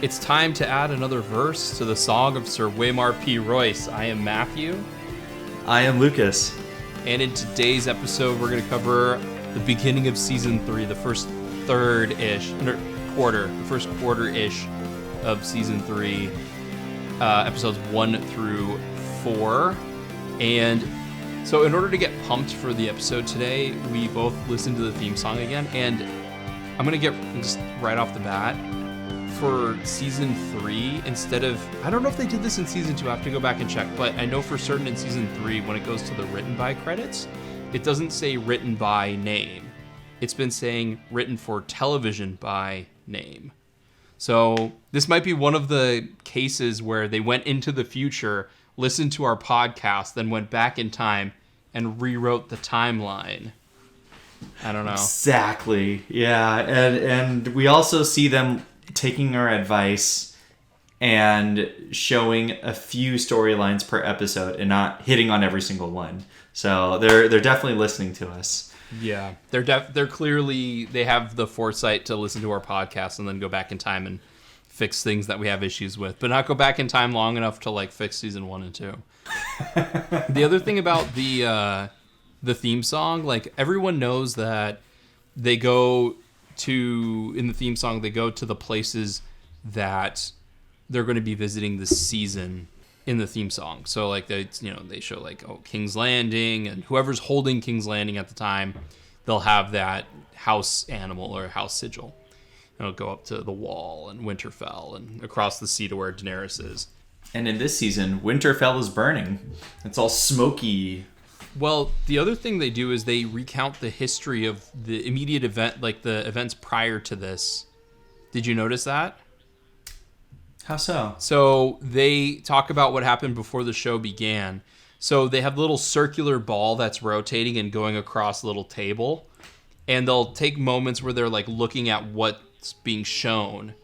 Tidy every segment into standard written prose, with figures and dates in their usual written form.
It's time to add another verse to the song of Sir Waymar P. Royce. I am Matthew. I am Lucas. And in today's episode, we're going to cover the beginning of Season 3, the first third-ish, the first quarter-ish of Season 3, episodes 1 through 4. And so in order to get pumped for the episode today, we both listened to the theme song again. And I'm going to get just right off the bat, for Season 3, instead of... I don't know if they did this in Season 2, I have to go back and check, but I know for certain in Season 3, when it goes to the written by credits, it doesn't say written by name. It's been saying written for television by name. So this might be one of the cases where they went into the future, listened to our podcast, then went back in time and rewrote the timeline. I don't know. Exactly. Yeah, and we also see them taking our advice and showing a few storylines per episode and not hitting on every single one. So they're definitely listening to us. Yeah, they're clearly, they have the foresight to listen to our podcast and then go back in time and fix things that we have issues with, but not go back in time long enough to like fix Season 1 and 2. The other thing about the theme song, like everyone knows that they go to, in the theme song, they go to the places that they're going to be visiting this season in the theme song. So like they show like, King's Landing, and whoever's holding King's Landing at the time, they'll have that house animal or house sigil. And it'll go up to the wall and Winterfell and across the sea to where Daenerys is. And in this season, Winterfell is burning. It's all smoky. Well, the other thing they do is they recount the history of the immediate event, like the events prior to this. Did you notice that? How so? So they talk about what happened before the show began. So they have a little circular ball that's rotating and going across a little table. And they'll take moments where they're like looking at what's being shown.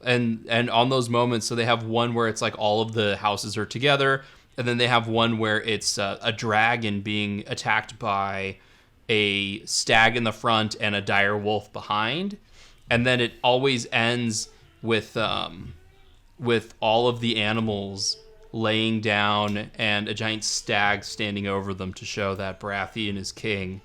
And on those moments, so they have one where it's like all of the houses are together. And then they have one where it's a dragon being attacked by a stag in the front and a dire wolf behind. And then it always ends with all of the animals laying down and a giant stag standing over them to show that Baratheon is king.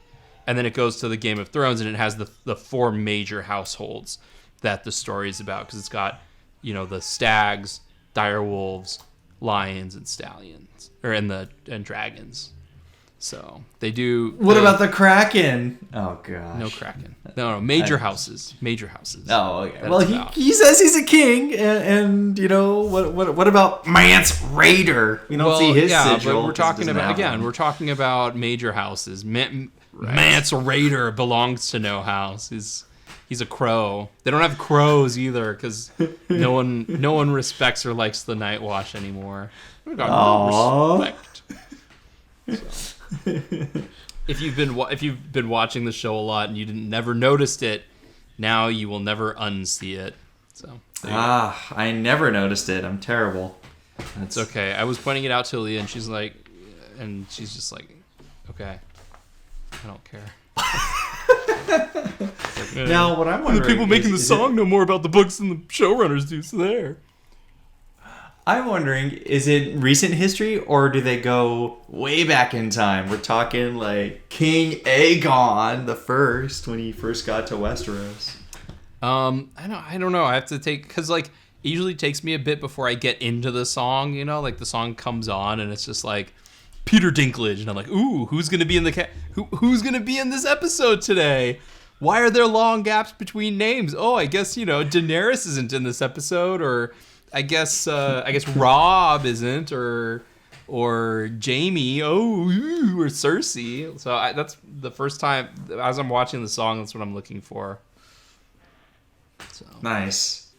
And then it goes to the Game of Thrones, and it has the four major households that the story is about. Because it's got, the stags, dire wolves, lions, and stallions, and dragons. So they do. What about the Kraken? Oh gosh, no Kraken. No, major houses. Oh, okay. Well, he says he's a king, and what about Mance Raider? We don't see his sigil. But we're talking about major houses. Mance Raider belongs to no house. He's a crow. They don't have crows either because no one respects or likes the Night Watch anymore. We got no respect. So, if you've been watching the show a lot and you never noticed it, now you will never unsee it. So I never noticed it. I'm terrible. It's okay. I was pointing it out to Leah, and she's just like, okay, I don't care. Now, what I'm wondering, the people making the song know more about the books than the showrunners do. So there. I'm wondering, is it recent history or do they go way back in time? We're talking like King Aegon the First when he first got to Westeros. I don't know. I have to because like it usually takes me a bit before I get into the song. Like the song comes on and it's just like Peter Dinklage, and I'm like, ooh, who's gonna be in who's gonna be in this episode today? Why are there long gaps between names? Oh, I guess Daenerys isn't in this episode, or I guess Robb isn't, or Jaime, or Cersei. So that's the first time as I'm watching the song. That's what I'm looking for. So nice.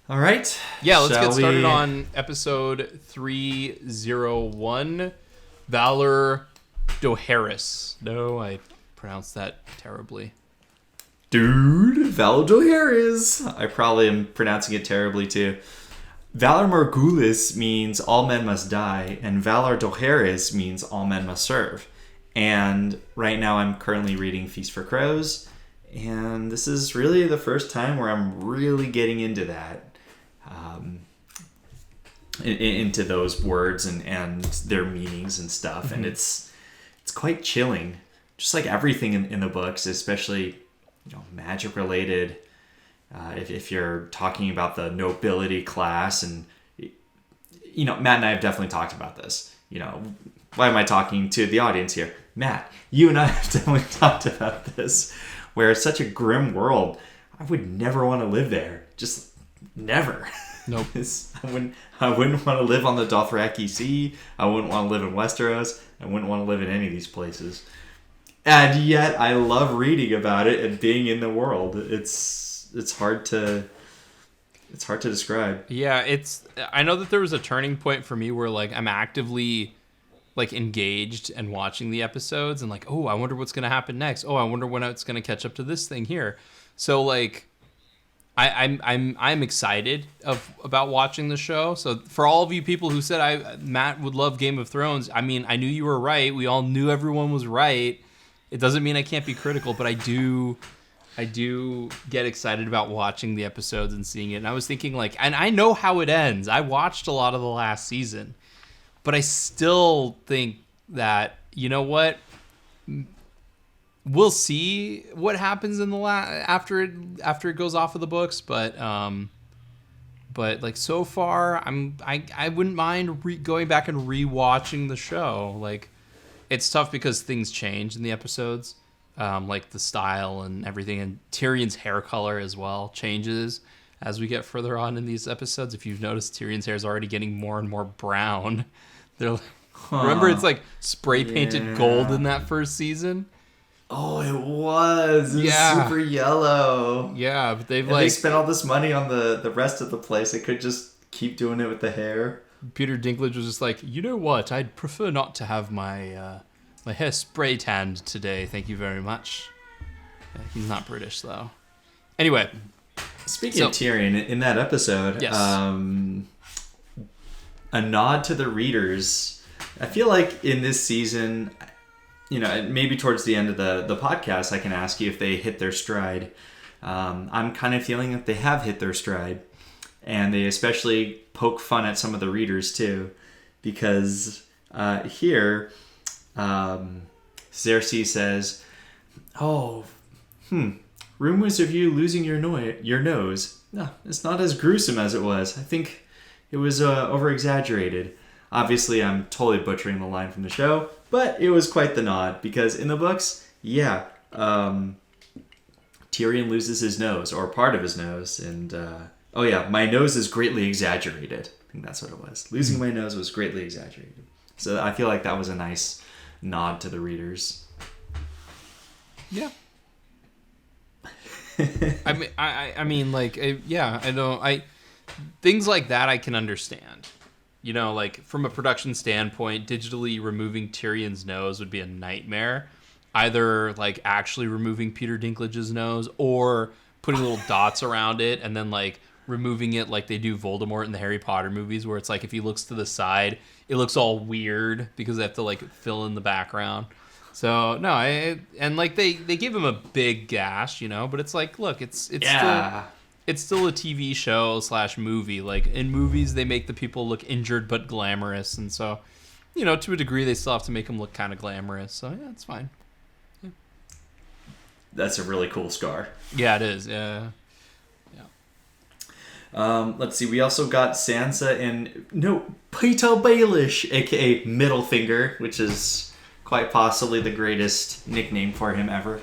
All right. Yeah, let's get started on episode 301. Valor Dohaeris. No, I pronounced that terribly. Dude, Valor Dohaeris. I probably am pronouncing it terribly too. Valor Morghulis means all men must die, and Valor Dohaeris means all men must serve. And right now I'm currently reading Feast for Crows, and this is really the first time where I'm really getting into that. into those words and their meanings and stuff. Mm-hmm. And it's quite chilling, just like everything in the books, especially magic related. If you're talking about the nobility class, and Matt and I have definitely talked about this. Why am I talking to the audience here? Matt, you and I have definitely talked about this, where it's such a grim world. I would never want to live there. Just never. Nope. I wouldn't want to live on the Dothraki Sea. I wouldn't want to live in Westeros. I wouldn't want to live in any of these places. And yet I love reading about it and being in the world. It's hard to describe. Yeah, I know that there was a turning point for me where like I'm actively like engaged and watching the episodes and like, oh, I wonder what's going to happen next. Oh, I wonder when it's going to catch up to this thing here. So like I'm excited about watching the show. So for all of you people who said Matt would love Game of Thrones, I mean, I knew you were right. We all knew everyone was right. It doesn't mean I can't be critical, but I do get excited about watching the episodes and seeing it. And I was thinking like, and I know how it ends. I watched a lot of the last season, but I still think that, you know what? We'll see what happens in the after it goes off of the books, but like so far, I wouldn't mind going back and rewatching the show. Like, it's tough because things change in the episodes, like the style and everything, and Tyrion's hair color as well changes as we get further on in these episodes. If you've noticed, Tyrion's hair is already getting more and more brown. Remember, it's like spray painted gold in that first season. Oh, it was. It was super yellow. Yeah, but they spent all this money on the rest of the place. They could just keep doing it with the hair. Peter Dinklage was just like, you know what? I'd prefer not to have my my hair spray tanned today. Thank you very much. He's not British though. Anyway, speaking of Tyrion, in that episode, yes. A nod to the readers. I feel like in this season, maybe towards the end of the podcast, I can ask you if they hit their stride. I'm kind of feeling that they have hit their stride. And they especially poke fun at some of the readers, too. Because here, Cersei says, rumors of you losing your nose. No, it's not as gruesome as it was. I think it was over-exaggerated. Obviously, I'm totally butchering the line from the show, but it was quite the nod, because in the books, Tyrion loses his nose, or part of his nose, and, my nose is greatly exaggerated. I think that's what it was. Losing my nose was greatly exaggerated. So I feel like that was a nice nod to the readers. Yeah. I mean, things like that I can understand. Like from a production standpoint, digitally removing Tyrion's nose would be a nightmare. Either like actually removing Peter Dinklage's nose or putting little dots around it and then like removing it like they do Voldemort in the Harry Potter movies, where it's like if he looks to the side, it looks all weird because they have to like fill in the background. So no, and like they give him a big gash, but it's like, look, it's still a TV show / movie. Like in movies, they make the people look injured but glamorous, and so to a degree, they still have to make them look kind of glamorous. So yeah, it's fine. Yeah. That's a really cool scar. Yeah, it is. Yeah. Let's see. We also got Sansa and Peter Baelish, aka Middlefinger, which is quite possibly the greatest nickname for him ever.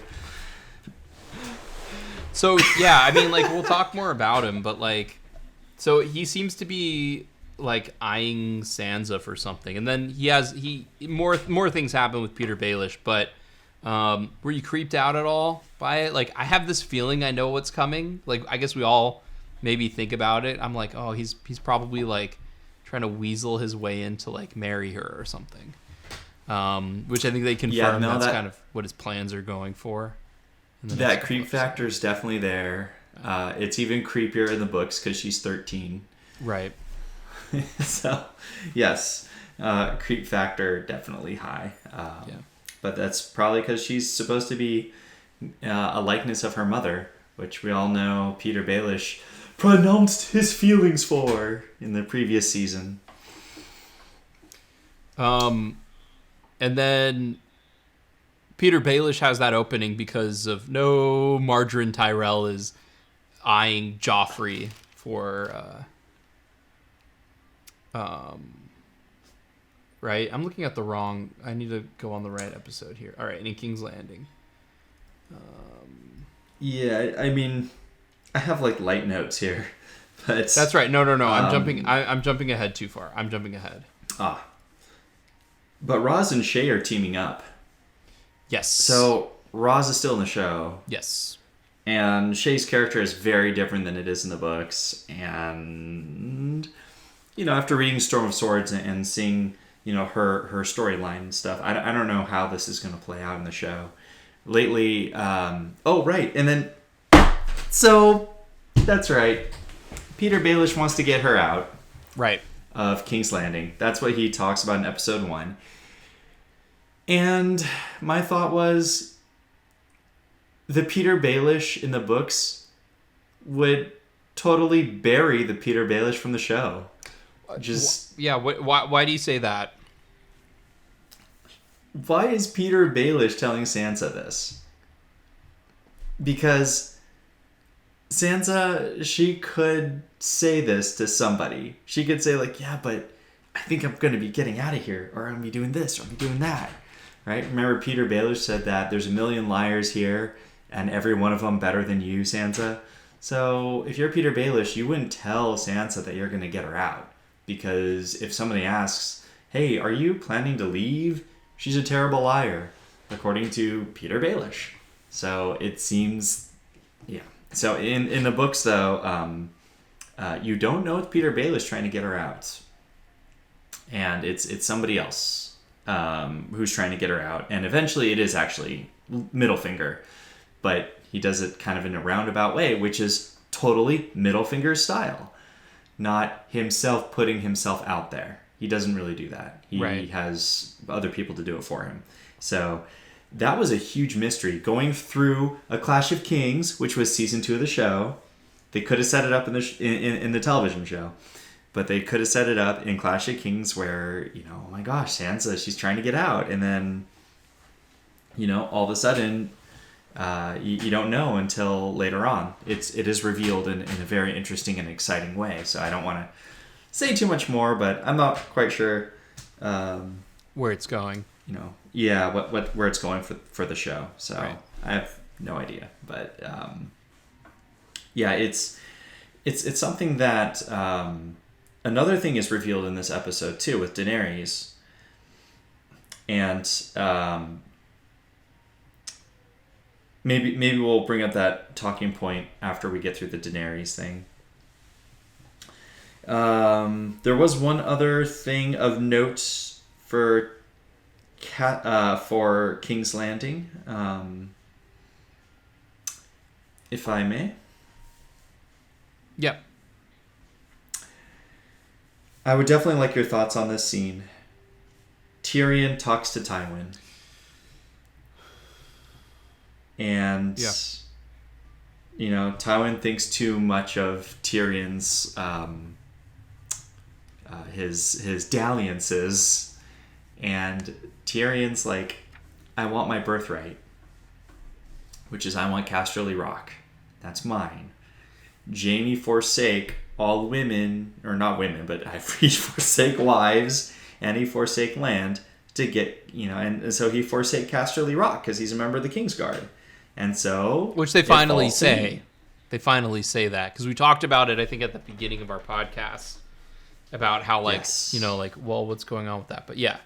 So yeah, I mean, like we'll talk more about him, but like, so he seems to be like eyeing Sansa for something, and then more things happen with Peter Baelish. But were you creeped out at all by it? Like, I have this feeling I know what's coming. Like, I guess we all maybe think about it. I'm like, oh, he's probably like trying to weasel his way into like marry her or something. Which I think they confirm that's kind of what his plans are going for. That creep factor is definitely there. It's even creepier in the books because she's 13. Right. So, yes, creep factor definitely high. But that's probably because she's supposed to be a likeness of her mother, which we all know Peter Baelish pronounced his feelings for in the previous season. And then Peter Baelish has that opening because of Margarine Tyrell is eyeing Joffrey for right. I'm looking at the wrong. I need to go on the right episode here. All right, in King's Landing. Yeah, I mean, I have like light notes here, but that's right. No. I'm jumping. I'm jumping ahead too far. I'm jumping ahead. But Roz and Shay are teaming up. Yes. So Roz is still in the show. Yes. And Shay's character is very different than it is in the books. And, after reading Storm of Swords and seeing, her storyline and stuff, I don't know how this is going to play out in the show. Lately, right. And then, so, that's right. Peter Baelish wants to get her out. Right. Of King's Landing. That's what he talks about in episode 1. And my thought was, the Peter Baelish in the books would totally bury the Peter Baelish from the show. Why do you say that? Why is Peter Baelish telling Sansa this? Because Sansa, she could say this to somebody. She could say like, yeah, but I think I'm going to be getting out of here, or I'm going to be doing this, or I'm going to be doing that. Right? Remember Peter Baelish said that there's a million liars here, and every one of them better than you, Sansa. So if you're Peter Baelish, you wouldn't tell Sansa that you're going to get her out. Because if somebody asks, hey, are you planning to leave? She's a terrible liar, according to Peter Baelish. So it seems, yeah. So in the books, though, you don't know it's Peter Baelish trying to get her out. And it's somebody else who's trying to get her out. And eventually it is actually Middlefinger. But he does it kind of in a roundabout way, which is totally Middlefinger style. Not himself putting himself out there. He doesn't really do that. He has other people to do it for him. So that was a huge mystery. Going through A Clash of Kings, which was season 2 of the show. They could have set it up in the television show. But they could have set it up in Clash of Kings where, oh my gosh, Sansa, she's trying to get out. And then, all of a sudden, you don't know until later on. It is revealed in a very interesting and exciting way. So I don't want to say too much more, but I'm not quite sure where it's going. Where it's going for the show. So right. I have no idea, but it's something that another thing is revealed in this episode too with Daenerys, and maybe we'll bring up that talking point after we get through the Daenerys thing. There was one other thing of note for King's Landing, if I may. Yep. I would definitely like your thoughts on this scene. Tyrion talks to Tywin. And, Tywin thinks too much of Tyrion's, his dalliances. And Tyrion's like, I want my birthright. Which is, I want Casterly Rock. That's mine. Jaime forsake all women, or not women, but he forsake wives, and he forsake land to get, and so he forsake Casterly Rock because he's a member of the Kingsguard. And so... Which they finally say. They finally say that. Because we talked about it, I think, at the beginning of our podcast. About how, what's going on with that? But yeah.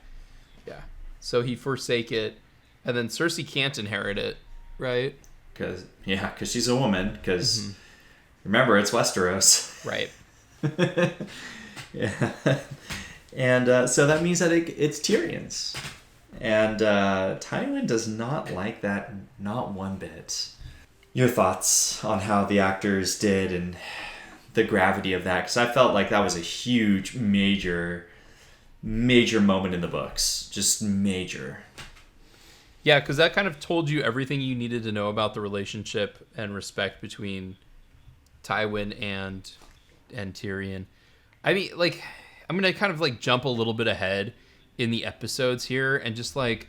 Yeah. So he forsake it. And then Cersei can't inherit it, right? Because she's a woman. Because, remember, it's Westeros. Right. Yeah. And so that means that it's Tyrion's. And Tywin does not like that, not one bit. Your thoughts on how the actors did and the gravity of that? Because I felt like that was a huge, major moment in the books. Just major. Yeah, because that kind of told you everything you needed to know about the relationship and respect between Tywin and Tyrion. I mean, like, I'm gonna kind of like jump a little bit ahead in the episodes here, and just like,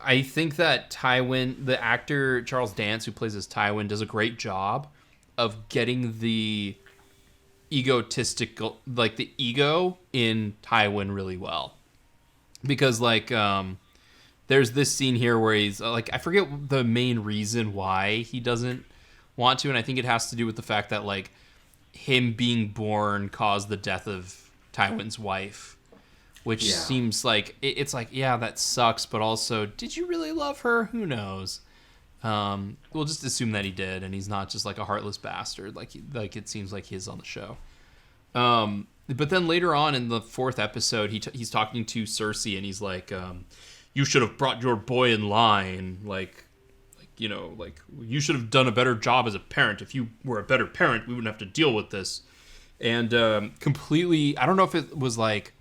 I think that Tywin, the actor Charles Dance, who plays as Tywin, does a great job of getting the egotistical, like the ego in Tywin really well. Because like, there's this scene here where he's like, I forget the main reason why he doesn't want to, and I think it has to do with the fact that like him being born caused the death of Tywin's wife, which seems like it's like, yeah, that sucks, but also, did you really love her? Who knows? We'll just assume that he did, and he's not just like a heartless bastard like it seems like he is on the show. But then later on in the 4th episode, he's talking to Cersei, and he's like, you should have brought your boy in line, like you should have done a better job as a parent. If you were a better parent, we wouldn't have to deal with this. And completely, I don't know if it was like,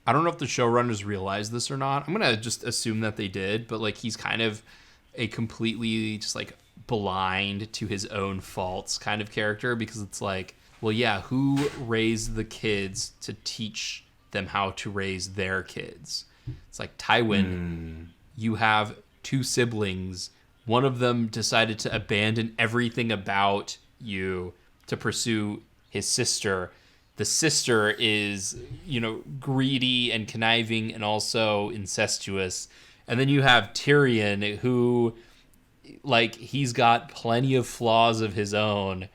I don't know if the showrunners realized this or not. I'm gonna just assume that they did, but like he's kind of a completely just like blind to his own faults kind of character, because it's like, well, yeah, who raised the kids to teach them how to raise their kids? It's like, Tywin, you have 2 siblings. One of them decided to abandon everything about you to pursue his sister. The sister is, greedy and conniving and also incestuous. And then you have Tyrion, who, like, he's got plenty of flaws of his own.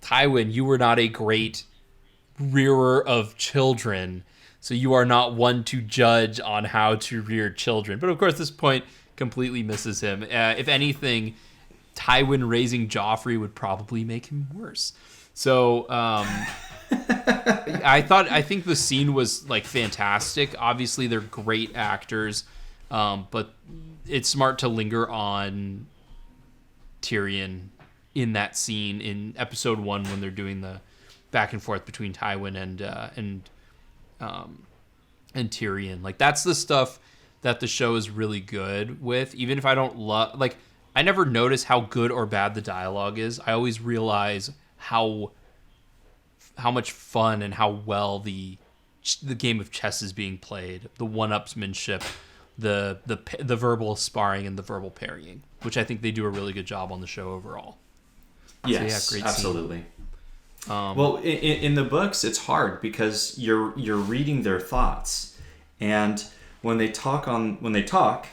Tywin, you were not a great rearer of children, so you are not one to judge on how to rear children. But of course, this point completely misses him. If anything, Tywin raising Joffrey would probably make him worse. So I think the scene was like fantastic. Obviously, they're great actors, but it's smart to linger on Tyrion in that scene in episode 1 when they're doing the back and forth between Tywin and Tyrion. Like, that's the stuff that the show is really good with. Even if I don't love, like, I never notice how good or bad the dialogue is. I always realize how much fun and how well the game of chess is being played, the one-upsmanship, the verbal sparring and the verbal parrying, which I think they do a really good job on the show overall. Yes, so, yeah, great absolutely. Well, in the books, it's hard because you're reading their thoughts, and when they talk,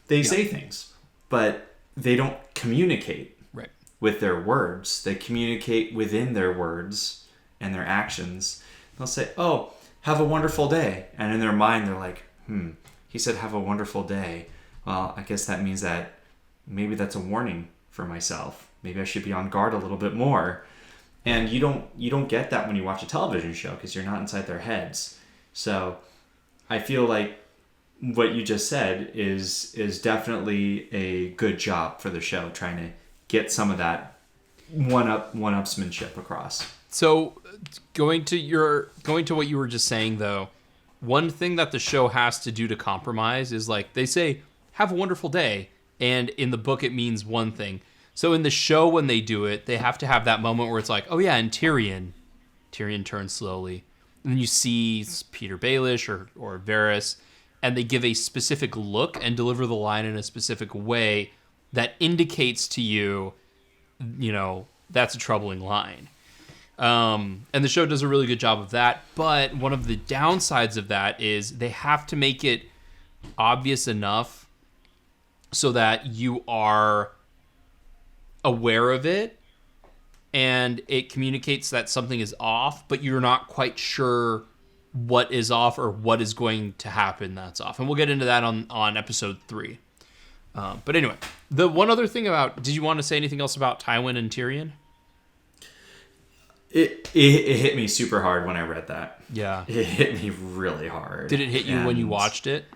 they say things, but they don't communicate with their words. They communicate within their words and their actions. They'll say, "Oh, have a wonderful day," and in their mind, they're like, he said, "Have a wonderful day." Well, I guess that means that maybe that's a warning for myself. Maybe I should be on guard a little bit more. And you don't get that when you watch a television show because you're not inside their heads. So I feel like what you just said is definitely a good job for the show, trying to get some of that one-upsmanship across. So going to what you were just saying, though, one thing that the show has to do to compromise is, like, they say, "Have a wonderful day," and in the book it means one thing. So in the show, when they do it, they have to have that moment where it's like, oh yeah, and Tyrion turns slowly. And then you see Peter Baelish or Varys, and they give a specific look and deliver the line in a specific way that indicates to you, that's a troubling line. And the show does a really good job of that. But one of the downsides of that is they have to make it obvious enough so that you are aware of it and it communicates that something is off, but you're not quite sure what is off or what is going to happen that's off. And we'll get into that on episode 3. But anyway, the one other thing about, did you want to say anything else about Tywin and Tyrion? It hit me super hard when I read that. Yeah. It hit me really hard. Did it hit you when you watched it?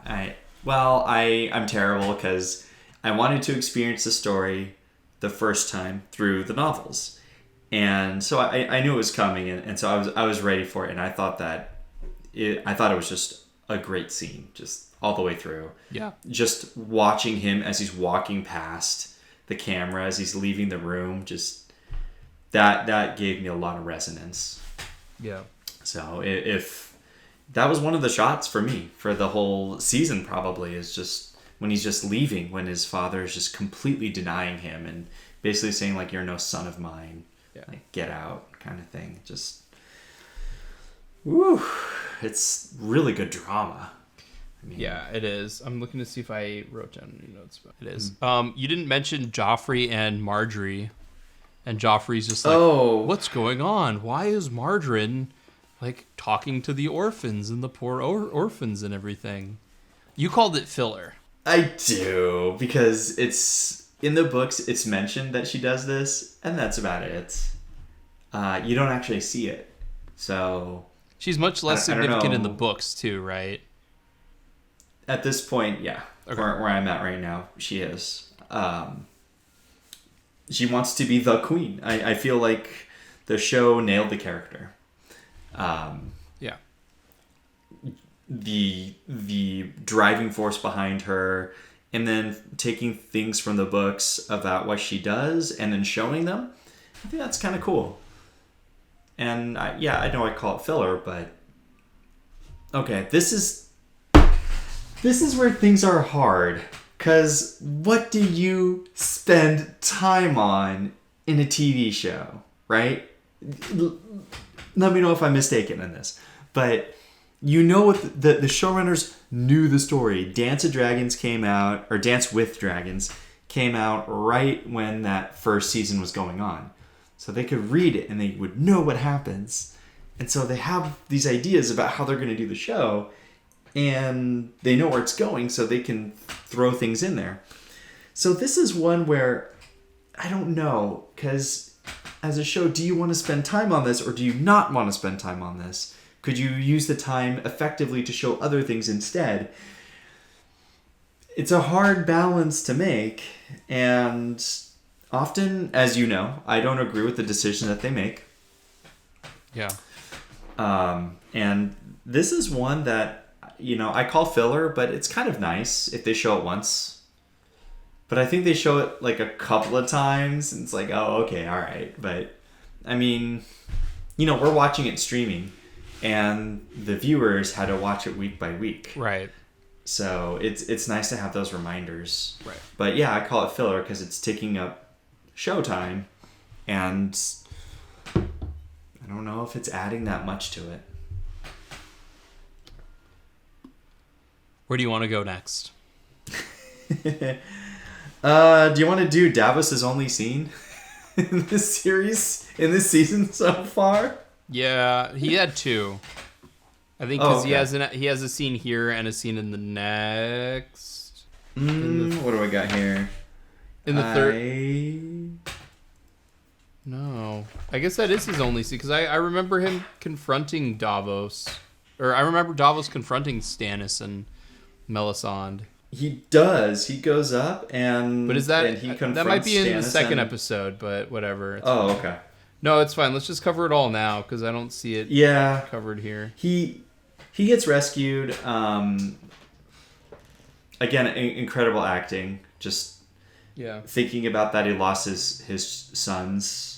I'm terrible because I wanted to experience the story the first time through the novels. And so I knew it was coming, and so I was ready for it, and I thought it was just a great scene, just all the way through. Yeah. Just watching him as he's walking past the camera, as he's leaving the room, just that gave me a lot of resonance. Yeah. So if that was one of the shots for me for the whole season, probably, is just when he's just leaving, when his father is just completely denying him and basically saying, like, you're no son of mine. Yeah. Like, get out kind of thing. Just, woo, it's really good drama. I mean, yeah, it is. I'm looking to see if I wrote down any notes. But it is. You didn't mention Joffrey and Marjorie. And Joffrey's just like, what's going on? Why is Margarine, like, talking to the orphans and the poor orphans and everything? You called it filler. I do, because it's in the books, it's mentioned that she does this, and that's about it. You don't actually see it. So she's much less significant in the books too, right? At this point, yeah. Okay. Where I'm at right now, she is. She wants to be the queen. I feel like the show nailed the character. Yeah. The driving force behind her, and then taking things from the books about what she does and then showing them. I think that's kind of cool. And I know I call it filler, but okay, this is where things are hard. Because what do you spend time on in a TV show, right? Let me know if I'm mistaken in this. But you know what the showrunners knew the story. Dance with Dragons came out right when that first season was going on. So they could read it and they would know what happens. And so they have these ideas about how they're going to do the show. And they know where it's going, so they can throw things in there. So this is one where I don't know, because as a show, do you want to spend time on this or do you not want to spend time on this? Could you use the time effectively to show other things instead? It's a hard balance to make, and often, as you know, I don't agree with the decision that they make. Yeah. And this is one that, I call filler, but it's kind of nice if they show it once. But I think they show it like a couple of times, and it's like, oh, okay, all right. But, I mean, we're watching it streaming, and the viewers had to watch it week by week. Right. So it's nice to have those reminders. Right. But, yeah, I call it filler because it's taking up showtime, and I don't know if it's adding that much to it. Where do you want to go next? Do you want to do Davos's only scene in this series, in this season so far? Yeah, he had two. I think because he has a scene here and a scene in the next. What do I got here? In the third. No, I guess that is his only scene because I remember him confronting Davos, or I remember Davos confronting Stannis and Melisande. He does. He goes up and but is that and he confronts that might be in Stannis the second episode, but whatever. Okay. No, it's fine. Let's just cover it all now because I don't see it. Covered here. He gets rescued. Again, incredible acting. Just thinking about that, he lost his sons.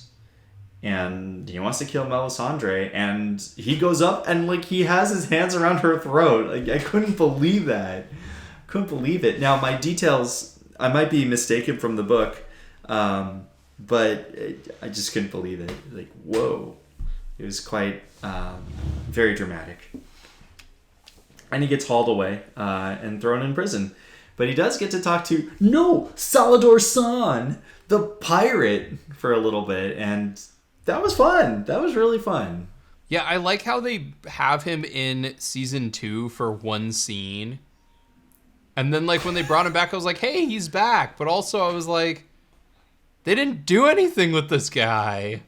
And he wants to kill Melisandre, and he goes up and like he has his hands around her throat. Like I couldn't believe that. Couldn't believe it. Now my details, I might be mistaken from the book, but I just couldn't believe it. Like whoa, it was quite very dramatic. And he gets hauled away and thrown in prison, but he does get to talk to Salador San, the pirate, for a little bit, and that was fun. That was really fun. Yeah, I like how they have him in season 2 for one scene. And then, like, when they brought him back, I was like, hey, he's back. But also, I was like, they didn't do anything with this guy.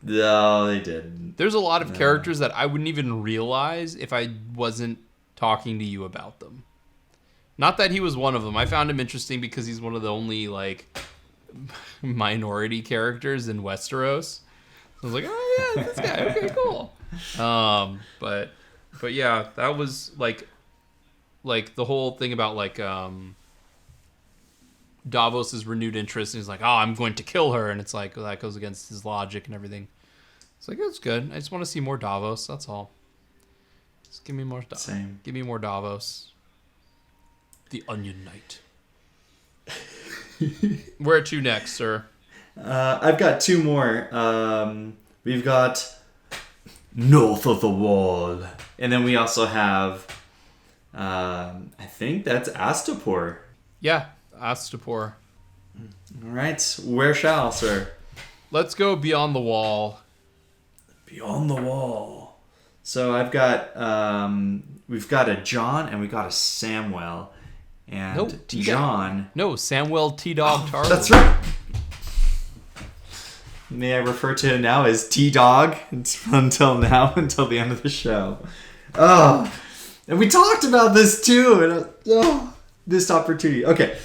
No, they didn't. There's a lot of characters that I wouldn't even realize if I wasn't talking to you about them. Not that he was one of them. I found him interesting because he's one of the only, like, minority characters in Westeros. I was like, oh yeah, this guy. Okay, cool. But yeah, that was like like the whole thing about like Davos's renewed interest, and he's like, "Oh, I'm going to kill her," and it's like well, that goes against his logic and everything. It's like that's good. I just want to see more Davos. That's all. Just give me more. Same. Give me more Davos. The Onion Knight. Where to next, sir? I've got two more. We've got North of the Wall, and then we also have. I think that's Astapor. Yeah, Astapor. All right, where shall, sir? Let's go Beyond the Wall. Beyond the Wall. So I've got we've got a John and we got a Samwell, and No, John. No, Samwell T-Dog Tarly. That's right. May I refer to him now as T-Dog until now, until the end of the show. Oh, and we talked about this too, and this opportunity. Okay,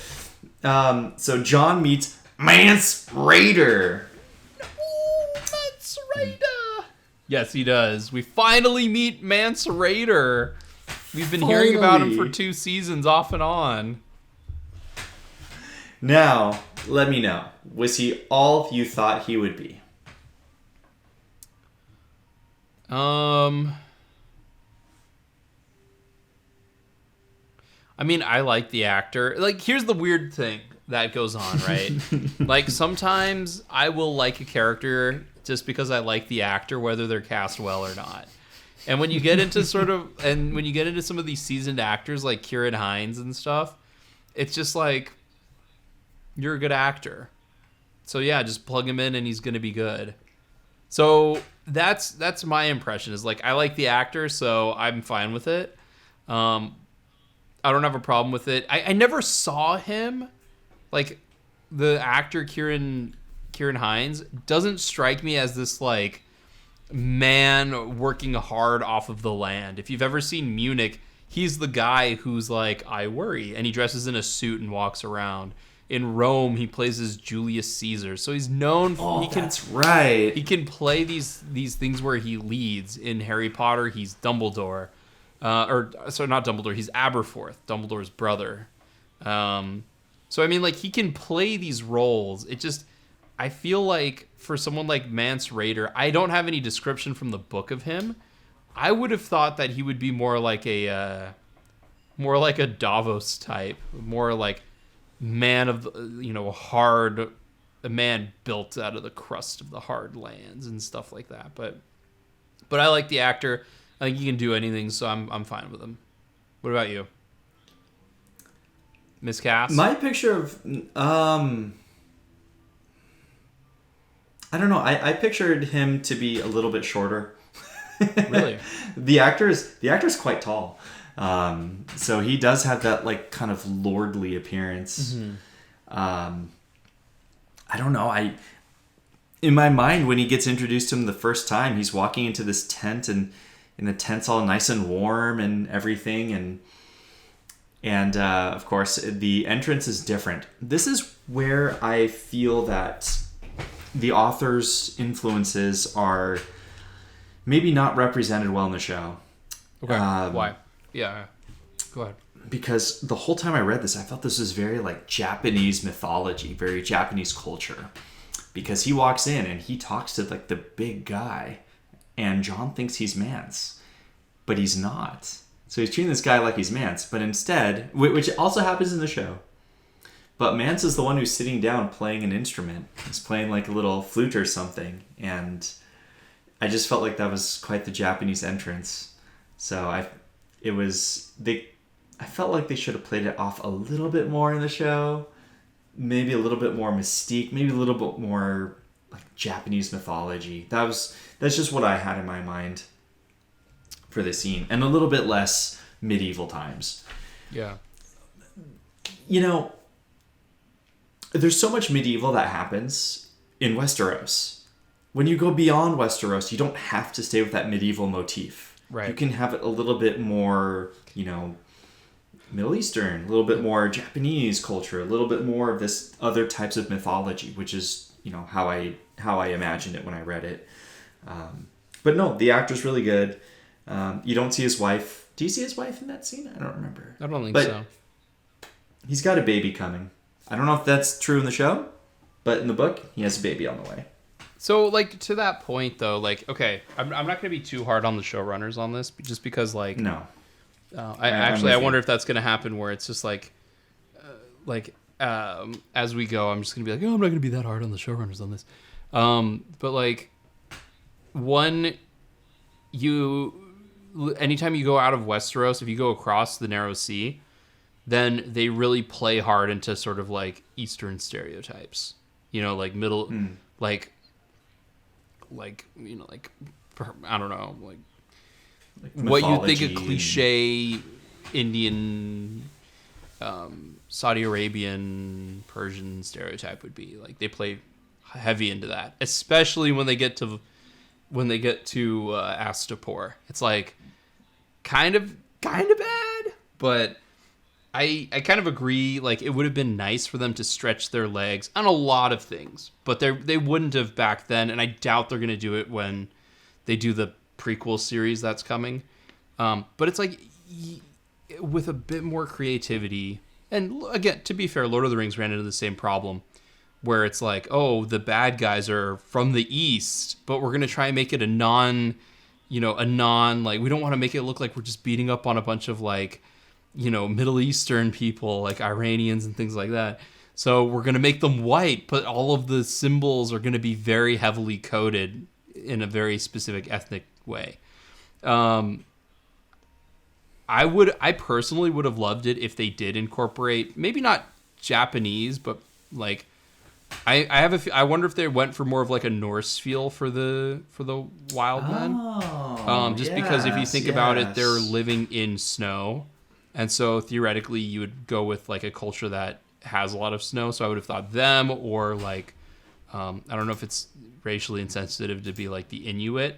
so John meets Mance Rayder. Mance Rayder. Yes, he does. We finally meet Mance Rayder. We've been hearing about him for 2 seasons off and on. Now, let me know. Was he all you thought he would be? I mean, I like the actor. Like, here's the weird thing that goes on, right? Like, sometimes I will like a character just because I like the actor, whether they're cast well or not. And when you get into some of these seasoned actors like Kieran Hines and stuff, it's just like, you're a good actor. So yeah, just plug him in and he's going to be good. So that's my impression is like, I like the actor, so I'm fine with it. I don't have a problem with it. I never saw him, like the actor Kieran Hines doesn't strike me as this like man working hard off of the land. If you've ever seen Munich, he's the guy who's like, I worry, and he dresses in a suit and walks around. In Rome, he plays as Julius Caesar, so he's known. That's right. He can play these things where he leads. In Harry Potter, he's Dumbledore, not Dumbledore. He's Aberforth, Dumbledore's brother. So I mean, like he can play these roles. It just, I feel like for someone like Mance Rayder, I don't have any description from the book of him. I would have thought that he would be more like a Davos type, more like man of a man built out of the crust of the hard lands and stuff like that. But I like the actor. I think he can do anything, so I'm fine with him. What about you? Miscast? My picture of I don't know. I pictured him to be a little bit shorter. Really? The actor's quite tall. So he does have that like kind of lordly appearance. Mm-hmm. I don't know. In my mind, when he gets introduced to him the first time, he's walking into this tent and the tent's all nice and warm and everything. And of course the entrance is different. This is where I feel that the author's influences are maybe not represented well in the show. Okay. Why? Yeah. Go ahead. Because the whole time I read this, I felt this was very like Japanese mythology, very Japanese culture. Because he walks in and he talks to like the big guy, and John thinks he's Mance, but he's not. So he's treating this guy like he's Mance, but instead, which also happens in the show, but Mance is the one who's sitting down playing an instrument. He's playing like a little flute or something, and I just felt like that was quite the Japanese entrance. So I felt like they should have played it off a little bit more in the show. Maybe a little bit more mystique, maybe a little bit more like Japanese mythology. That's just what I had in my mind for this scene, and a little bit less medieval times. Yeah. You know, there's so much medieval that happens in Westeros. When you go beyond Westeros, you don't have to stay with that medieval motif. Right. You can have it a little bit more, Middle Eastern, a little bit more Japanese culture, a little bit more of this other types of mythology, which is, how I imagined it when I read it. But no, the actor's really good. You don't see his wife Do you see his wife in that scene? I don't remember. I don't think so. He's got a baby coming. I don't know if that's true in the show, but in the book, he has a baby on the way. So, like, to that point, though, like, okay, I'm not going to be too hard on the showrunners on this, just because, like... No. I wonder if that's going to happen where it's just, like, as we go, I'm just going to be like, oh, I'm not going to be that hard on the showrunners on this. But, like, anytime you go out of Westeros, if you go across the Narrow Sea, then they really play hard into sort of, like, Eastern stereotypes. You know, like, like, you know, like, I don't know, like what you think a cliche Indian, Saudi Arabian, Persian stereotype would be. Like, they play heavy into that, especially when they get to Astapor. It's like kind of bad, but I kind of agree. Like, it would have been nice for them to stretch their legs on a lot of things, but they wouldn't have back then, and I doubt they're going to do it when they do the prequel series that's coming. But it's like, with a bit more creativity, and again, to be fair, Lord of the Rings ran into the same problem, where it's like, oh, the bad guys are from the East, but we're going to try and make it like, we don't want to make it look like we're just beating up on a bunch of, like, you know, Middle Eastern people, like Iranians and things like that. So we're going to make them white, but all of the symbols are going to be very heavily coded in a very specific ethnic way. I personally would have loved it if they did incorporate, maybe not Japanese, but, like, I wonder if they went for more of, like, a Norse feel for the wild men. Because if you think about it, they're living in snow. And so theoretically, you would go with, like, a culture that has a lot of snow. So I would have thought them, or, like, I don't know if it's racially insensitive to be like the Inuit,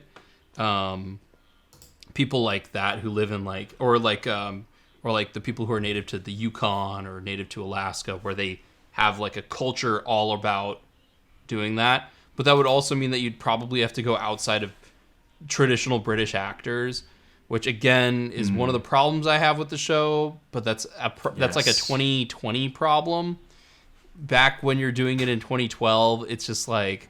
people like that who live in, like, or like the people who are native to the Yukon or native to Alaska, where they have, like, a culture all about doing that. But that would also mean that you'd probably have to go outside of traditional British actors, which again is one of the problems I have with the show, but that's like a 2020 problem. Back when you're doing it in 2012, it's just like,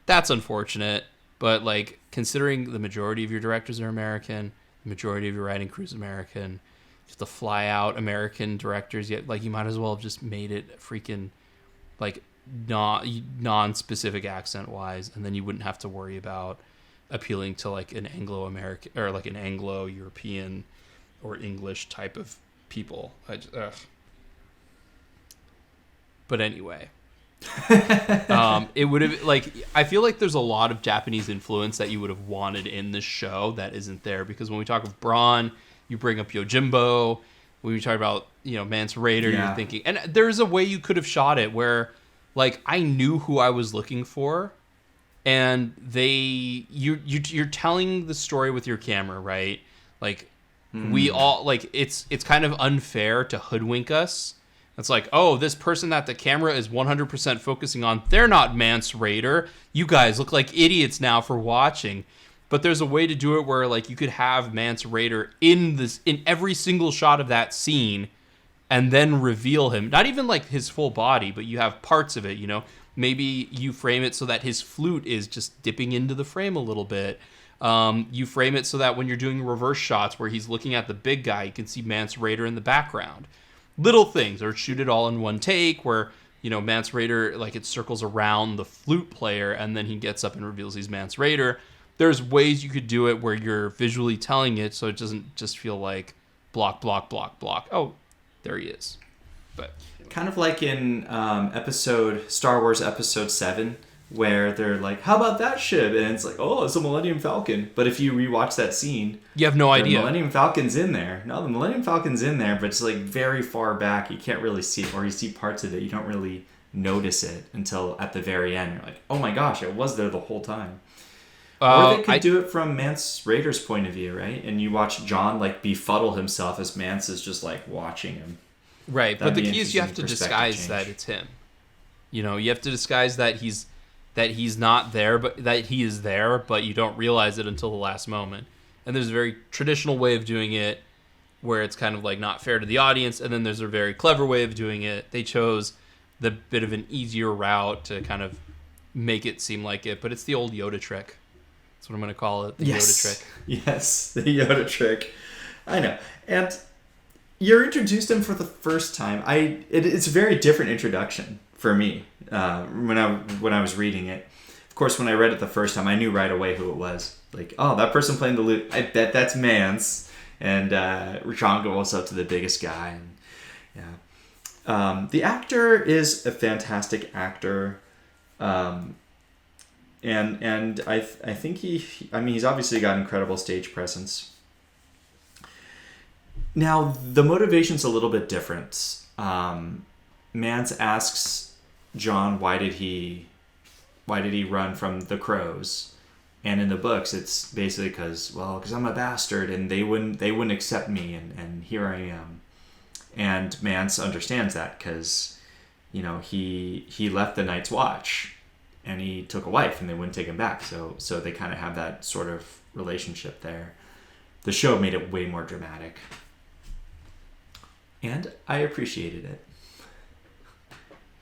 that's unfortunate. But, like, considering the majority of your directors are American, the majority of your writing crew is American, you have to fly out American directors, yet, like, you might as well have just made it freaking, like, non-specific accent-wise, and then you wouldn't have to worry about appealing to, like, an Anglo-American or, like, an Anglo-European or English type of people. But anyway, it would have, like, I feel like there's a lot of Japanese influence that you would have wanted in this show that isn't there, because when we talk of Braun, you bring up Yojimbo. When we talk about, you know, Mance Rayder, you're thinking, and there's a way you could have shot it where, like, I knew who I was looking for. And you're telling the story with your camera, right? Like, we all, like, it's kind of unfair to hoodwink us. It's like, oh, this person that the camera is 100% focusing on, they're not Mance Rayder. You guys look like idiots now for watching. But there's a way to do it where, like, you could have Mance Rayder in every single shot of that scene, and then reveal him. Not even, like, his full body, but you have parts of it, you know? Maybe you frame it so that his flute is just dipping into the frame a little bit. You frame it so that when you're doing reverse shots where he's looking at the big guy, you can see Mance Rayder in the background. Little things, or shoot it all in one take where, you know, Mance Rayder, like, it circles around the flute player and then he gets up and reveals he's Mance Rayder. There's ways you could do it where you're visually telling it so it doesn't just feel like block, block, block, block. Oh, there he is. But kind of like in Star Wars Episode 7, where they're like, how about that ship? And it's like, oh, it's a Millennium Falcon. But if you rewatch that scene, you have no idea. The Millennium Falcon's in there. No, the Millennium Falcon's in there, but it's, like, very far back. You can't really see it, or you see parts of it. You don't really notice it until at the very end. You're like, oh my gosh, it was there the whole time. Or they could do it from Mance Rayder's point of view, right? And you watch John, like, befuddle himself as Mance is just, like, watching him. Right, but the key is you have to disguise that it's him. You know, you have to disguise that he's not there, but that he is there, but you don't realize it until the last moment. And there's a very traditional way of doing it. where it's kind of like not fair to the audience, and then there's a very clever way of doing it. They chose the bit of an easier route to kind of make it seem like it, but it's the old Yoda trick. That's what I'm going to call it, the Yoda trick. Yes, the Yoda trick. I know. And you're introduced him for the first time. It's a very different introduction for me when I was reading it. Of course, when I read it the first time, I knew right away who it was. Like, oh, that person playing the lute, I bet that's Mance. And John goes up to the biggest guy. And, yeah. The actor is a fantastic actor. And I think he's obviously got incredible stage presence. Now, the motivation's a little bit different. Mance asks John, why did he run from the crows? And in the books, it's basically because I'm a bastard and they wouldn't accept me, and here I am. And Mance understands that because, he left the Night's Watch and he took a wife and they wouldn't take him back. So they kind of have that sort of relationship there. The show made it way more dramatic. And I appreciated it.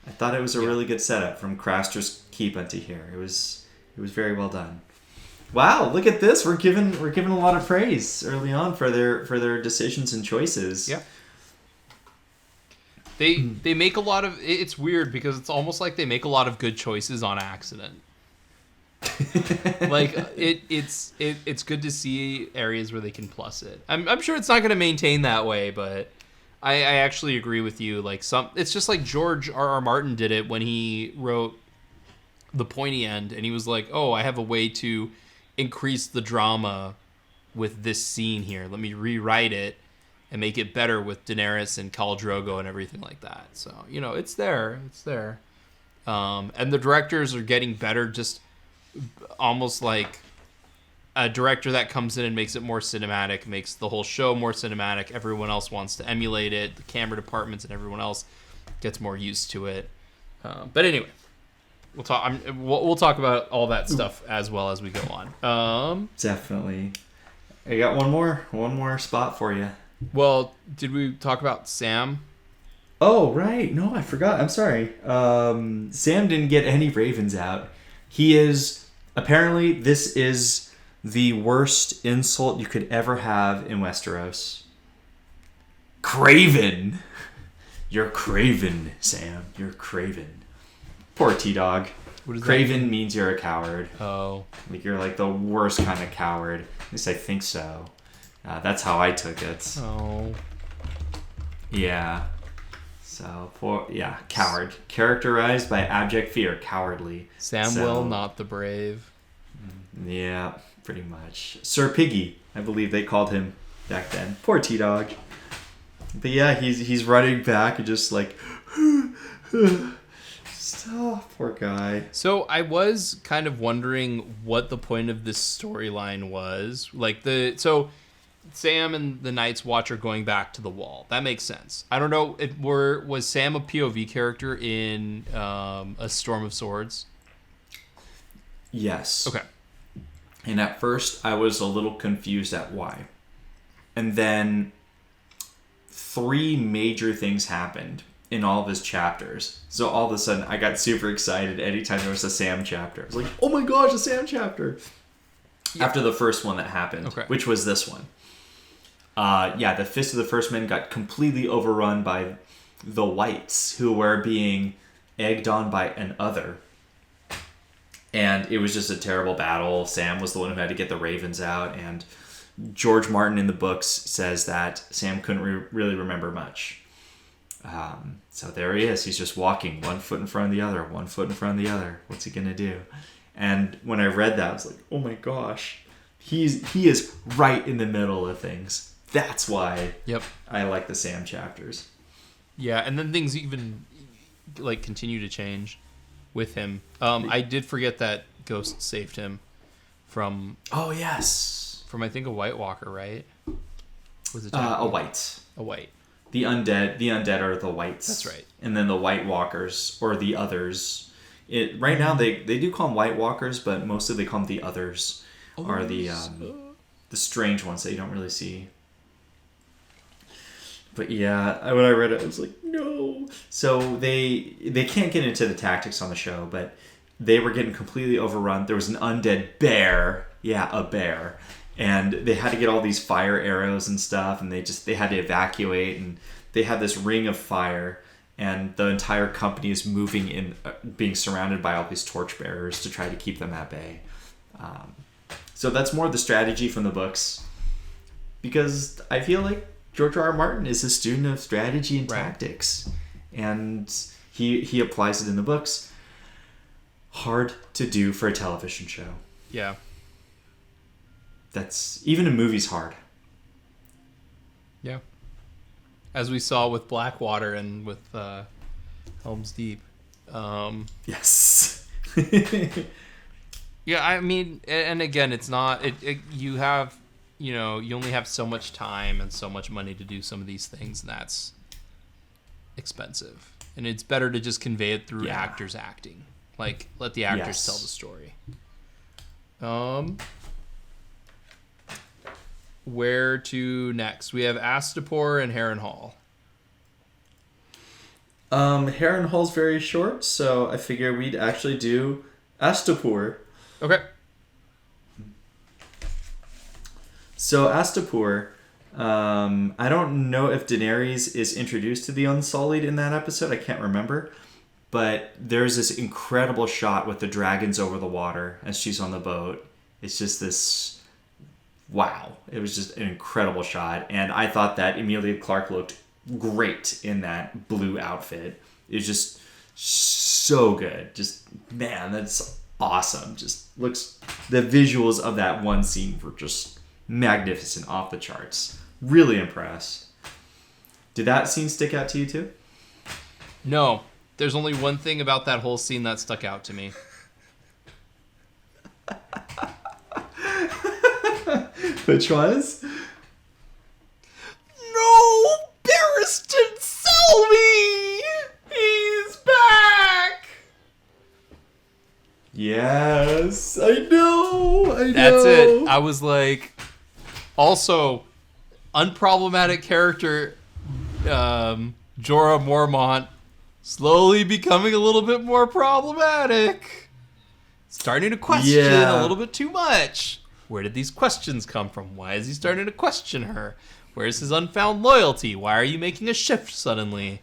I thought it was a really good setup from Craster's Keep unto here. It was very well done. Wow, look at this. We're given a lot of praise early on for their decisions and choices. Yeah. They make a lot of, it's weird because it's almost like they make a lot of good choices on accident. Like it's good to see areas where they can plus it. I'm sure it's not going to maintain that way, but I actually agree with you. Like it's just like George R.R. Martin did it when he wrote The Pointy End, and he was like, "Oh, I have a way to increase the drama with this scene here. Let me rewrite it and make it better with Daenerys and Khal Drogo and everything like that." So, it's there. It's there. And the directors are getting better, just almost like a director that comes in and makes it more cinematic, makes the whole show more cinematic. Everyone else wants to emulate it. The camera departments and everyone else gets more used to it. But anyway, we'll talk about all that stuff as well as we go on. Definitely. I got one more spot for you. Well, did we talk about Sam? Oh, right. No, I forgot. I'm sorry. Sam didn't get any ravens out. He is, apparently, this is the worst insult you could ever have in Westeros. Craven. You're craven, Sam. You're craven. Poor T-Dog. Craven means you're a coward. Oh. Like you're like the worst kind of coward. At least I think so. That's how I took it. Oh. Yeah. So, coward. Characterized by abject fear, cowardly. Samwell, not the brave. Yeah, pretty much. Sir Piggy, I believe they called him back then. Poor T-Dog. But yeah, he's running back and just like... Oh, poor guy. So I was kind of wondering what the point of this storyline was. So Sam and the Night's Watch are going back to the Wall. That makes sense. I don't know. Was Sam a POV character in A Storm of Swords? Yes. Okay. And at first, I was a little confused at why. And then 3 major things happened in all of his chapters. So all of a sudden, I got super excited anytime there was a Sam chapter. I was like, oh my gosh, a Sam chapter. Yeah. After the first one that happened, which was this one. The Fist of the First Men got completely overrun by the Whites, who were being egged on by an other. And it was just a terrible battle. Sam was the one who had to get the ravens out, and George Martin in the books says that Sam couldn't really remember much. So there he is. He's just walking, one foot in front of the other, one foot in front of the other. What's he gonna do? And when I read that, I was like, oh my gosh. He is right in the middle of things. That's why I like the Sam chapters. Yeah, and then things even continue to change with him. I did forget that Ghost saved him from... Oh, yes. From, I think, a White Walker, right? Was it a white. A white. The undead are the whites. That's right. And then the White Walkers, or the others. Right now, they do call them White Walkers, but mostly they call them the others. Are the strange ones that you don't really see. But yeah, when I read it, I was like, no. So they can't get into the tactics on the show, but they were getting completely overrun. There was an undead bear. Yeah, a bear. And they had to get all these fire arrows and stuff, and they had to evacuate, and they had this ring of fire, and the entire company is moving in, being surrounded by all these torchbearers to try to keep them at bay. So that's more the strategy from the books, because I feel like George R. R. Martin is a student of strategy and tactics, and he applies it in the books. Hard to do for a television show. Yeah. That's, even in movies, hard. Yeah. As we saw with Blackwater and with Helm's Deep. Yes. Yeah, I mean, and again, it's not, you have, you only have so much time and so much money to do some of these things, and that's expensive. And it's better to just convey it through actors acting. Like, let the actors tell the story. Where to next? We have Astapor and Harrenhal. Harrenhal's very short, so I figure we'd actually do Astapor. Okay. So Astapor, I don't know if Daenerys is introduced to the Unsullied in that episode. I can't remember. But there's this incredible shot with the dragons over the water as she's on the boat. It's just this... Wow. It was just an incredible shot. And I thought that Emilia Clarke looked great in that blue outfit. It was just so good. Just, man, that's awesome. Just looks... The visuals of that one scene were just magnificent, off the charts. Really impressed. Did that scene stick out to you too? No. There's only one thing about that whole scene that stuck out to me. Which was? No! Barristan Selmy! He's back! Yes, I know. That's it. I was like... Also, unproblematic character Jorah Mormont slowly becoming a little bit more problematic. Starting to question a little bit too much. Where did these questions come from? Why is he starting to question her? Where's his unfound loyalty? Why are you making a shift suddenly?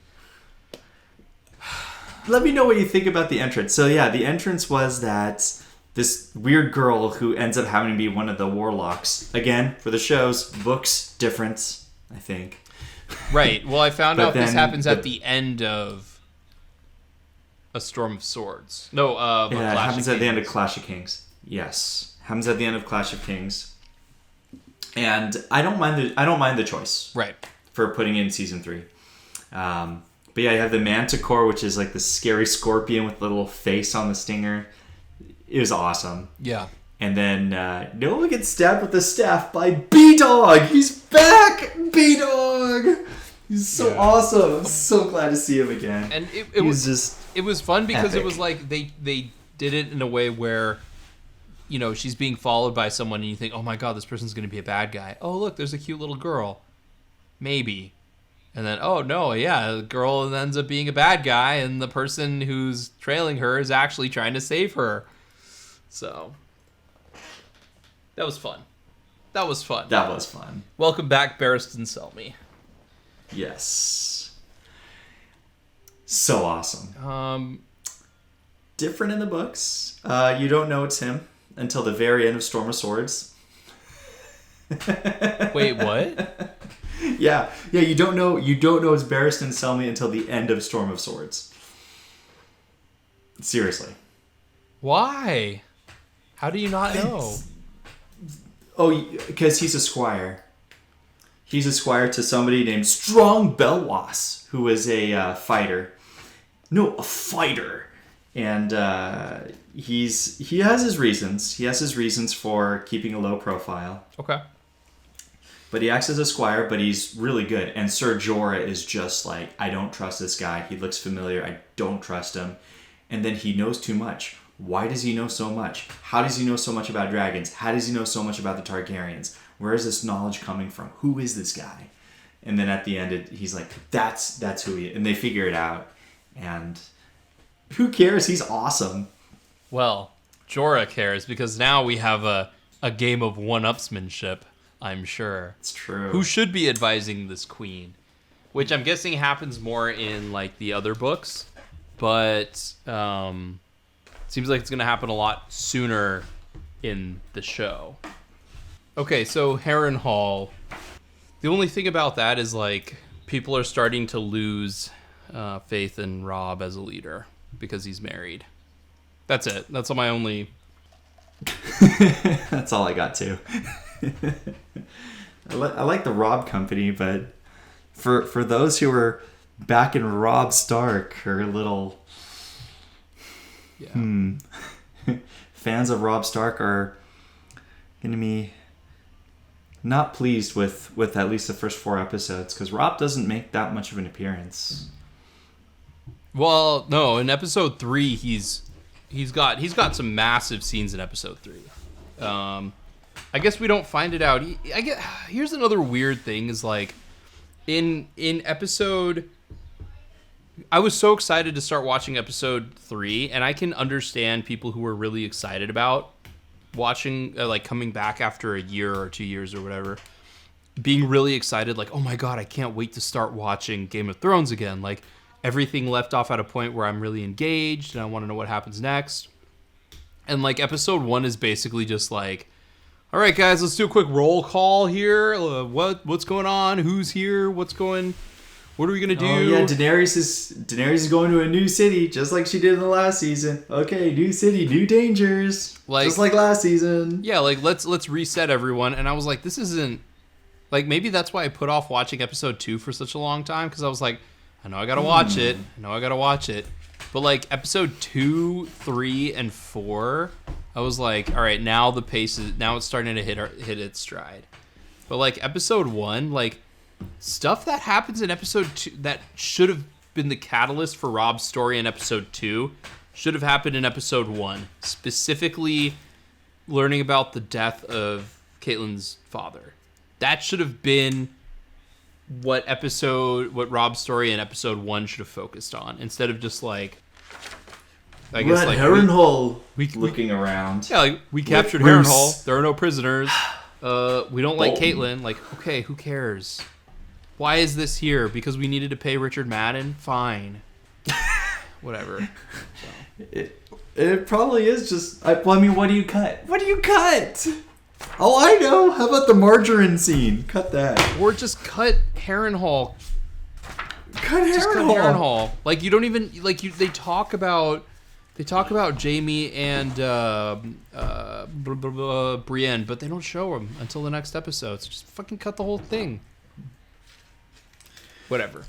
Let me know what you think about the entrance. So yeah, the entrance was that this weird girl who ends up having to be one of the warlocks. Again, for the shows, books, difference, I think. Right. Well, I found out this happens at the end of A Storm of Swords. No, it happens at the end of Clash of Kings. Yes, happens at the end of Clash of Kings. And I don't mind the choice. Right. For putting in season 3. But yeah, you have the Manticore, which is like the scary scorpion with the little face on the stinger. It was awesome. Yeah. And then Noah gets stabbed with the staff by B-Dog. He's back! B-Dog! He's so awesome. I'm so glad to see him again. And it was fun because epic. It was like they did it in a way where, she's being followed by someone and you think, oh my god, this person's going to be a bad guy. Oh, look, there's a cute little girl. Maybe. And then, oh no, the girl ends up being a bad guy and the person who's trailing her is actually trying to save her. So, that was fun. That was fun. Welcome back, Barristan Selmy. Yes. So awesome. Different in the books. You don't know it's him until the very end of Storm of Swords. Wait, what? Yeah, you don't know it's Barristan Selmy until the end of Storm of Swords. Seriously. Why? How do you not know? Because he's a squire. He's a squire to somebody named Strong Belwas, who is a fighter. No, a fighter. And he has his reasons. He has his reasons for keeping a low profile. Okay. But he acts as a squire, but he's really good. And Ser Jorah is just like, I don't trust this guy. He looks familiar. I don't trust him. And then he knows too much. Why does he know so much? How does he know so much about dragons? How does he know so much about the Targaryens? Where is this knowledge coming from? Who is this guy? And then at the end, he's like, that's who he is. And they figure it out. And who cares? He's awesome. Well, Jorah cares because now we have a game of one-upsmanship, I'm sure. It's true. Who should be advising this queen? Which I'm guessing happens more in like the other books, but seems like it's going to happen a lot sooner in the show. Okay, so Harrenhal. The only thing about that is like people are starting to lose faith in Robb as a leader because he's married. That's it. That's all my only. That's all I got too. I like the Robb company, but for those who are back in Robb Stark are a little fans of Robb Stark are going to be not pleased with at least the first 4 episodes because Robb doesn't make that much of an appearance. Well, no, in episode 3 he's got some massive scenes in episode 3. I guess we don't find it out. Here's another weird thing is like in episode. I was so excited to start watching episode 3, and I can understand people who were really excited about watching, like coming back after a year or 2 years or whatever, being really excited, like, oh my god, I can't wait to start watching Game of Thrones again. Like everything left off at a point where I'm really engaged and I want to know what happens next. And like episode 1 is basically just like, all right, guys, let's do a quick roll call here. What's going on? Who's here? What are we gonna do? Oh yeah, Daenerys is going to a new city, just like she did in the last season. Okay, new city, new dangers, just like last season. Yeah, like let's reset everyone. And I was like, this isn't like, maybe that's why I put off watching episode 2 for such a long time, because I was like, I know I gotta watch it. But like episode 2, 3, and 4, I was like, all right, now the pace is it's starting to hit its stride. But like episode 1, like stuff that happens in episode 2 that should have been the catalyst for Robb's story in episode 2 should have happened in episode 1. Specifically, learning about the death of Caitlyn's father. That should have been what Robb's story in episode 1 should have focused on, instead of just like, I guess like Harrenhal looking around. Yeah, like we captured Harrenhal. There are no prisoners. We don't like Caitlyn. Like, okay, who cares? Why is this here? Because we needed to pay Richard Madden? Fine. Whatever. So. It probably is just. I mean, what do you cut? What do you cut? Oh, I know. How about the margarine scene? Cut that. Or just cut Harrenhal. Cut Harrenhal. Like, you don't even like you. They talk about Jaime and Brienne, but they don't show them until the next episode. So just fucking cut the whole thing. Whatever.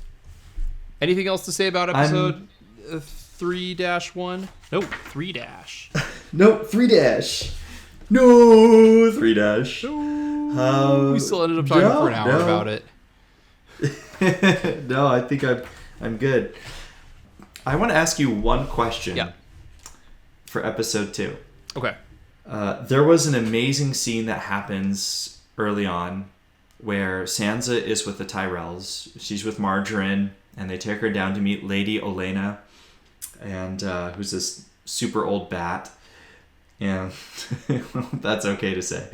Anything else to say about episode 3-1? Nope, 3-. Nope, 3-. No, 3-. No. We still ended up talking for an hour about it. No, I think I'm good. I want to ask you one question. Yeah. For episode 2. Okay. There was an amazing scene that happens early on where Sansa is with the Tyrells. She's with Margarine, and they take her down to meet Lady Olenna, and who's this super old bat. And that's okay to say.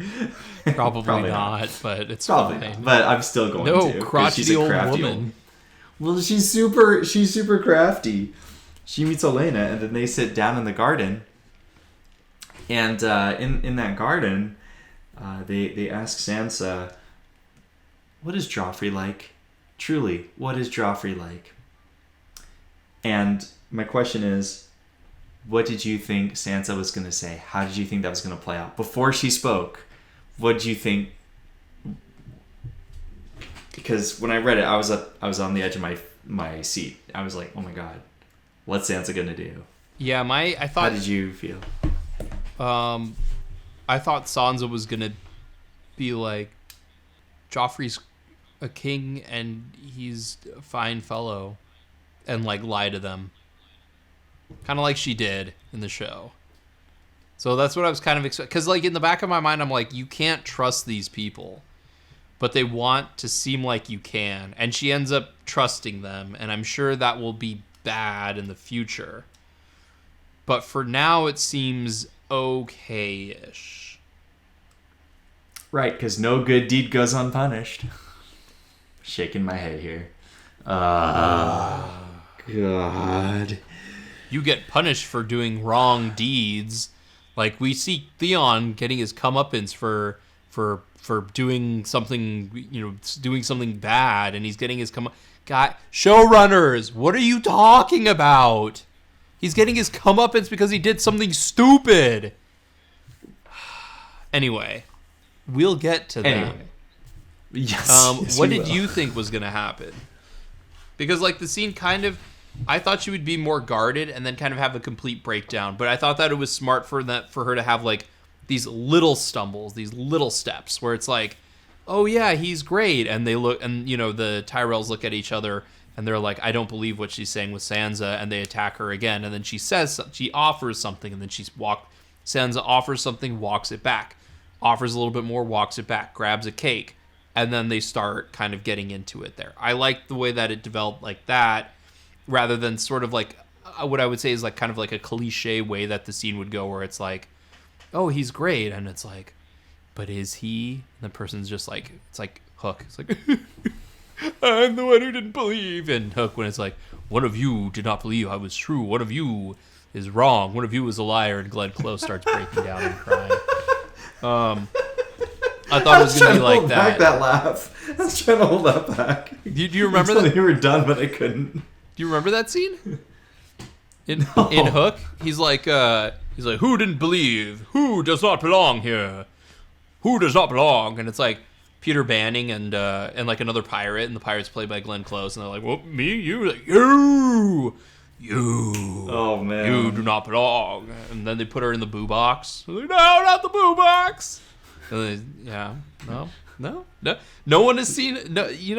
Probably not, but it's probably fine. Not, but I'm still going to. No, crotchety old woman. Well, she's super crafty. She meets Olenna, and then they sit down in the garden. And in that garden, they ask Sansa, what is Joffrey like? Truly, what is Joffrey like? And my question is, what did you think Sansa was going to say? How did you think that was going to play out? Before she spoke, what did you think? Because when I read it, I was on the edge of my seat. I was like, oh my god, what's Sansa going to do? Yeah, I thought... How did you feel? I thought Sansa was going to be like, Joffrey's a king and he's a fine fellow, and like lie to them. Kind of like she did in the show. So that's what I was kind of expecting. Because like in the back of my mind, I'm like, you can't trust these people. but they want to seem like you can. And she ends up trusting them, and I'm sure that will be bad in the future. But for now, it seems okay-ish. Right, because no good deed goes unpunished. Shaking my head here. God. You get punished for doing wrong deeds. Like, we see Theon getting his comeuppance for doing something, doing something bad, and he's getting his God, showrunners, what are you talking about? He's getting his comeuppance because he did something stupid. Anyway, we'll get to that. Yes, what did you think was going to happen? Because, like, the scene I thought she would be more guarded and then kind of have a complete breakdown. But I thought that it was smart for her to have, like, these little stumbles, these little steps where it's like, oh, yeah, he's great. And they look, and, the Tyrells look at each other and they're like, I don't believe what she's saying with Sansa. And they attack her again. And then she offers something, and then Sansa offers something, walks it back. Offers a little bit more, walks it back, grabs a cake. And then they start kind of getting into it there. I like the way that it developed like that, rather than sort of like what I would say is like kind of like a cliche way that the scene would go, where it's like, oh, he's great. And it's like, but is he? And the person's just like, it's like Hook. It's like, I'm the one who didn't believe. And Hook, when it's like, one of you did not believe I was true. One of you is wrong. One of you is a liar. And Glenn Close starts breaking down and crying. I thought it was going to be like that. Back that laugh. I was trying to hold that back. Do you remember that? You were done, but I couldn't. Do you remember that scene? In Hook, he's like, who didn't believe? Who does not belong here? Who does not belong? And it's like Peter Banning and like another pirate, and the pirate's played by Glenn Close, and they're like, well, me, you, like, you. Oh man, you do not belong. And then they put her in the boo box. Like, no, not the boo box. No one has seen. No, you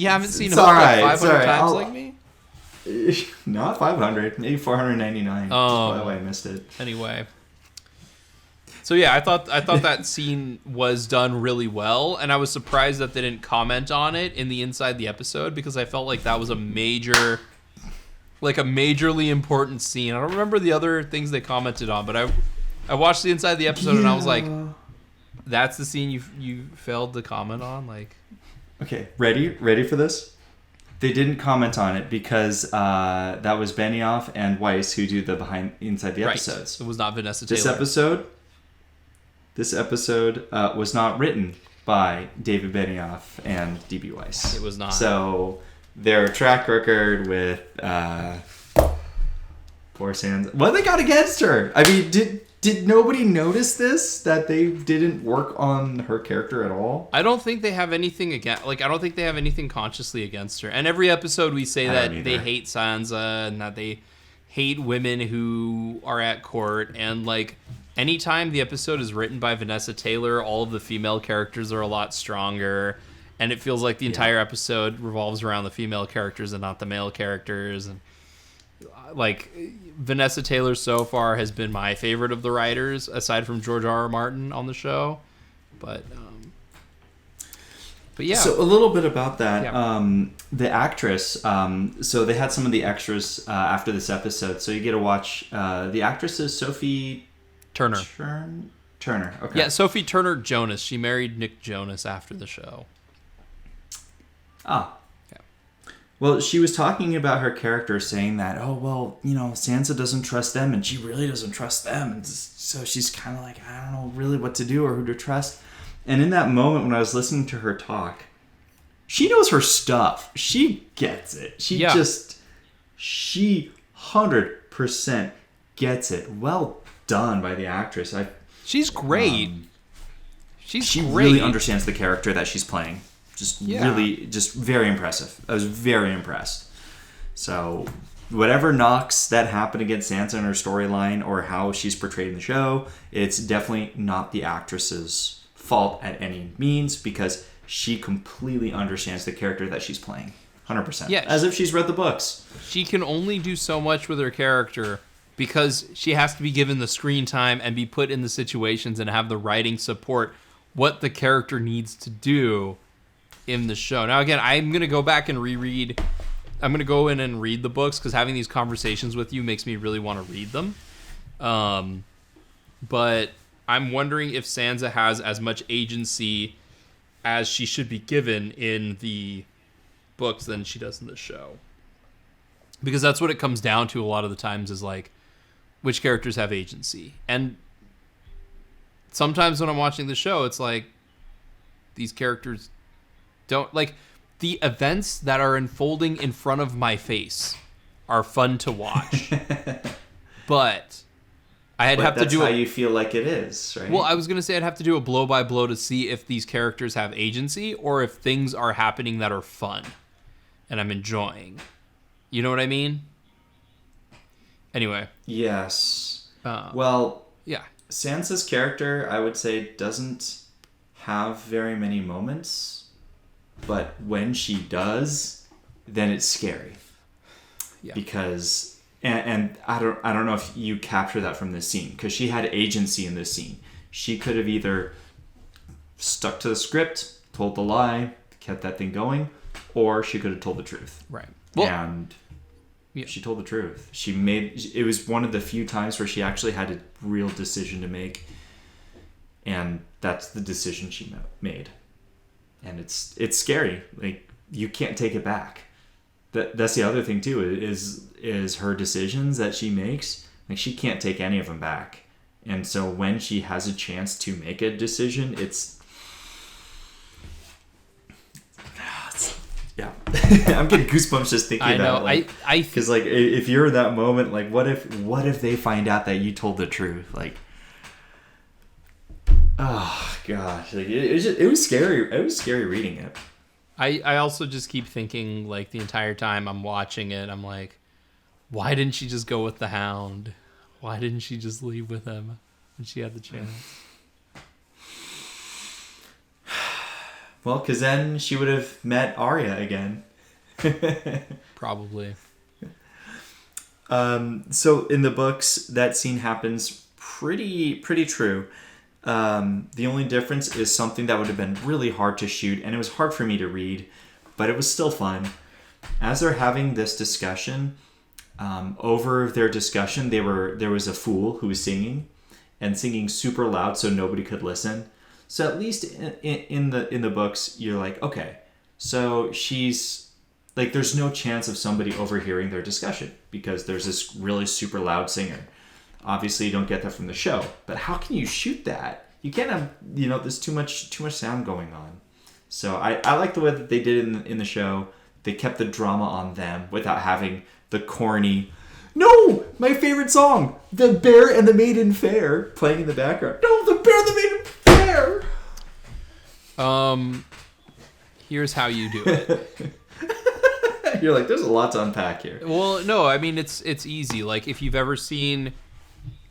haven't seen Hook like 500 times like me. Not 500, maybe 499. That's why I missed it. Anyway, so yeah, I thought that scene was done really well, and I was surprised that they didn't comment on it in the inside the episode, because I felt like that was a majorly important scene. I don't remember the other things they commented on, but I watched the inside the episode and I was like, that's the scene you failed to comment on, like. Okay, ready for this? They didn't comment on it because that was Benioff and Weiss who do the inside the episodes. Right. It was not Vanessa Taylor. This episode was not written by David Benioff and D.B. Weiss. It was not. So their track record with poor Sansa. What they got against her? I mean, did nobody notice this, that they didn't work on her character at all? I don't think they have anything against. Like, I don't think they have anything consciously against her. And every episode we say that they hate Sansa and that they hate women who are at court. And like, anytime the episode is written by Vanessa Taylor, all of the female characters are a lot stronger, and it feels like the entire episode revolves around the female characters and not the male characters. And like, Vanessa Taylor so far has been my favorite of the writers, aside from George R.R. Martin on the show. But yeah. So a little bit about that. Yeah. The actress. So they had some of the extras after this episode. So you get to watch. The actress is Sophie Turner. Turner. Okay. Yeah, Sophie Turner Jonas. She married Nick Jonas after the show. Ah. Well, she was talking about her character, saying that, Sansa doesn't trust them, and she really doesn't trust them. And so she's kind of like, I don't know really what to do or who to trust. And in that moment when I was listening to her talk, she knows her stuff. She gets it. She 100% gets it. Well done by the actress. She's great. She really understands the character that she's playing. Really, just very impressive. I was very impressed. So, whatever knocks that happen against Sansa in her storyline or how she's portrayed in the show, it's definitely not the actress's fault at any means, because she completely understands the character that she's playing. 100%. Yeah, as if she's read the books. She can only do so much with her character because she has to be given the screen time and be put in the situations and have the writing support what the character needs to do in the show. Now, again, I'm going to go back and reread. I'm going to go in and read the books because having these conversations with you makes me really want to read them. But I'm wondering if Sansa has as much agency as she should be given in the books than she does in the show. Because that's what it comes down to a lot of the times is like, which characters have agency. And sometimes when I'm watching the show, it's like, these characters don't, like, the events that are unfolding in front of my face are fun to watch. But have to do that's how you feel like it is, right? Well, I was going to say I'd have to do a blow by blow to see if these characters have agency or if things are happening that are fun and I'm enjoying. You know what I mean? Anyway. Yes. Yeah. Sansa's character, I would say, doesn't have very many moments, but when she does, then it's scary. Yeah. Because and I don't know if you capture that from this scene, because she had agency in this scene. She could have either stuck to the script, told the lie, kept that thing going, or she could have told the truth. Right. Well, and she told the truth. It was one of the few times where she actually had a real decision to make, and that's the decision she made. And it's scary. Like, you can't take it back. That's the other thing too, is her decisions that she makes. Like, she can't take any of them back. And so when she has a chance to make a decision, yeah. I'm getting goosebumps just thinking about it. Like, because like, if you're in that moment, like, what if they find out that you told the truth? Like, oh gosh, like it was scary. It was scary reading it. I also just keep thinking, like, the entire time I'm watching it, I'm like, why didn't she just go with the Hound? Why didn't she just leave with him when she had the chance? Well, because then she would have met Arya again. Probably. So in the books, that scene happens pretty true. The only difference is something that would have been really hard to shoot, and it was hard for me to read, but it was still fun. As they're having this discussion, over their discussion, there was a fool who was singing super loud so nobody could listen. So at least in the books, you're like, okay, so she's like, there's no chance of somebody overhearing their discussion because there's this really super loud singer. Obviously, you don't get that from the show, but how can you shoot that? You can't have, there's too much sound going on. So I like the way that they did it in the show. They kept the drama on them without having the corny, no, my favorite song, The Bear and the Maiden Fair, playing in the background. No, The Bear and the Maiden Fair. Here's how you do it. You're like, there's a lot to unpack here. Well, no, I mean, it's easy. Like, if you've ever seen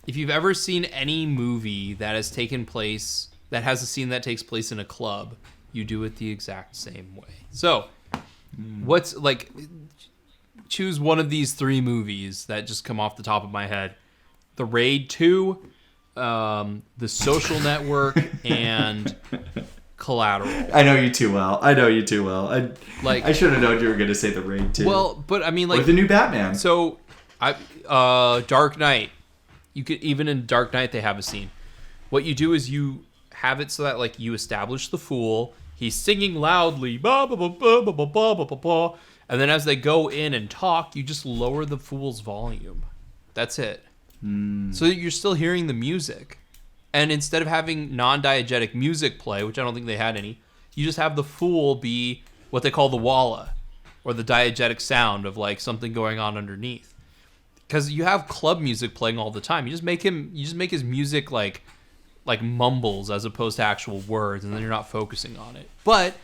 any movie that has taken place, that has a scene that takes place in a club, you do it the exact same way. So, what's, like, choose one of these three movies that just come off the top of my head. The Raid 2, The Social Network, and Collateral. I know you too well. I should have known you were going to say The Raid 2. Well, but I mean, like, or the new Batman. So, Dark Knight. You could, even in Dark Knight, they have a scene. What you do is you have it so that, like, you establish the fool. He's singing loudly, ba ba ba ba ba ba ba ba ba, and then as they go in and talk, you just lower the fool's volume. That's it. So that you're still hearing the music. And instead of having non-diegetic music play, which I don't think they had any, you just have the fool be what they call the walla, or the diegetic sound of, like, something going on underneath. Because you have club music playing all the time. You just make his music like mumbles as opposed to actual words, and then you're not focusing on it. But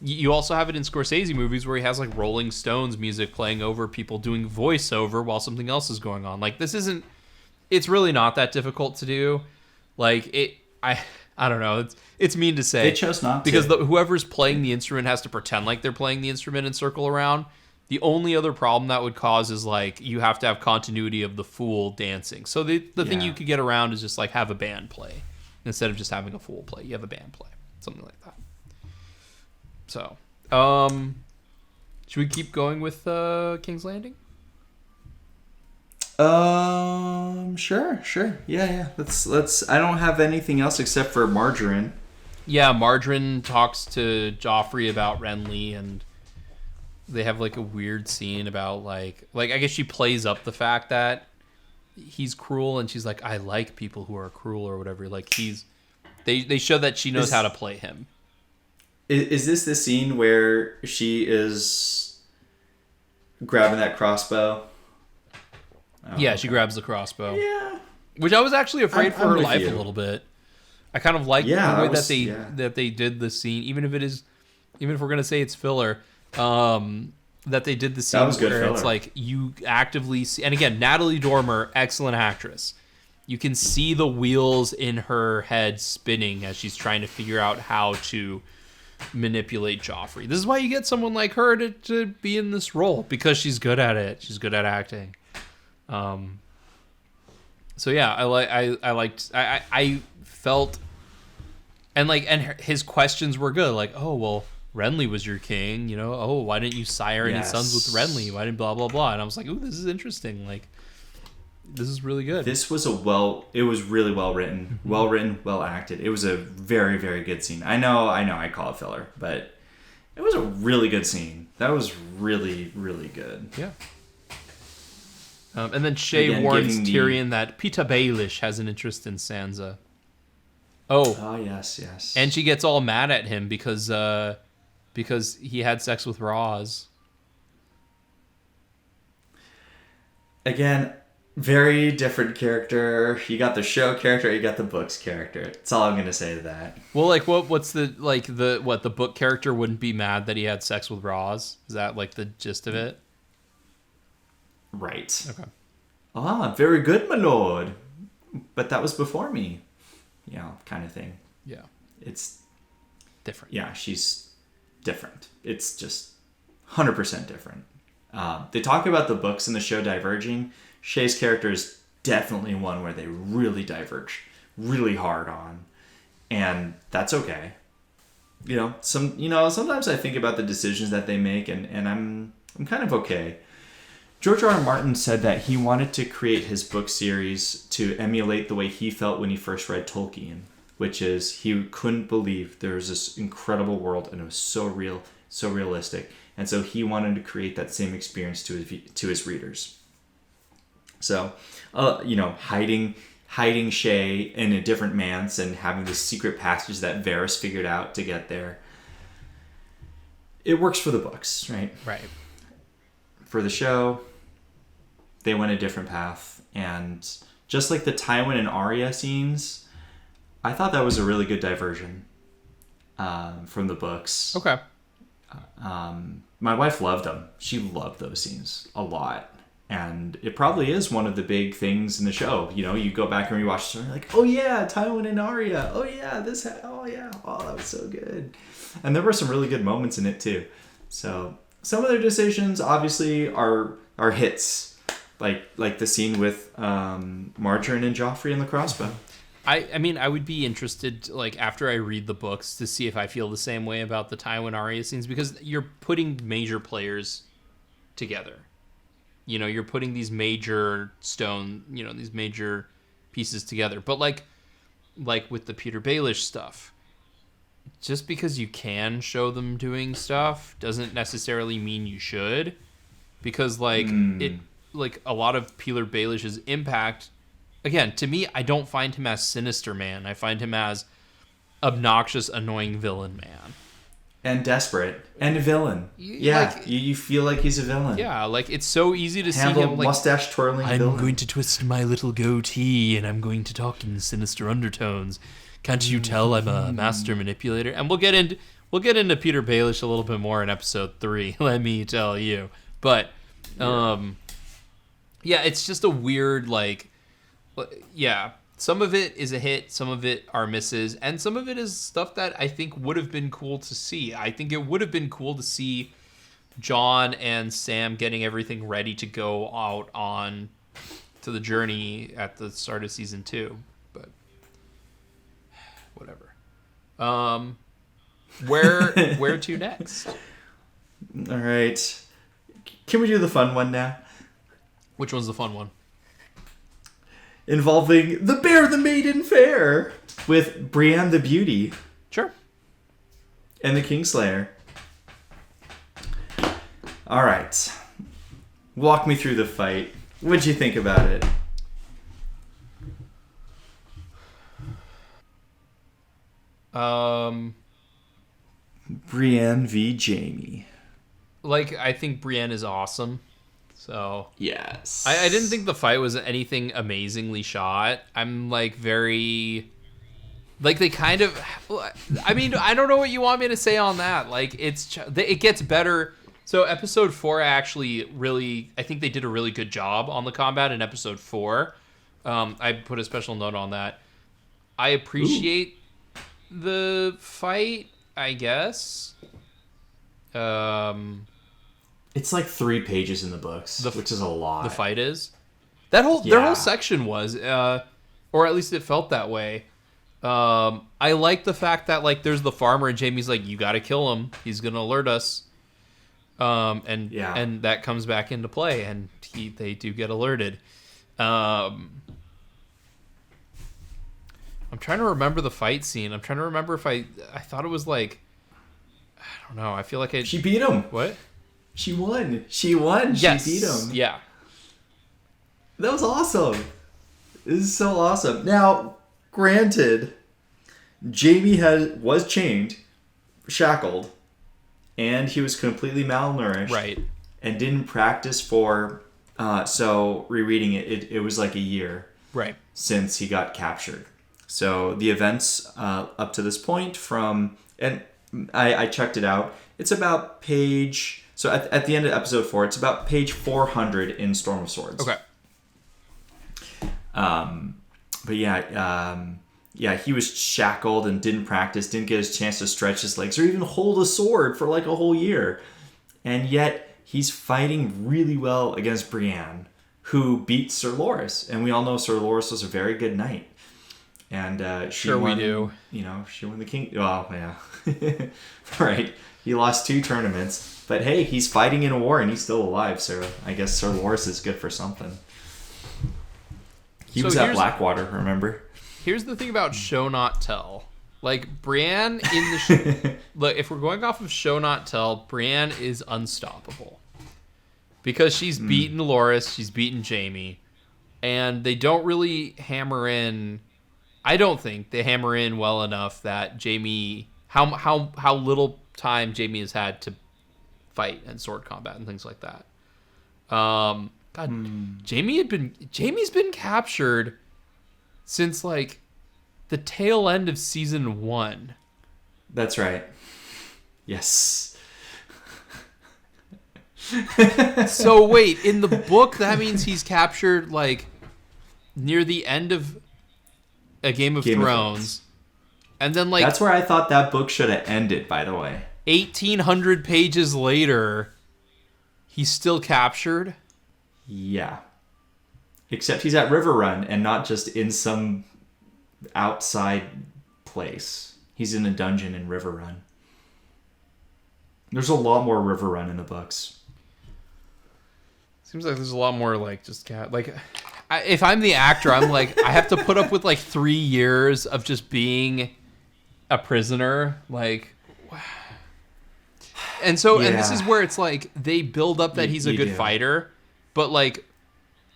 you also have it in Scorsese movies where he has, like, Rolling Stones music playing over people doing voiceover while something else is going on. Like, it's really not that difficult to do. Like, I don't know. It's mean to say. They chose not to. Because whoever's playing the instrument has to pretend like they're playing the instrument and circle around. The only other problem that would cause is, like, you have to have continuity of the fool dancing. So the thing you could get around is just, like, have a band play. Instead of just having a fool play, you have a band play. Something like that. So, Should we keep going with King's Landing? Sure. Yeah. Let's. I don't have anything else except for Margarine. Yeah, Margarine talks to Joffrey about Renly, and they have like a weird scene about like I guess she plays up the fact that he's cruel, and she's like, I like people who are cruel or whatever. Like they show that she knows how to play him. Is this the scene where she is grabbing that crossbow? Oh, yeah, she grabs the crossbow. Yeah. Which I was actually afraid for her life you. a little bit. I kind of like the way that they did the scene, even if we're gonna say it's filler, that they did the scene where it's like you actively see, and again, Natalie Dormer, excellent actress. You can see the wheels in her head spinning as she's trying to figure out how to manipulate Joffrey. This is why you get someone like her to be in this role, because she's good at it. She's good at acting. So yeah, I felt, and his questions were good. Like, oh well, Renly was your king, you know. Oh, why didn't you sire any sons with Renly? Why didn't blah blah blah? And I was like, ooh, this is interesting. Like, this is really good. This was it was really well written, well acted. It was a very, very good scene. I know, I call it filler, but it was a really good scene. That was really, really good. Yeah. And then Shay warns Tyrion that Peter Baelish has an interest in Sansa. Oh, yes. And she gets all mad at him because he had sex with Roz. Again, very different character. You got the show character, you got the books character. That's all I'm gonna say to that. Well, like, what's the book character wouldn't be mad that he had sex with Roz? Is that like the gist of it? Right. Okay. Ah, very good, my lord. But that was before me. You know, kind of thing. Yeah. It's different. Yeah, she's different. It's just 100% different. They talk about the books and the show diverging. Shay's character is definitely one where they really diverge really hard on. And that's okay. Sometimes I think about the decisions that they make, and I'm kind of okay. George R. Martin said that he wanted to create his book series to emulate the way he felt when he first read Tolkien, which is he couldn't believe there was this incredible world and it was so real, so realistic. And so he wanted to create that same experience to his readers. So, hiding Shay in a different manse and having this secret passage that Varys figured out to get there. It works for the books, right? Right. For the show, they went a different path, and just like the Tywin and Arya scenes, I thought that was a really good diversion from the books. Okay. My wife loved them. She loved those scenes a lot, and it probably is one of the big things in the show. You know, you go back and rewatch it, and you're like, oh yeah, Tywin and Arya. Oh yeah, that was so good. And there were some really good moments in it too. So some of their decisions obviously are hits. Like the scene with Margarine and Joffrey and the crossbow. I mean, I would be interested, like, after I read the books to see if I feel the same way about the Tywin Arya scenes, because you're putting major players together. You know, you're putting these major these major pieces together. But like with the Peter Baelish stuff, just because you can show them doing stuff doesn't necessarily mean you should, because a lot of Peter Baelish's impact, again, to me, I don't find him as sinister man. I find him as obnoxious, annoying villain man. And desperate. And a villain. You feel like he's a villain. Yeah, like, it's so easy to see him, like, mustache twirling villain. I'm going to twist my little goatee and I'm going to talk in sinister undertones. Can't you tell I'm a master manipulator? And we'll get into Peter Baelish a little bit more in episode 3, let me tell you. But yeah, it's just a weird, some of it is a hit, some of it are misses, and some of it is stuff that I think would have been cool to see. I think it would have been cool to see Jon and Sam getting everything ready to go out on to the journey at the start of season 2, but whatever. Where to next? All right. Can we do the fun one now? Which one's the fun one? Involving the Bear the Maiden Fair with Brienne the Beauty. Sure. And the Kingslayer. All right. Walk me through the fight. What'd you think about it? Brienne v. Jaime. Like, I think Brienne is awesome. So yes, I didn't think the fight was anything amazingly shot. I'm like very, like they kind of. I mean, I don't know what you want me to say on that. Like it gets better. So episode 4 actually really, I think they did a really good job on the combat in episode 4. I put a special note on that. I appreciate the fight, I guess. It's like 3 pages in the books, which is a lot. The fight is? Their whole section was, or at least it felt that way. I like the fact that like there's the farmer and Jaime's like, you gotta kill him. He's gonna alert us. And that comes back into play, and they do get alerted. I'm trying to remember the fight scene. I'm trying to remember if I thought it was like, I don't know. I feel like she beat him. What? She won. Yes. She beat him. Yeah. That was awesome. This is so awesome. Now, granted, Jaime was chained, shackled, and he was completely malnourished. Right. And didn't practice for, so rereading it was like a year. Right. Since he got captured. So the events up to this point and I checked it out. It's about page... So at the end of episode 4, it's about page 400 in Storm of Swords. Okay. But yeah, he was shackled and didn't practice, didn't get his chance to stretch his legs or even hold a sword for like a whole year. And yet he's fighting really well against Brienne, who beat Sir Loras. And we all know Sir Loras was a very good knight. And she won, we do. You know, she won the king. Well, yeah. Right. He lost 2 tournaments. But hey, he's fighting in a war and he's still alive, so I guess Sir Loras is good for something. He was at Blackwater, remember? Here's the thing about show not tell. Like, Brienne in the... Look, if we're going off of show not tell, Brienne is unstoppable. Because she's beaten Loras, she's beaten Jaime, and they don't really hammer in... I don't think they hammer in well enough that Jaime... How little time Jaime has had to fight and sword combat and things like that. Jaime's been captured since like the tail end of season 1. That's right. Yes. So wait, in the book that means he's captured like near the end of a Game of Thrones. And then like that's where I thought that book should have ended, by the way. 1,800 pages later, he's still captured? Yeah. Except he's at River Run and not just in some outside place. He's in a dungeon in River Run. There's a lot more River Run in the books. Seems like there's a lot more like just if I'm the actor, I'm like, I have to put up with like 3 years of just being a prisoner. Like, and this is where it's like they build up that he's a good fighter, but like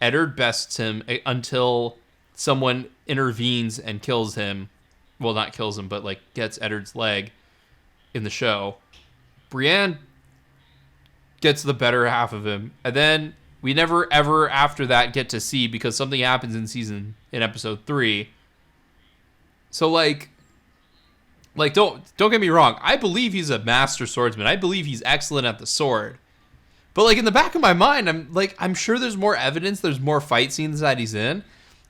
Eddard bests him until someone intervenes and kills him. Well, not kills him, but like gets Eddard's leg in the show. Brienne gets the better half of him, and then we never ever after that get to see because something happens in episode 3. So like don't get me wrong. I believe he's a master swordsman. I believe he's excellent at the sword. But like in the back of my mind, I'm sure there's more evidence. There's more fight scenes that he's in.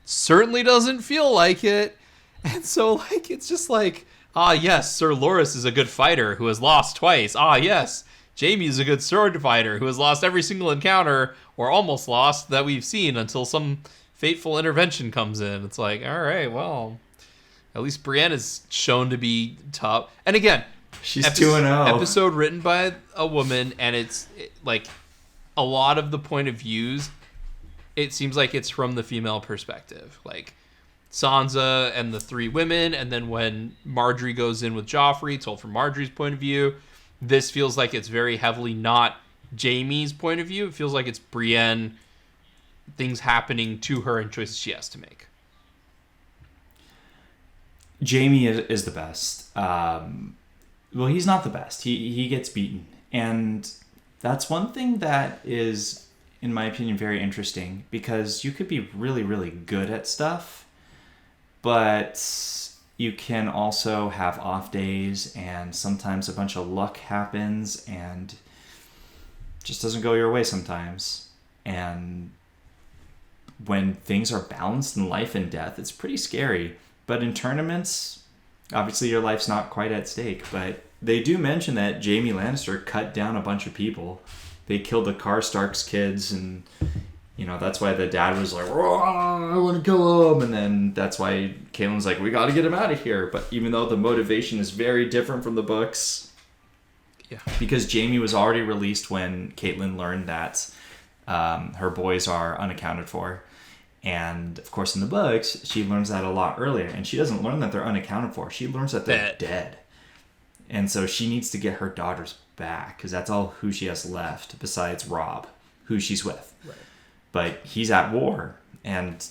Certainly doesn't feel like it. And so like it's just like, yes, Sir Loras is a good fighter who has lost twice. Yes, Jaime is a good sword fighter who has lost every single encounter or almost lost that we've seen until some fateful intervention comes in. It's like, all right, well, at least Brienne is shown to be tough. And again, She's 2-0. Episode written by a woman, and it's like a lot of the point of views. It seems like it's from the female perspective, like Sansa and the three women, and then when Marjorie goes in with Joffrey, told from Marjorie's point of view. This feels like it's very heavily not Jaime's point of view. It feels like it's Brienne, things happening to her and choices she has to make. Jaime is the best. Well, he's not the best. He gets beaten. And that's one thing that is, in my opinion, very interesting. Because you could be really, really good at stuff. But you can also have off days. And sometimes a bunch of luck happens. And just doesn't go your way sometimes. And when things are balanced in life and death, it's pretty scary. But in tournaments, obviously your life's not quite at stake. But they do mention that Jaime Lannister cut down a bunch of people. They killed the Karstark's kids, and that's why the dad was like, I want to kill him. And then that's why Caitlyn's like, we got to get him out of here. But even though the motivation is very different from the books, because Jaime was already released when Caitlyn learned that her boys are unaccounted for. And, of course, in the books, she learns that a lot earlier. And she doesn't learn that they're unaccounted for. She learns that they're dead. And so she needs to get her daughters back, because that's all who she has left besides Robb, who she's with. Right. But he's at war. And...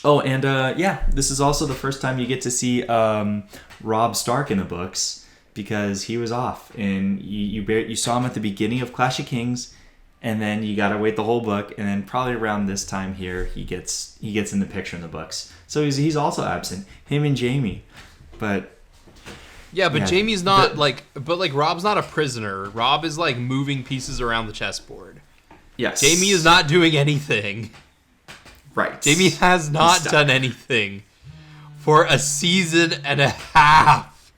this is also the first time you get to see Robb Stark in the books, because he was off. And you saw him at the beginning of Clash of Kings, and then you gotta wait the whole book, and then probably around this time here he gets in the picture in the books. So he's also absent. Him and Jaime, but Jaime's not Robb's not a prisoner. Robb is like moving pieces around the chessboard. Yes, Jaime is not doing anything. Right, Jaime has not done anything for a season and a half.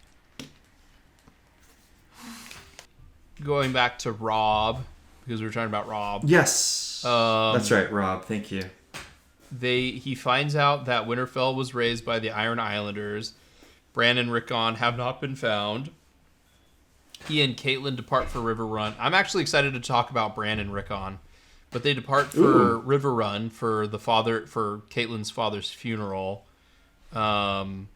Going back to Robb, because we were talking about Robb. Yes. That's right, Robb. Thank you. He finds out that Winterfell was raised by the Iron Islanders. Bran and Rickon have not been found. He and Catelyn depart for Riverrun. I'm actually excited to talk about Bran and Rickon, but they depart for Riverrun for Catelyn's father's funeral. And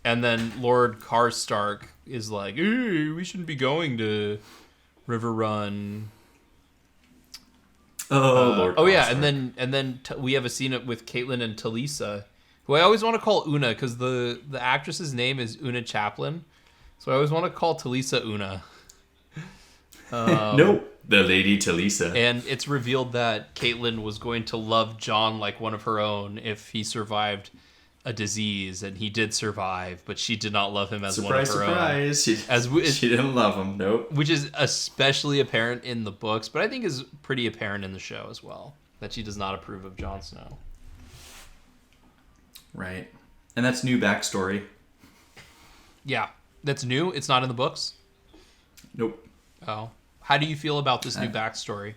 then Lord Karstark is like, we shouldn't be going to Riverrun. Lord. And then we have a scene with Catelyn and Talisa, who I always want to call Una, because the actress's name is Una Chaplin, so I always want to call Talisa Una. Nope, the Lady Talisa. And it's revealed that Catelyn was going to love Jon like one of her own if he survived a disease, and he did survive, but she did not love him as one of her own. She didn't love him, nope. Which is especially apparent in the books, but I think is pretty apparent in the show as well, that she does not approve of Jon Snow. Right. And that's new backstory. Yeah, that's new? It's not in the books? Nope. Oh. How do you feel about this new backstory?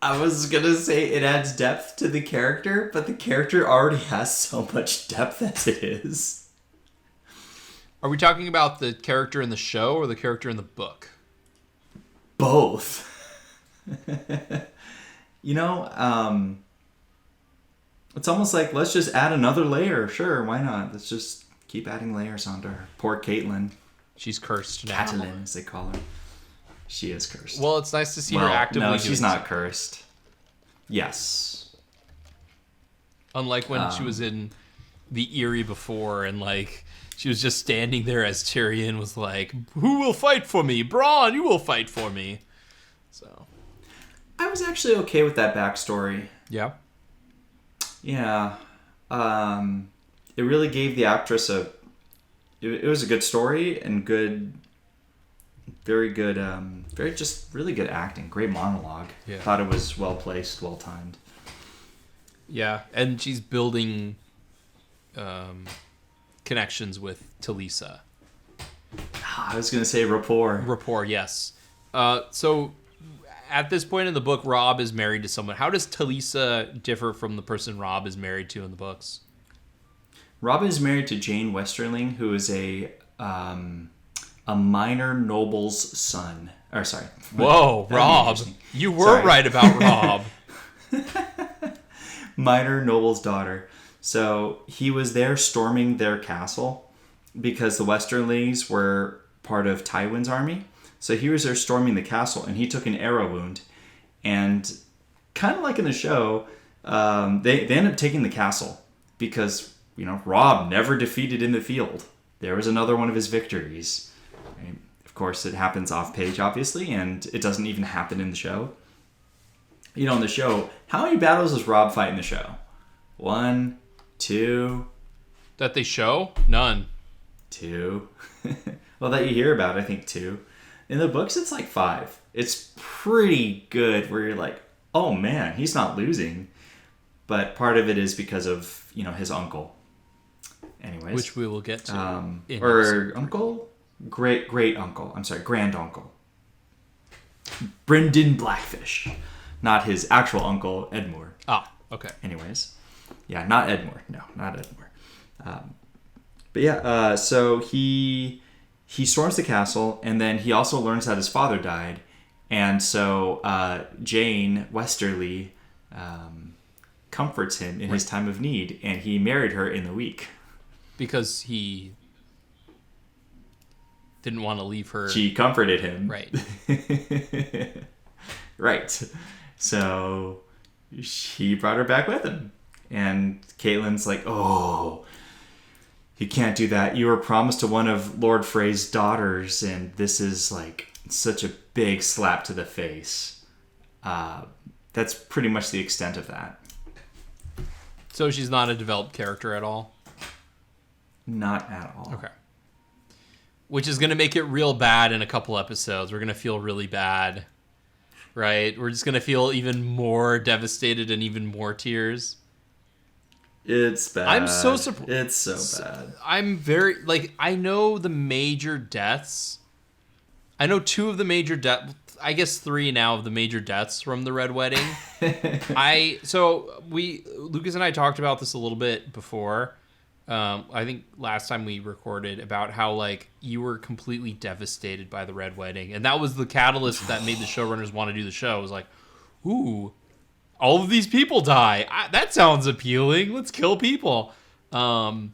I was going to say it adds depth to the character, but the character already has so much depth as it is. Are we talking about the character in the show or the character in the book? Both. It's almost like, let's just add another layer. Sure, why not? Let's just keep adding layers onto her. Poor Catelyn. She's cursed now. Catelyn, as they call her. She is cursed. Well, it's nice to see her actively no, she's not cursed. Yes. Unlike when she was in the Eyrie before, and she was just standing there as Tyrion was like, "Who will fight for me? Bronn, you will fight for me." So, I was actually okay with that backstory. Yeah. Yeah. It really gave the actress it was a good story and very good, really good acting. Great monologue. Yeah. Thought it was well placed, well timed. Yeah, and she's building connections with Talisa. I was going to say rapport. Rapport, yes. So at this point in the book, Robb is married to someone. How does Talisa differ from the person Robb is married to in the books? Robin is married to Jane Westerling, who is a minor noble's son. Or sorry. Whoa, Rob. You were Sorry. right about Rob. Minor noble's daughter. So he was there storming their castle because the Westerlings were part of Tywin's army. So he was there storming the castle, and he took an arrow wound. And kind of like in the show, they end up taking the castle because, Rob never defeated in the field. There was another one of his victories. Right? Of course, it happens off page, obviously, and it doesn't even happen in the show. In the show, how many battles does Rob fight in the show? 1, 2. That they show? None. 2. Well, that you hear about, I think 2. In the books, it's like 5. It's pretty good where you're like, oh man, he's not losing. But part of it is because of, his uncle. Anyways. Which we will get to. Or uncle? Great uncle. I'm sorry, grand uncle. Brendan Blackfish. Not his actual uncle, Edmure. Ah, okay. Anyways. Yeah, not Edmure. No, not Edmure. But yeah, so he storms the castle, and then he also learns that his father died. And so Jane Westerly comforts him in his time of need, and he married her in the week. Because he didn't want to leave her. She comforted him. Right. Right. So he brought her back with him. And Caitlyn's like, oh, you can't do that. You were promised to one of Lord Frey's daughters, and this is like such a big slap to the face. That's pretty much the extent of that. So she's not a developed character at all? Not at all. Okay. Which is going to make it real bad in a couple episodes. We're going to feel really bad, right? We're just going to feel even more devastated and even more tears. It's bad. I'm so surprised. It's so bad. I'm very, I know the major deaths. I know 2 of the major deaths. I guess 3 now of the major deaths from the Red Wedding. Lucas and I talked about this a little bit before. I think last time we recorded about how you were completely devastated by the Red Wedding, and that was the catalyst that made the showrunners want to do the show. It was like, ooh, all of these people die. That sounds appealing. Let's kill people. And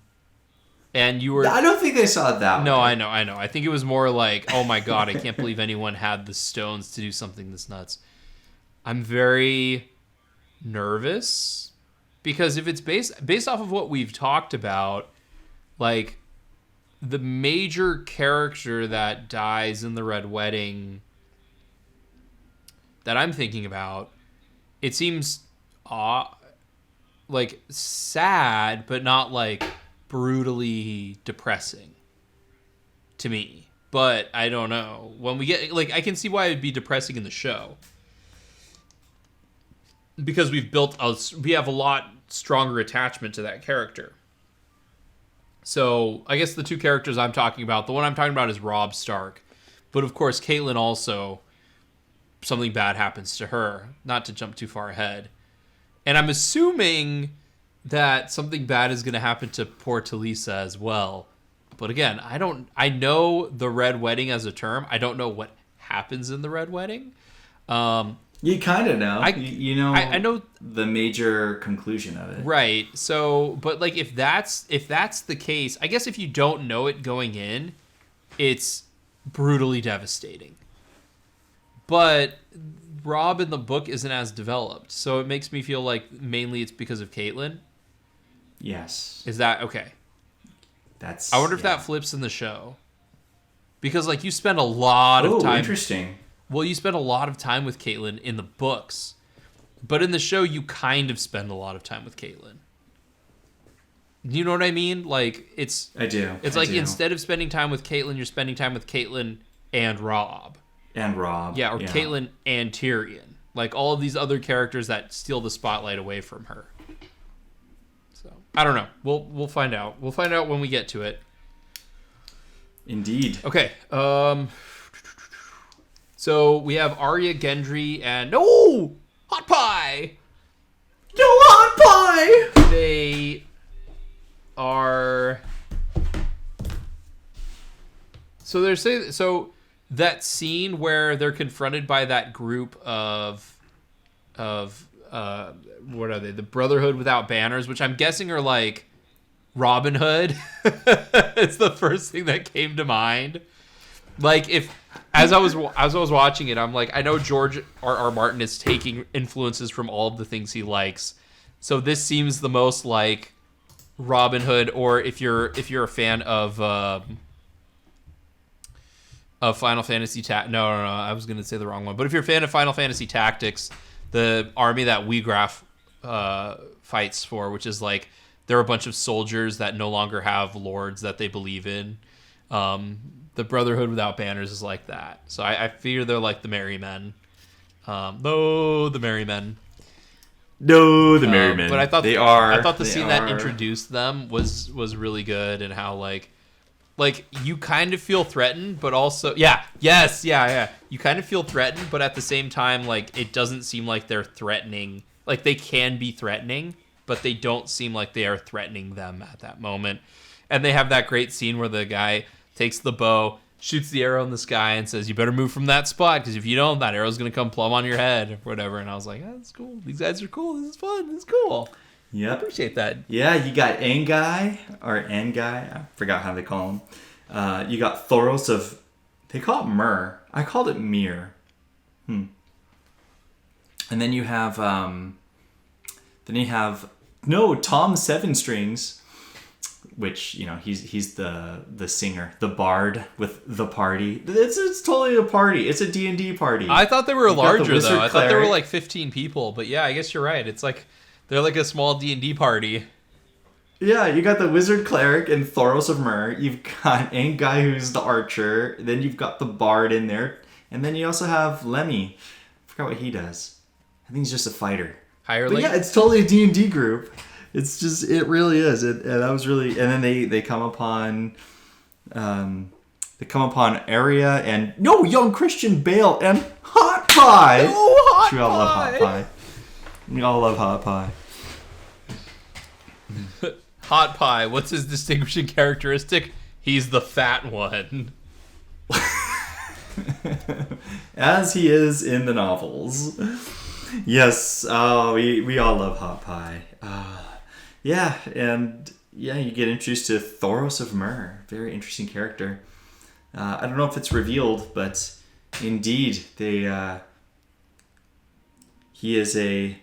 you were... I don't think they saw it that way. No, I know. I think it was more like, oh my god, I can't believe anyone had the stones to do something this nuts. I'm very nervous because if it's based off of what we've talked about, the major character that dies in the Red Wedding that I'm thinking about, it seems sad, but not brutally depressing to me. But I don't know. When we get I can see why it'd be depressing in the show because we have a lot stronger attachment to that character. So I guess the 2 characters I'm talking about, the one I'm talking about is Robb Stark, but of course Caitlyn also, something bad happens to her. Not to jump too far ahead, and I'm assuming that something bad is going to happen to poor Talisa as well. But again, I know the Red Wedding as a term. I don't know what happens in the Red Wedding. You kind of know. I know the major conclusion of it. Right. So, but if that's the case, I guess if you don't know it going in, it's brutally devastating. But Robb in the book isn't as developed, so it makes me feel like mainly it's because of Caitlyn. Yes. Is that okay? I wonder if that flips in the show. Because you spend a lot of time. Oh, interesting. Well, you spend a lot of time with Caitlyn in the books. But in the show, you kind of spend a lot of time with Caitlyn. Do you know what I mean? I do. It's instead of spending time with Caitlyn, you're spending time with Caitlyn and Robb. Yeah, or Caitlyn and Tyrion. All of these other characters that steal the spotlight away from her. So, I don't know. We'll find out. We'll find out when we get to it. Indeed. Okay. So we have Arya, Gendry, and Hot Pie. No Hot Pie. They are... So they're saying... So that scene where they're confronted by that group of what are they? The Brotherhood Without Banners, which I'm guessing are like Robin Hood. It's the first thing that came to mind. Like if as I was watching it, I'm like, I know George R. Martin is taking influences from all of the things he likes. So this seems the most like Robin Hood, or if you're a fan of Final Fantasy No, I was going to say the wrong one. But if you're a fan of Final Fantasy Tactics, the army that Wheatgraph fights for, which is like they're a bunch of soldiers that no longer have lords that they believe in. The Brotherhood Without Banners is like that. So I figure they're like the Merry Men. The Merry Men. No, the Merry Men. But I thought the scene that introduced them was really good, and how like you kind of feel threatened, but also you kind of feel threatened, but at the same time, like it doesn't seem like they're threatening. Like they can be threatening, but they don't seem like they are threatening them at that moment. And they have that great scene where the guy takes the bow, shoots the arrow in the sky, and says, "You better move from that spot, because if you don't, that arrow's gonna come plumb on your head," or whatever. And I was like, "Oh, that's cool. These guys are cool. This is fun. This is cool." Yeah, I appreciate that. Yeah, you got Angai, or Angai. I forgot how they call him. You got Thoros of... They call it Myr. I called it Mir. And then you have... Tom Seven Strings, which, you know, he's the singer, the bard with the party. It's totally a party. It's a D&D party. I thought they were larger, though. I thought there were cleric. like 15 people. But yeah, I guess you're right. It's like... They're like a small D&D party. Yeah, you got the wizard cleric and Thoros of Myr. You've got Angai, who's the archer. Then you've got the bard in there. And then you also have Lemmy. I forgot what he does. I think he's just a fighter. Hireling? But yeah, it's totally a D&D group. It's just, it really is. And that was really... And then they come upon... Arya and... No, young Christian Bale and Hot Pie! No, Hot We all love Pie! Hot Pie. We all love Hot Pie. Hot Pie, what's his distinguishing characteristic? He's the fat one. As he is in the novels. Yes, we all love Hot Pie. Yeah, and yeah, you get introduced to Thoros of Myr. Very interesting character. I don't know if it's revealed, but indeed, he is a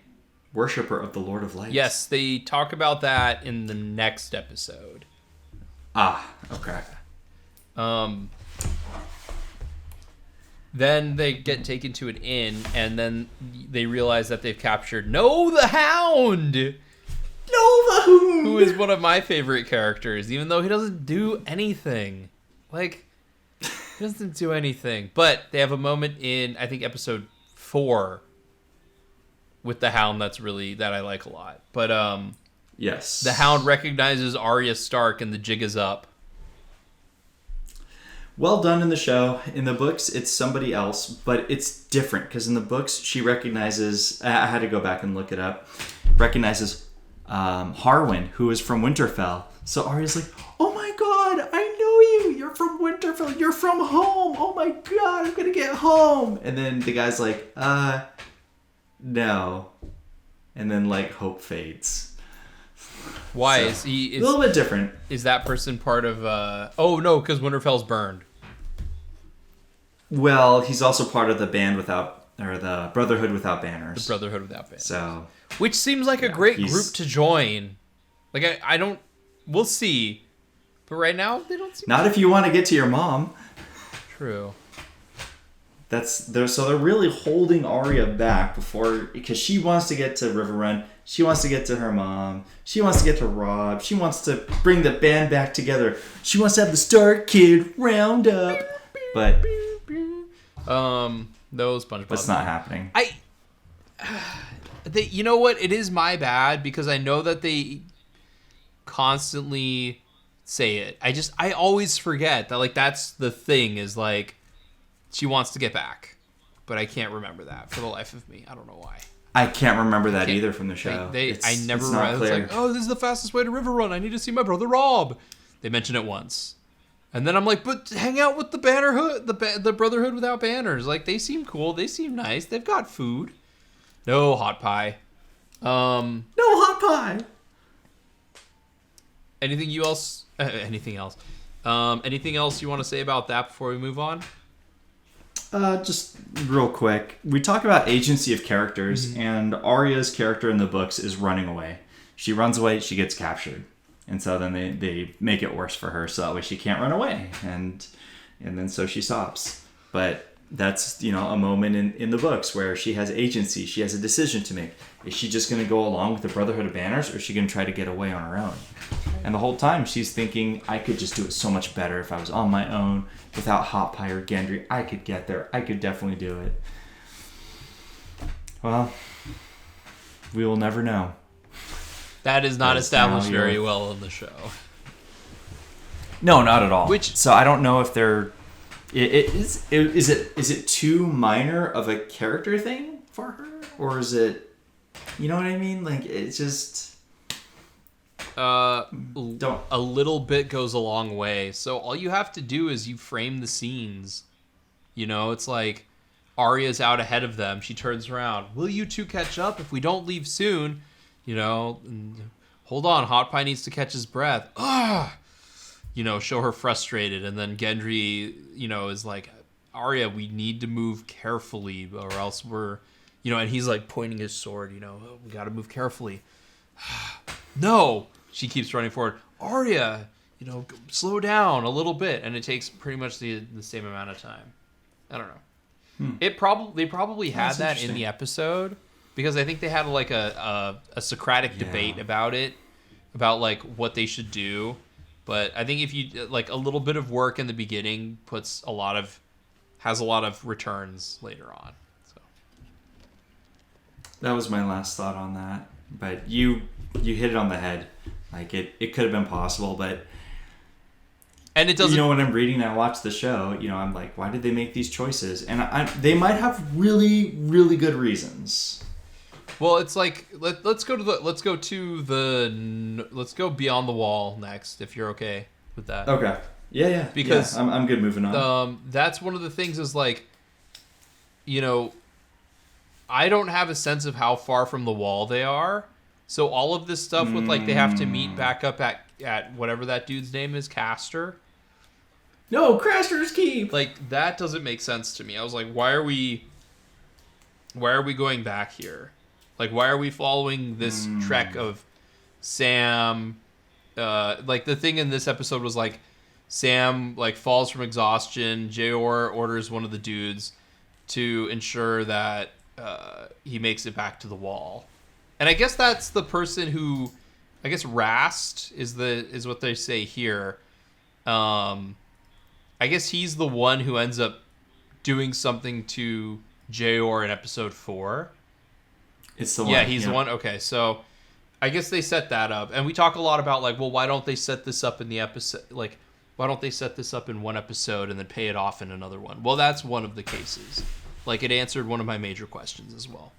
worshipper of the Lord of Light. Yes, they talk about that in the next episode. Okay. Then they get taken to an inn, and then they realize that they've captured the Hound! Who is one of my favorite characters, even though he doesn't do anything. Like, he doesn't do anything. But they have a moment in, I think, episode 4 with the Hound that I like a lot. But yes, the Hound recognizes Arya Stark, and the jig is up. Well done in the show. In the books, it's somebody else, but it's different because in the books, she recognizes... I had to go back and look it up. Recognizes Harwin, who is from Winterfell. So Arya's like, "Oh my god, I know you. You're from Winterfell. You're from home. Oh my god, I'm gonna get home." And then the guy's like, no. And then, like, hope fades. Why? So, Is he... a little bit different. Is that person part of... Oh, no, because Winterfell's burned. Well, he's also part of the the Brotherhood Without Banners. The Brotherhood Without Banners. So... Which seems like a great group to join. Like, I don't... We'll see. But right now, they don't seem... Not if you want to get to your mom. True. So they're really holding Arya back because she wants to get to Riverrun. She wants to get to her mom. She wants to get to Rob. She wants to bring the band back together. She wants to have the Stark Kid round up. But those SpongeBob. that's not happening. You know what? It is my bad because I know that they constantly say it. I always forget that, like, that's the thing is, like, she wants to get back, but I can't remember that for the life of me. I don't know why. I can't remember that either from the show. I never read. It's like, oh, this is the fastest way to River Run. I need to see my brother Rob. They mention it once, and then I'm like, but hang out with the Bannerhood, the Brotherhood without banners. Like, they seem cool. They seem nice. They've got food. No hot pie. No hot pie. Anything else? Anything else you want to say about that before we move on? Just real quick, we talk about agency of characters, and Arya's character in the books is running away. She runs away, she gets captured, and so then they make it worse for her, so that way she can't run away, and then so she stops. But that's, a moment in the books where she has agency, she has a decision to make. Is she just going to go along with the Brotherhood of Banners, or is she going to try to get away on her own? And the whole time she's thinking, I could just do it so much better if I was on my own without Hot Pie or Gendry. I could get there. I could definitely do it. Well, we will never know. That is not established very well in the show. No, not at all. So I don't know if they're... Is it too minor of a character thing for her? Or is it... You know what I mean? Like, it's just... A little bit goes a long way. So all you have to do is you frame the scenes. It's like Arya's out ahead of them. She turns around. Will you two catch up? If we don't leave soon, hold on. Hot Pie needs to catch his breath. Show her frustrated. And then Gendry, is like, Arya, we need to move carefully or else we're, and he's like pointing his sword, we got to move carefully. No. She keeps running forward. Arya, slow down a little bit, and it takes pretty much the same amount of time. I don't know. They probably had that in the episode because I think they had like a Socratic debate about it, about like what they should do. But I think if you like a little bit of work in the beginning has a lot of returns later on. So that was my last thought on that. But you hit it on the head. Like, it could have been possible, but... And it doesn't... When I'm reading and I watch the show, I'm like, why did they make these choices? And they might have really, really good reasons. Well, it's like, let's go Beyond the Wall next, if you're okay with that. Okay. Yeah. Because... Yeah, I'm good moving on. That's one of the things is like, I don't have a sense of how far from the wall they are. So all of this stuff with like they have to meet back up at whatever that dude's name is, Castor. No, Castor's Keep. Like that doesn't make sense to me. I was like, why are we going back here? Like why are we following this trek of Sam? Like the thing in this episode was like Sam like falls from exhaustion. Jeor orders one of the dudes to ensure that he makes it back to the wall. And I guess that's the person who, I guess Rast is what they say here. I guess he's the one who ends up doing something to Jeor in episode 4. It's the one. Yeah, he's the one. Okay, so I guess they set that up. And we talk a lot about like, well, why don't they set this up in the episode? Like, why don't they set this up in one episode and then pay it off in another one? Well, that's one of the cases. Like, it answered one of my major questions as well.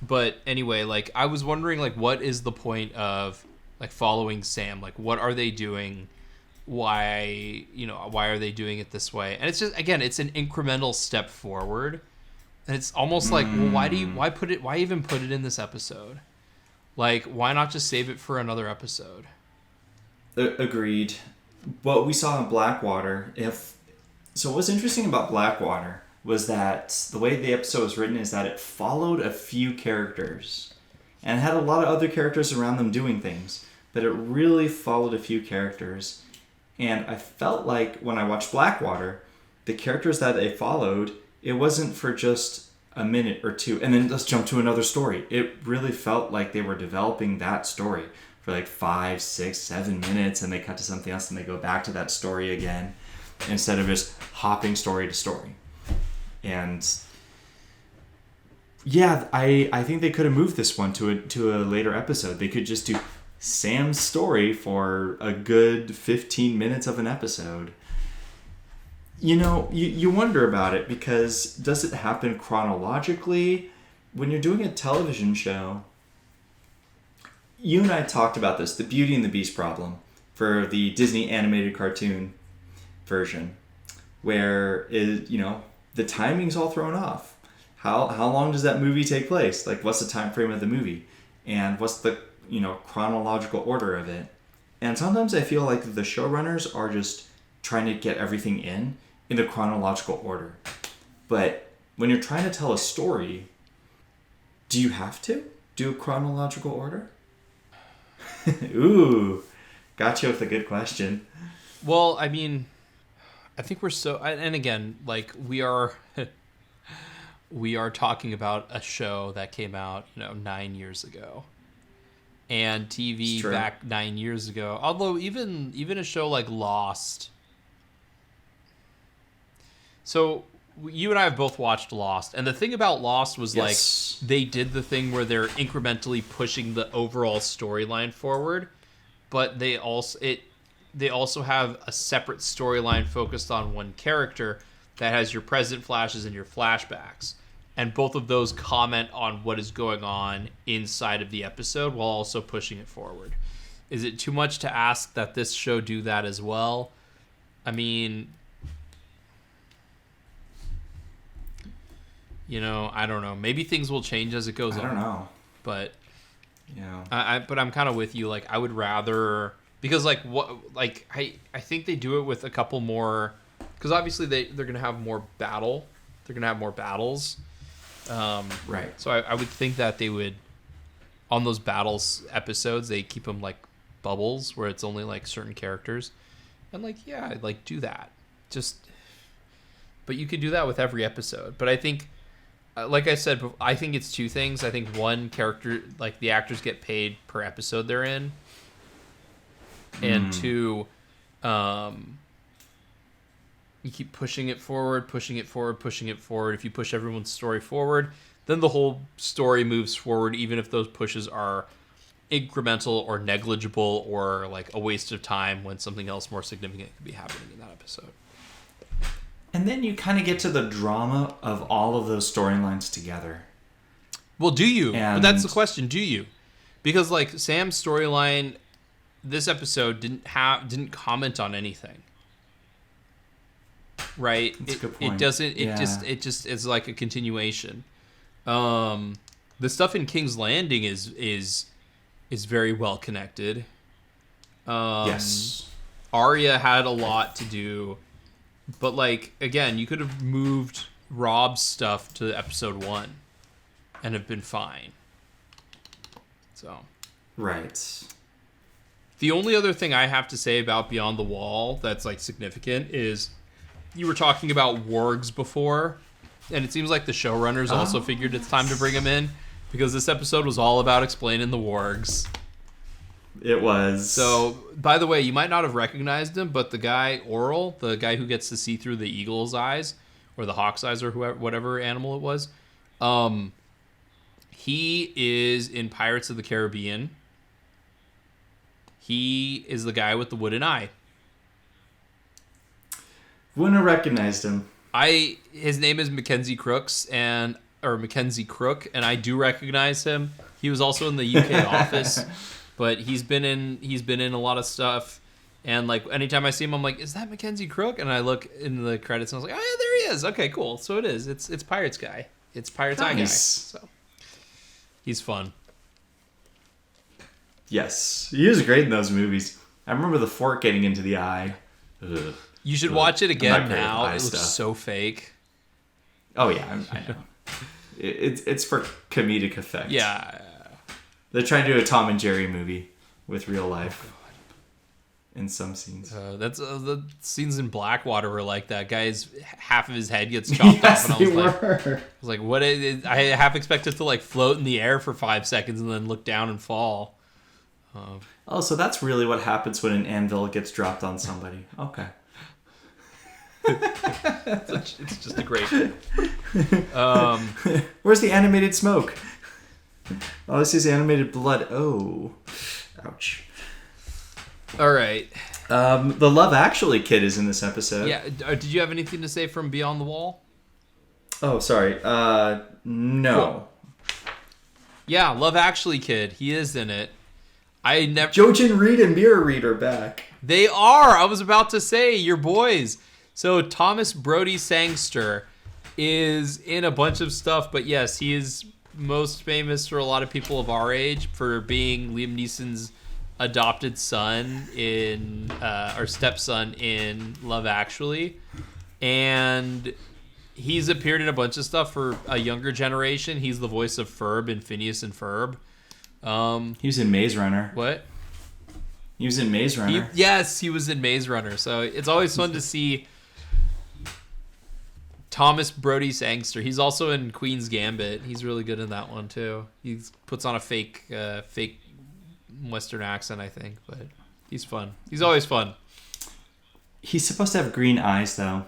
But anyway, like I was wondering, like, what is the point of like following Sam? Like, what are they doing? Why are they doing it this way? And it's just, again, it's an incremental step forward, and it's almost like, well, why even put it in this episode? Like, why not just save it for another episode? Agreed. What we saw in Blackwater, what's interesting about Blackwater was that the way the episode was written is that it followed a few characters and had a lot of other characters around them doing things, but it really followed a few characters. And I felt like when I watched Blackwater, the characters that they followed, it wasn't for just a minute or two and then let's jump to another story. It really felt like they were developing that story for like 5, 6, 7 minutes, and they cut to something else and they go back to that story again instead of just hopping story to story. And yeah, I think they could have moved this one to a later episode. They could just do Sam's story for a good 15 minutes of an episode. You wonder about it because does it happen chronologically? When you're doing a television show, you and I talked about this, the Beauty and the Beast problem for the Disney animated cartoon version, where the timing's all thrown off. How long does that movie take place? Like, what's the time frame of the movie, and what's the chronological order of it? And sometimes I feel like the showrunners are just trying to get everything in the chronological order. But when you're trying to tell a story, do you have to do a chronological order? Ooh, got you with a good question. Well, I mean, I think we're so, and again, like we are talking about a show that came out 9 years ago, and TV back 9 years ago. Although even a show like Lost. So you and I have both watched Lost, and the thing about Lost was like they did the thing where they're incrementally pushing the overall storyline forward, but they also have a separate storyline focused on one character that has your present flashes and your flashbacks, and both of those comment on what is going on inside of the episode while also pushing it forward. Is it too much to ask that this show do that as well? I mean, I don't know. Maybe things will change as it goes on. I don't know. But yeah. But I'm kind of with you. Like, I would rather, because I think they do it with a couple more, because obviously they're gonna have more battle. They're gonna have more battles. Right. So I would think that they would, on those battles episodes, they keep them like bubbles where it's only like certain characters, and I'd do that. But you could do that with every episode. But I think, like I said, I think it's two things. I think one, character, like the actors get paid per episode they're in, and two, you keep pushing it forward. If you push everyone's story forward, then the whole story moves forward, even if those pushes are incremental or negligible or like a waste of time when something else more significant could be happening in that episode. And then you kind of get to the drama of all of those storylines together. Well, do you? But that's the question. Do you? Because like Sam's storyline, this episode didn't comment on anything. Right? That's a good point. It doesn't. It just is like a continuation. The stuff in King's Landing is very well connected. Yes. Arya had a lot to do. But, like, again, you could have moved Rob's stuff to episode 1 and have been fine. So. Right. The only other thing I have to say about Beyond the Wall that's, like, significant is you were talking about wargs before, and it seems like the showrunners also figured it's time to bring them in, because this episode was all about explaining the wargs. It was. So, by the way, you might not have recognized him, but the guy, Oral, the guy who gets to see through the eagle's eyes, or the hawk's eyes, or whatever animal it was, he is in Pirates of the Caribbean. He is the guy with the wooden eye. Wouldn't have recognized him. His name is Mackenzie Crook, and I do recognize him. He was also in the UK Office. But he's been in a lot of stuff, and like anytime I see him, I'm like, is that Mackenzie Crook? And I look in the credits, and I was like, oh yeah, there he is. Okay, cool. So it is. It's Pirates guy. It's Pirates Eye guy. So he's fun. Yes, he is great in those movies. I remember the fork getting into the eye. Ugh. You should watch it again now. It looks so fake. Oh yeah, I know. It's for comedic effect. Yeah. They're trying to do a Tom and Jerry movie with real life in some scenes. That's the scenes in Blackwater were like that. Guy's half of his head gets chopped off, and I was like, what? I half expected to like float in the air for 5 seconds and then look down and fall. So that's really what happens when an anvil gets dropped on somebody. Okay. It's just a great. Where's the animated smoke? Oh, this is animated blood. Oh, ouch. All right. The Love Actually kid is in this episode. Yeah. Did you have anything to say from Beyond the Wall? Oh, sorry. No. Cool. Yeah, Love Actually kid. He is in it. I never. Jojen Reed and Mirror Reed are back. They are. I was about to say your boys. So Thomas Brody Sangster is in a bunch of stuff, but yes, he is most famous for a lot of people of our age for being Liam Neeson's adopted son in or stepson in Love Actually, and he's appeared in a bunch of stuff for a younger generation. He's the voice of Ferb in Phineas and Ferb. He was in Maze Runner. What? He was in Maze Runner. Yes, he was in Maze Runner. So it's always fun to see Thomas Brody Sangster. He's also in Queen's Gambit. He's really good in that one too. He puts on a fake Western accent, I think, but he's fun. He's always fun. He's supposed to have green eyes, though.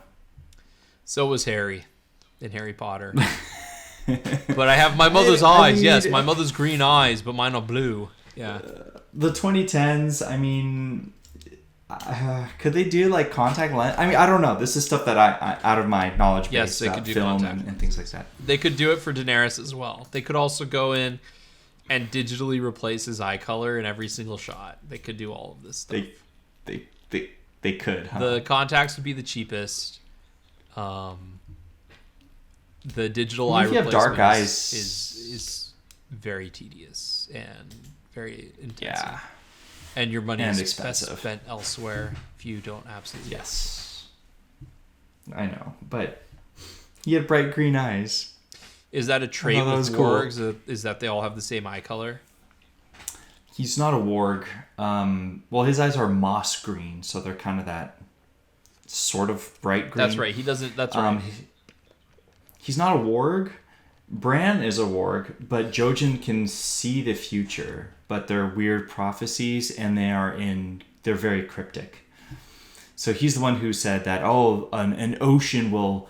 So was Harry in Harry Potter. But I have my mother's eyes. Yes, my mother's green eyes, but mine are blue. Yeah. The 2010s, I mean, could they do like contact lens? I mean, I don't know. This is stuff that I out of my knowledge base. Yes, they could do film contact and things like that. They could do it for Daenerys as well. They could also go in and digitally replace his eye color in every single shot. They could do all of this stuff. They could. Huh? The contacts would be the cheapest. The digital eye replacement dark eyes is very tedious and very intensive. Yeah. And your money And is expensive. best spent elsewhere if you don't absolutely. Yes. I know, but he had bright green eyes. Is that a trait that with was cool. wargs? Is that they all have the same eye color? He's not a warg. Well, his eyes are moss green, so they're kind of that sort of bright green. That's right. He doesn't. That's right. He's not a warg. Bran is a warg, but Jojen can see the future, but they're weird prophecies, and they're very cryptic. So he's the one who said that, an ocean will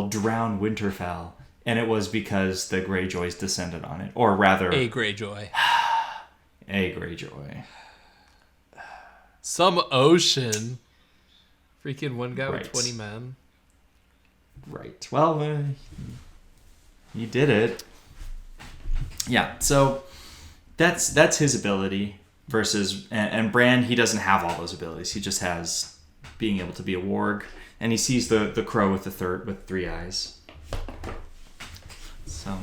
drown Winterfell, and it was because the Greyjoys descended on it, or rather, a Greyjoy. a Greyjoy. Some ocean. Freaking one guy Right. with 20 men. Right. Well, you did it. Yeah. So that's his ability versus and Bran. He doesn't have all those abilities. He just has being able to be a warg, and he sees the crow with three eyes. So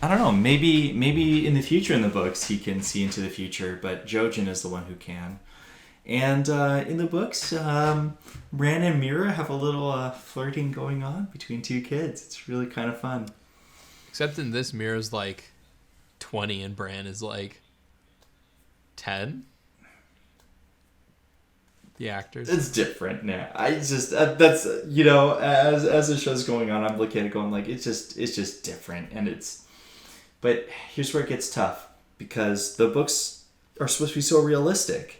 I don't know. Maybe in the future in the books he can see into the future, but Jojen is the one who can. And in the books, Bran and Mira have a little flirting going on between two kids. It's really kind of fun. Except in this, Mira's like 20 and Bran is like 10. The actors. It's different now. I just that's as the show's going on, I'm looking at it going like it's just different, and it's. But here's where it gets tough because the books are supposed to be so realistic.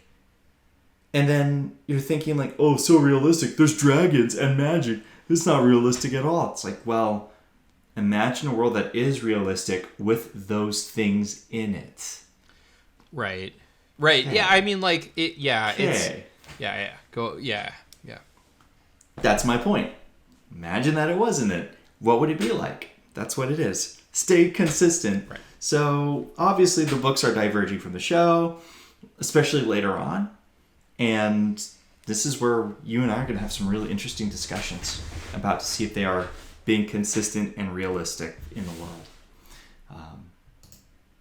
And then you're thinking like, oh, so realistic. There's dragons and magic. It's not realistic at all. It's like, well, imagine a world that is realistic with those things in it. Right. Okay. Yeah, I mean, like, it. Yeah, Okay. it's... Yeah. Go... Yeah. That's my point. Imagine that it wasn't it. What would it be like? That's what it is. Stay consistent. Right. So, obviously, the books are diverging from the show, especially later on. And this is where you and I are going to have some really interesting discussions about to see if they are being consistent and realistic in the world.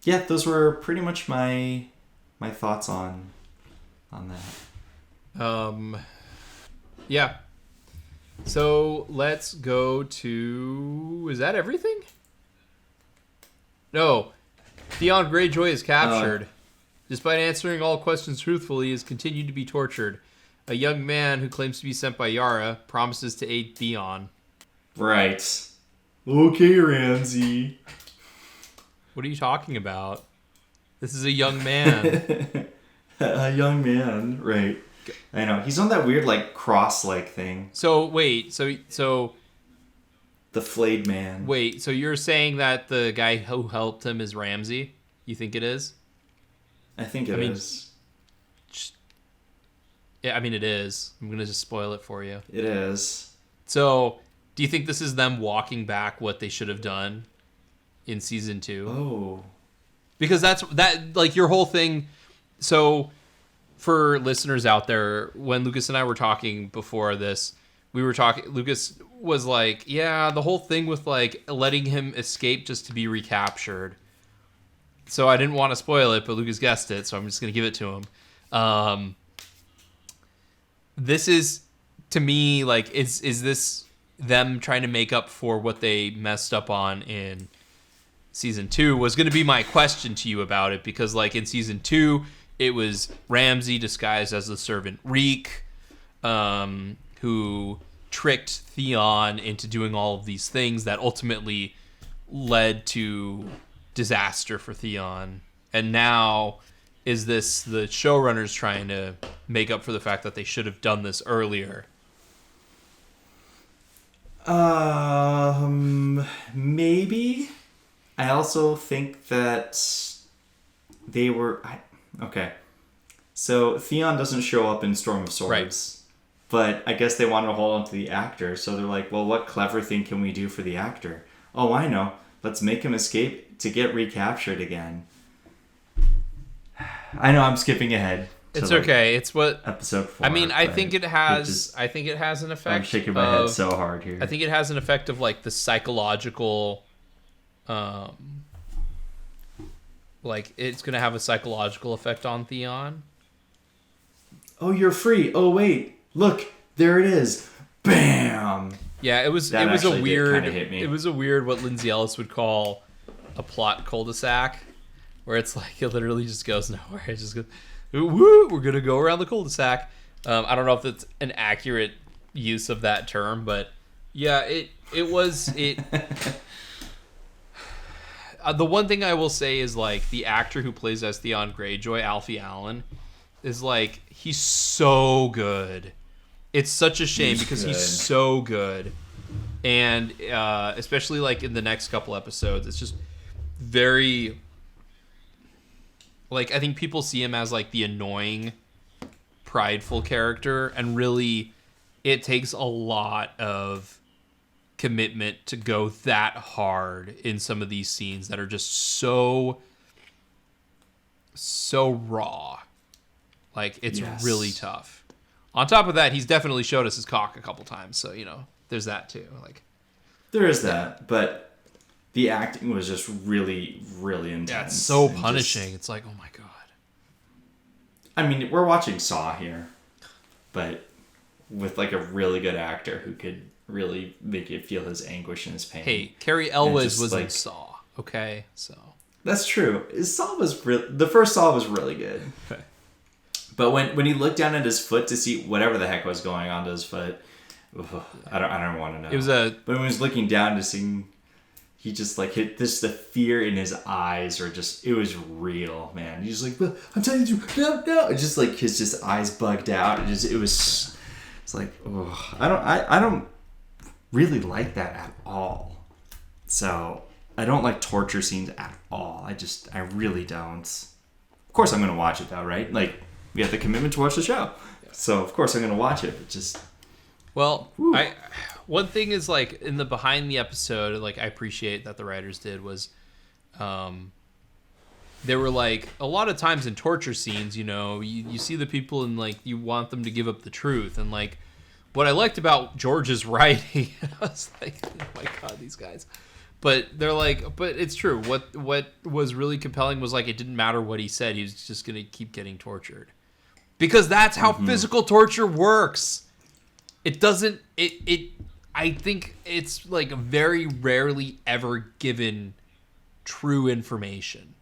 Yeah, those were pretty much my thoughts on that. Yeah. So, let's go to... Is that everything? No. Theon Greyjoy is captured. Despite answering all questions truthfully, he has continued to be tortured. A young man who claims to be sent by Yara promises to aid Theon. Right. Okay, Ramsay. What are you talking about? This is a young man. A young man, right. I know. He's on that weird, like, cross-like thing. So, wait. So... The flayed man. Wait, so you're saying that the guy who helped him is Ramsay? You think it is? I think it is. Yeah, I mean, it is. I'm gonna just spoil it for you. It is. So, do you think this is them walking back what they should have done in season 2? Oh. Because that's like your whole thing. So, for listeners out there, when Lucas and I were talking before this, Lucas was like, yeah, the whole thing with like letting him escape just to be recaptured. So I didn't want to spoil it, but Lucas guessed it, so I'm just going to give it to him. This is, to me, like, is this them trying to make up for what they messed up on in season 2 was going to be my question to you about it, because like in season 2, it was Ramsey disguised as the servant Reek, who tricked Theon into doing all of these things that ultimately led to disaster for Theon. And now is this the showrunners trying to make up for the fact that they should have done this earlier? Maybe. I also think that they were... Okay. So Theon doesn't show up in Storm of Swords. Right. But I guess they wanted to hold on to the actor. So they're like, well, what clever thing can we do for the actor? Oh, I know. Let's make him escape to get recaptured again. I know I'm skipping ahead. It's okay. It's what episode 4. I mean, I think it has an effect. I'm shaking my head so hard here. I think it has an effect of like the psychological like it's going to have a psychological effect on Theon. Oh, you're free. Oh, wait. Look, there it is. Bam. Yeah, it was a weird it was a weird what Lindsay Ellis would call a plot cul-de-sac, where it's like it literally just goes nowhere. It just goes, woo, we're going to go around the cul-de-sac. I don't know if it's an accurate use of that term, but yeah, it was the one thing I will say is like the actor who plays as Theon Greyjoy, Alfie Allen, is like he's so good. It's such a shame because he's so good, and especially like in the next couple episodes, it's just very like I think people see him as like the annoying, prideful character, and really, it takes a lot of commitment to go that hard in some of these scenes that are just so raw. Like it's really tough. On top of that, he's definitely showed us his cock a couple times, so you know there's that too. Like there is that, but the acting was just really, really intense. Yeah, it's so punishing. It's like, oh my god. I mean, we're watching Saw here, but with like a really good actor who could really make you feel his anguish and his pain. Hey, Carrie Elwes was like, in Saw. Okay, so that's true. The first Saw was really good. Okay. But when he looked down at his foot to see whatever the heck was going on to his foot, I don't want to know. But when he was looking down to see, he just like hit this. The fear in his eyes, it was real, man. He's like, well, I'm telling you, no. It's just like his eyes bugged out. It's like, oh, I don't really like that at all. So I don't like torture scenes at all. I really don't. Of course, I'm gonna watch it though, right? Like. We have the commitment to watch the show. So, of course, I'm going to watch it. But just... Well, one thing is, like, in the behind the episode, like, I appreciate that the writers did was... there were, like, a lot of times in torture scenes, you know, you see the people and, like, you want them to give up the truth. And, like, what I liked about George's writing, I was like, oh, my God, these guys... But they're like, but it's true. What was really compelling was, like, it didn't matter what he said. He was just going to keep getting tortured. Because that's how physical torture works. It doesn't... I think it's, like, very rarely ever given true information.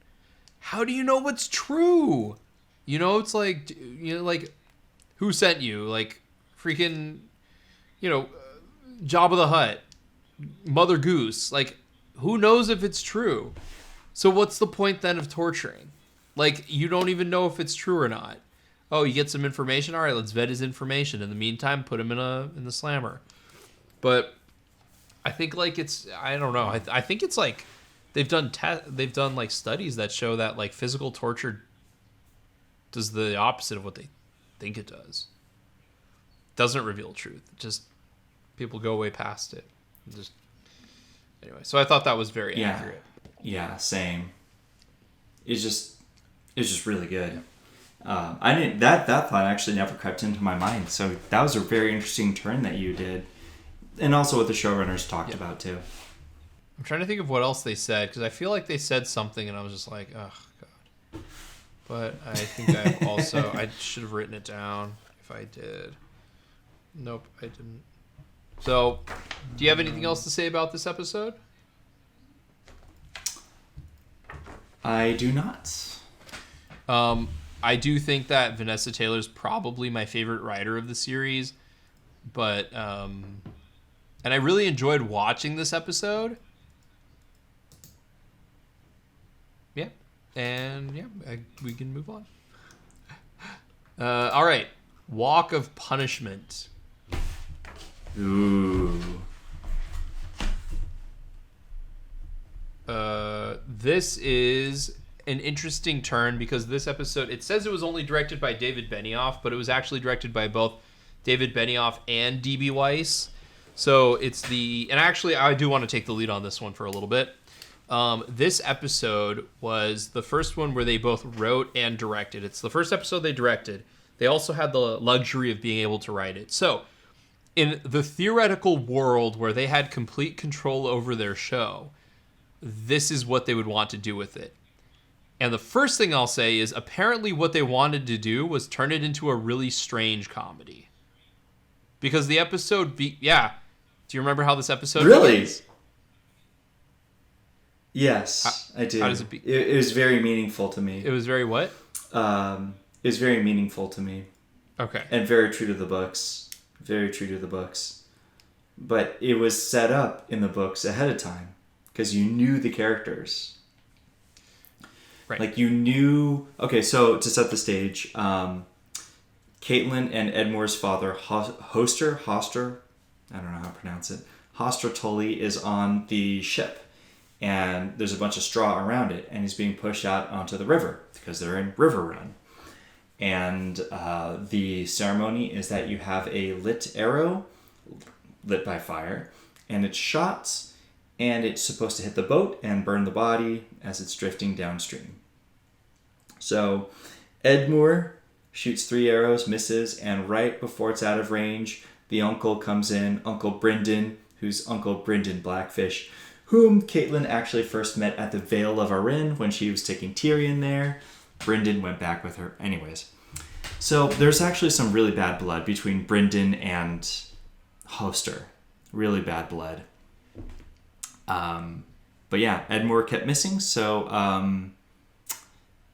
How do you know what's true? You know, it's like, you know, like, who sent you? Like, freaking, you know, Jabba the Hutt, Mother Goose. Like, who knows if it's true? So what's the point then of torturing? Like, you don't even know if it's true or not. Oh, you get some information? All right, let's vet his information. In the meantime, put him in the slammer. But I think, like, it's... I don't know. I think it's, like... They've done like, studies that show that, like, physical torture does the opposite of what they think it does. doesn't reveal truth. Just people go way past it. Just anyway. So I thought that was very accurate. Yeah, same. It's just really good. I didn't that thought actually never crept into my mind. So that was a very interesting turn that you did, and also what the showrunners talked about too. I'm trying to think of what else they said, because I feel like they said something and I was just like, oh god. But I think I should have written it down if I did. Nope, I didn't. So, do you have anything else to say about this episode? I do not. I do think that Vanessa Taylor's probably my favorite writer of the series, but and I really enjoyed watching this episode. Yeah, and we can move on. All right, Walk of Punishment. Ooh. This is an interesting turn because this episode, it says it was only directed by David Benioff, but it was actually directed by both David Benioff and D.B. Weiss. So it's and actually I do want to take the lead on this one for a little bit. This episode was the first one where they both wrote and directed. It's the first episode they directed. They also had the luxury of being able to write it. So in the theoretical world where they had complete control over their show, this is what they would want to do with it. And the first thing I'll say is apparently what they wanted to do was turn it into a really strange comedy. Because the episode... do you remember how this episode begins? Yes, I do. How does it was very meaningful to me. It was very what? It was very meaningful to me. Okay. And very true to the books. Very true to the books. But it was set up in the books ahead of time. Because you knew the characters. Right. Like you knew... Okay, so to set the stage, Caitlin and Edmure's father, Hoster, I don't know how to pronounce it. Hoster Tully is on the ship. And there's a bunch of straw around it. And he's being pushed out onto the river. Because they're in River Run. And the ceremony is that you have a lit arrow, lit by fire. And it's shot... And it's supposed to hit the boat and burn the body as it's drifting downstream. So Edmure shoots 3 arrows, misses, and right before it's out of range, the uncle comes in, Uncle Brynden, who's Uncle Brynden Blackfish, whom Caitlin actually first met at the Vale of Arryn when she was taking Tyrion there. Brynden went back with her. Anyways. So there's actually some really bad blood between Brynden and Hoster. Really bad blood. But yeah, Edmure kept missing, so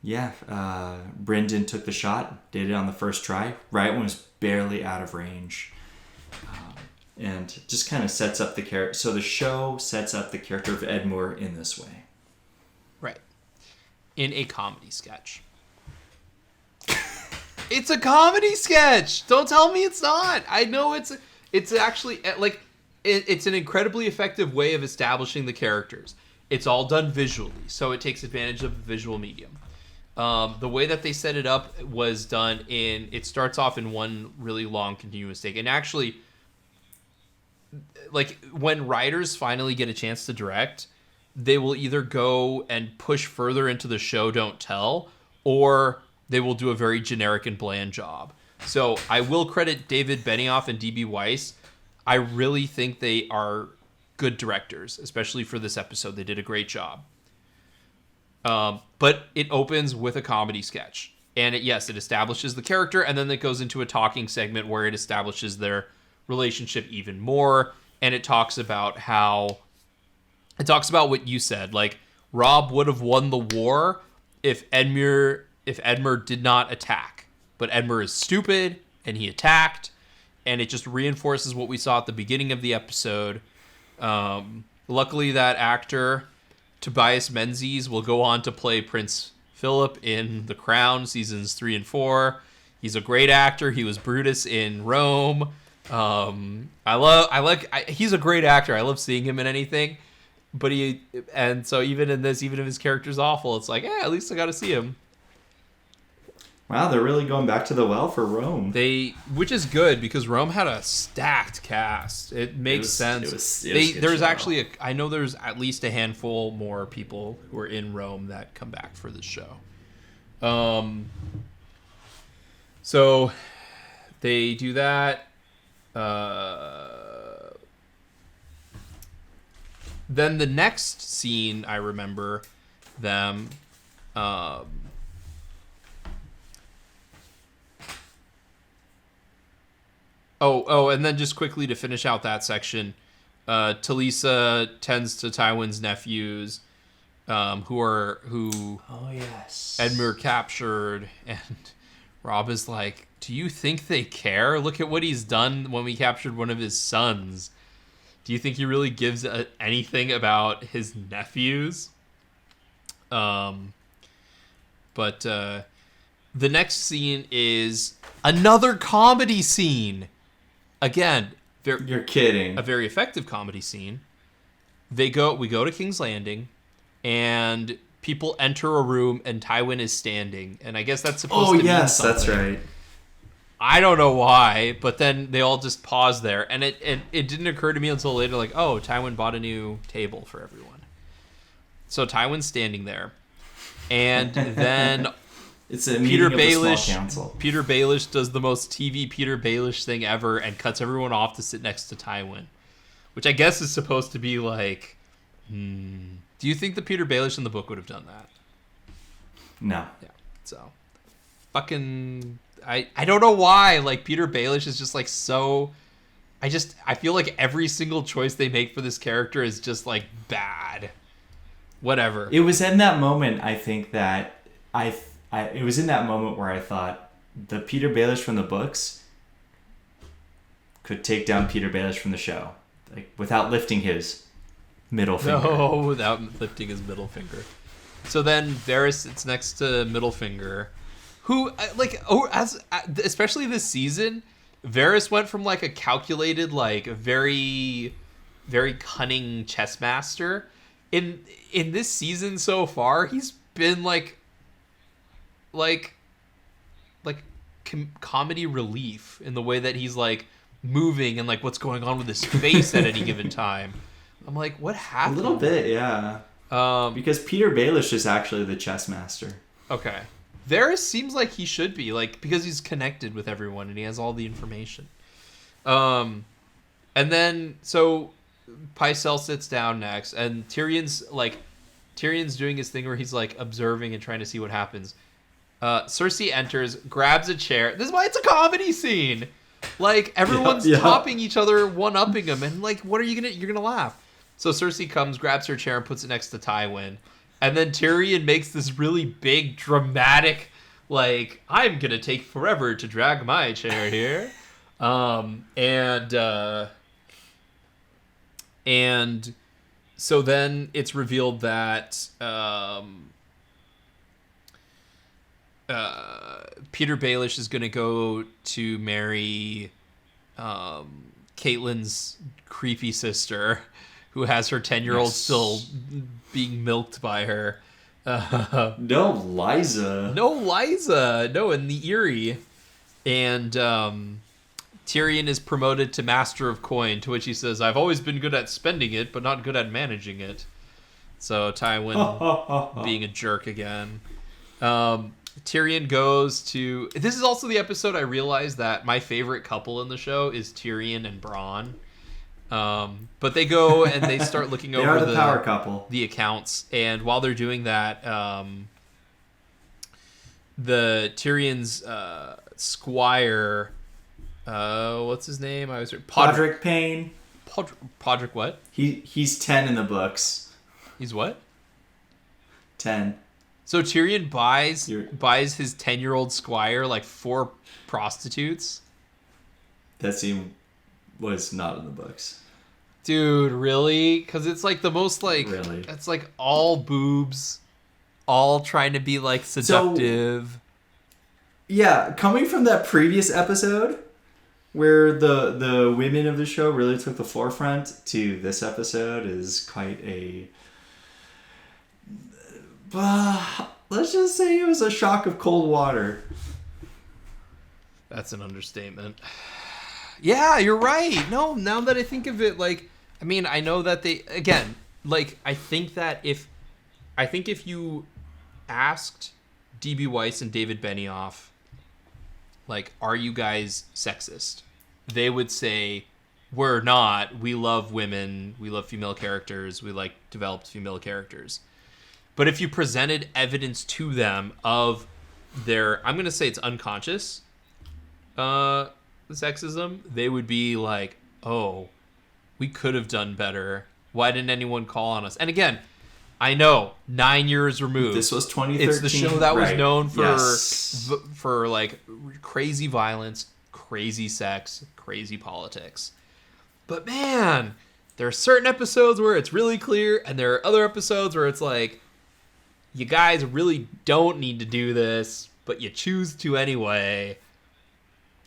Brynden took the shot, did it on the first try, right when it was barely out of range, and just kind of sets up the character. So the show sets up the character of Edmure in this way, right? In a comedy sketch. It's a comedy sketch. Don't tell me it's not. I know it's actually like. It's an incredibly effective way of establishing the characters. It's all done visually, so it takes advantage of the visual medium. The way that they set it up was done it starts off in one really long continuous take. And actually, like, when writers finally get a chance to direct, they will either go and push further into the show don't tell, or they will do a very generic and bland job. So I will credit David Benioff and D.B. Weiss. I really think they are good directors, especially for this episode. They did a great job. But it opens with a comedy sketch. And it establishes the character, and then it goes into a talking segment where it establishes their relationship even more. And it talks about what you said. Like, Robb would have won the war if Edmure did not attack. But Edmure is stupid, and he attacked. And it just reinforces what we saw at the beginning of the episode. Luckily, that actor, Tobias Menzies, will go on to play Prince Philip in The Crown seasons 3 and 4. He's a great actor. He was Brutus in Rome. He's a great actor. I love seeing him in anything. So even in this, even if his character's awful, it's like, at least I got to see him. Wow, they're really going back to the well for Rome. Which is good because Rome had a stacked cast. It makes sense. There's actually I know there's at least a handful more people who are in Rome that come back for this show. So they do that. Then the next scene I remember them. And then just quickly to finish out that section, Talisa tends to Tywin's nephews, who Edmure captured, and Robb is like, "Do you think they care? Look at what he's done when we captured one of his sons. Do you think he really gives anything about his nephews?" But the next scene is another comedy scene. Again, you're kidding. A very effective comedy scene. We go to King's Landing, and people enter a room, and Tywin is standing, and I guess that's supposed to mean something. That's right. I don't know why, but then they all just pause there, and it didn't occur to me until later, like, oh, Tywin bought a new table for everyone. So Tywin's standing there, and then it's a Peter Baelish. Peter Baelish does the most TV Peter Baelish thing ever and cuts everyone off to sit next to Tywin, which I guess is supposed to be like, do you think the Peter Baelish in the book would have done that? No. Yeah. So, fucking, I don't know why. Like, Peter Baelish is just like so. I feel like every single choice they make for this character is just like bad. Whatever. It was in that moment, I think, that it was in that moment where I thought the Peter Baelish from the books could take down Peter Baelish from the show, like without lifting his middle finger. No, without lifting his middle finger. So then Varys sits next to Middlefinger, who especially this season, Varys went from like a calculated, like very, very cunning chess master. In this season so far, he's been like comedy relief in the way that he's like moving and like what's going on with his face at any given time. I'm like, what happened? A little bit, yeah. Because Peter Baelish is actually the chess master. Okay. Varys seems like he should be, like, because he's connected with everyone and he has all the information. And then so Pycelle sits down next, and Tyrion's doing his thing where he's like observing and trying to see what happens. Cersei enters, grabs a chair. This is why it's a comedy scene. Like, everyone's topping each other, one-upping them, and like, what are you gonna? You're gonna laugh. So Cersei comes, grabs her chair, and puts it next to Tywin, and then Tyrion makes this really big, dramatic, like, I'm gonna take forever to drag my chair here, and so then it's revealed that Peter Baelish is going to go to marry Caitlyn's creepy sister, who has her 10-year-old still being milked by her. No Liza. No, in the Eyrie. And Tyrion is promoted to Master of Coin, to which he says, I've always been good at spending it, but not good at managing it. So Tywin being a jerk again. Tyrion goes to... This is also the episode I realized that my favorite couple in the show is Tyrion and Bronn. But they go and they start looking over the power couple, the accounts, and while they're doing that, the Tyrion's squire, what's his name? I was Podrick Payne. Podrick what? He's 10 in the books. He's what? 10. So Tyrion buys his 10-year-old squire like 4 prostitutes. That scene was not in the books. Dude, really? Because it's like the most like... Really? It's like all boobs, all trying to be like seductive. So, yeah, coming from that previous episode where the women of the show really took the forefront to this episode is quite a... let's just say it was a shock of cold water. That's an understatement. Yeah, you're right. No, now that I think of it, like, I mean, I know that they, again, like, I think if you asked D.B. Weiss and David Benioff, like, are you guys sexist? They would say, we're not. We love women. We love female characters. We like developed female characters. But if you presented evidence to them of their, I'm going to say it's unconscious sexism, they would be like, oh, we could have done better. Why didn't anyone call on us? And again, I know 9 years removed. This was 2013. It's the show that was known for Yes. for like crazy violence, crazy sex, crazy politics. But man, there are certain episodes where it's really clear, and there are other episodes where it's like, you guys really don't need to do this, but you choose to anyway.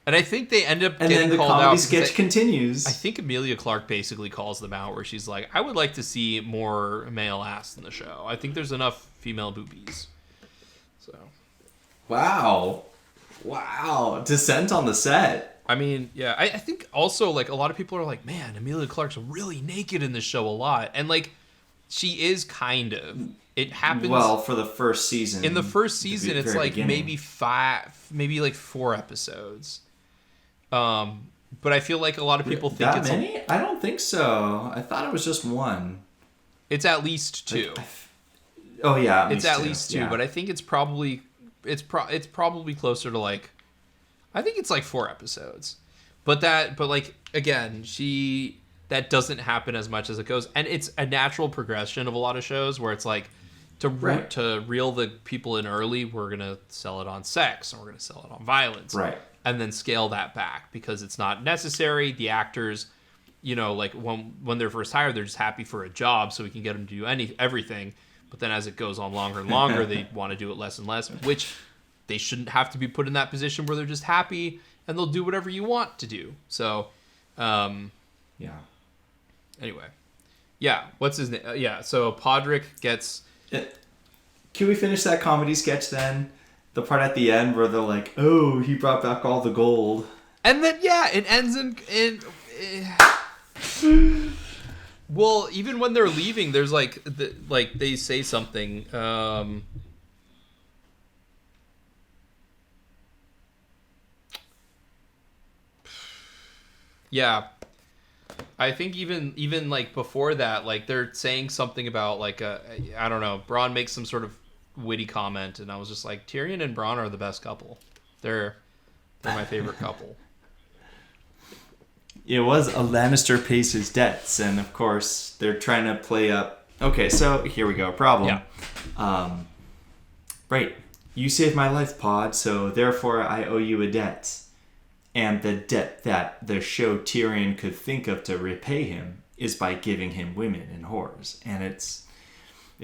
And I think they end up getting called out. And then the comedy sketch continues. I think Emilia Clarke basically calls them out, where she's like, I would like to see more male ass in the show. I think there's enough female boobies. So, Wow. Dissent on the set. I mean, yeah, I think also, like, a lot of people are like, man, Emilia Clarke's really naked in this show a lot. And, like, she is kind of. It happens. Well, for the first season. In the first season, it's like beginning. maybe like 4 episodes. But I feel like a lot of people think that it's many? I don't think so. I thought it was just 1. It's at least 2. Oh yeah, it's at least 2, yeah. But I think it's probably closer to like, I think it's like 4 episodes. But like again, that doesn't happen as much as it goes, and it's a natural progression of a lot of shows where it's like to reel the people in early, we're gonna sell it on sex and we're gonna sell it on violence, right? And then scale that back because it's not necessary. The actors, like when they're first hired, they're just happy for a job, so we can get them to do everything. But then as it goes on longer and longer, they want to do it less and less, which they shouldn't have to be put in that position where they're just happy and they'll do whatever you want to do. So, yeah. Anyway, yeah. What's his name? Yeah. So Podrick gets. Can we finish that comedy sketch then? The part at the end where they're like, "Oh, he brought back all the gold," and then it ends in. Well, even when they're leaving, there's like they say something. Yeah. I think even like before that, like they're saying something about like I don't know, Bronn makes some sort of witty comment, and I was just like, Tyrion and Bronn are the best couple. They're my favorite couple. It was a Lannister pays his debts, and of course they're trying to play up. Okay, so here we go. Problem. Yeah. Right. You saved my life, Pod, so therefore I owe you a debt. And the debt that the show Tyrion could think of to repay him is by giving him women and whores. And it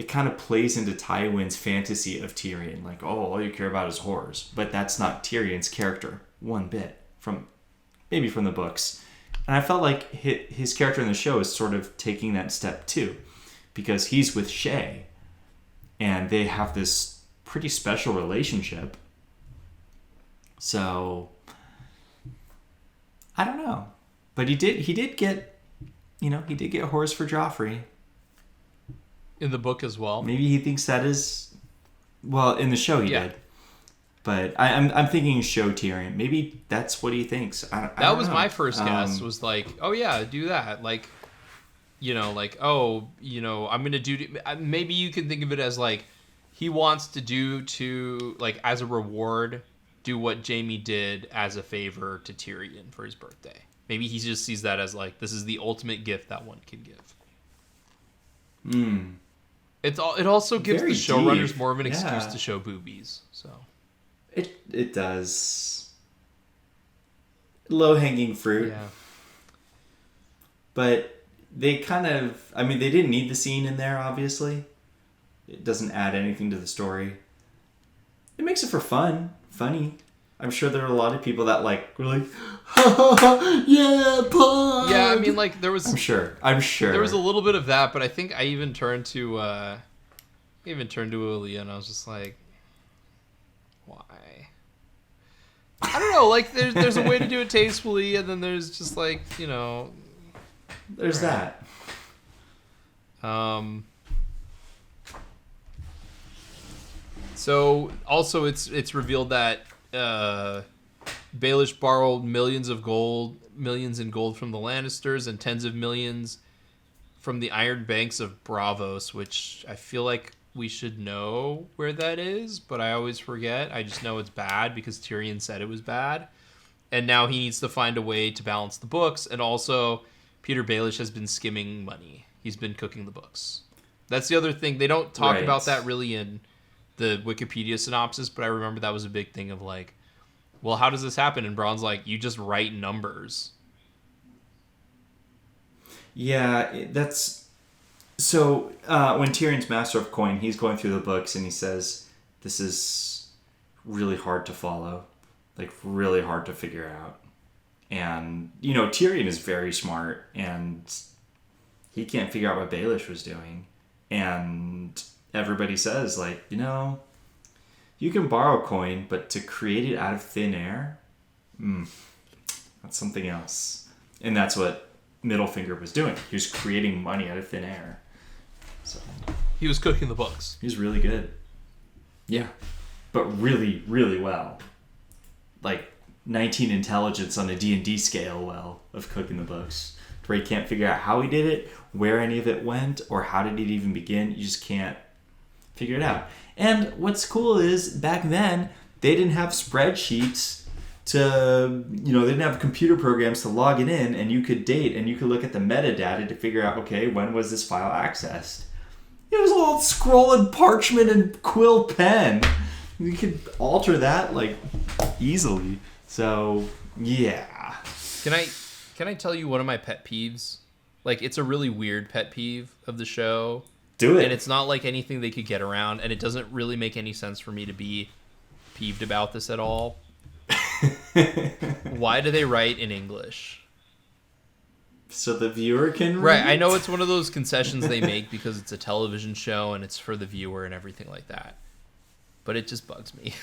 kind of plays into Tywin's fantasy of Tyrion. Like, oh, all you care about is whores. But that's not Tyrion's character one bit, maybe from the books. And I felt like his character in the show is sort of taking that step too. Because he's with Shay. And they have this pretty special relationship. So I don't know, but he did get whores for Joffrey in the book as well. Maybe he thinks that is, well, in the show he did, but I'm thinking show Tyrion. Maybe that's what he thinks. That was my first guess. Was like, oh yeah, do that. Like, like, oh, I'm gonna do. Maybe you can think of it as like he wants to do to like as a reward. Do what Jaime did as a favor to Tyrion for his birthday. Maybe he just sees that as like, this is the ultimate gift that one can give. It also gives the showrunners more of an excuse to show boobies. So it does. Low-hanging fruit. Yeah. But they kind of, they didn't need the scene in there, obviously. It doesn't add anything to the story. It makes it for funny. I'm sure there are a lot of people that were like, yeah, Pod. Yeah, I mean, like there was. I'm sure there was a little bit of that, but I think I even turned to Aaliyah, and I was just like, why? I don't know. Like there's a way to do it tastefully, and then there's just like There's that. So also it's revealed that Baelish borrowed millions in gold from the Lannisters and tens of millions from the Iron Banks of Bravos, which I feel like we should know where that is, but I always forget. I just know it's bad because Tyrion said it was bad. And now he needs to find a way to balance the books, and also Peter Baelish has been skimming money. He's been cooking the books. That's the other thing. They don't talk about that really in the Wikipedia synopsis, but I remember that was a big thing of like, well, how does this happen? And Bronn's like, you just write numbers. Yeah, that's... So, when Tyrion's Master of Coin, he's going through the books and he says, this is really hard to follow. Like, really hard to figure out. And, Tyrion is very smart and he can't figure out what Baelish was doing. And everybody says, like, you can borrow coin, but to create it out of thin air, that's something else. And that's what Middlefinger was doing. He was creating money out of thin air. So he was cooking the books. He's really good. Yeah. But really, really well. Like 19 intelligence on a D&D scale of cooking the books. Where you can't figure out how he did it, where any of it went, or how did it even begin. You just can't figure it out. And what's cool is back then, they didn't have spreadsheets to, they didn't have computer programs to log it in, and you could date and you could look at the metadata to figure out, okay, when was this file accessed? It was all scrolling parchment and quill pen. You could alter that like easily. So yeah. Can I tell you one of my pet peeves? Like, it's a really weird pet peeve of the show. Do it. And it's not like anything they could get around, and it doesn't really make any sense for me to be peeved about this at all. Why do they write in English? So the viewer can read? Right, I know it's one of those concessions they make because it's a television show and it's for the viewer and everything like that. But it just bugs me.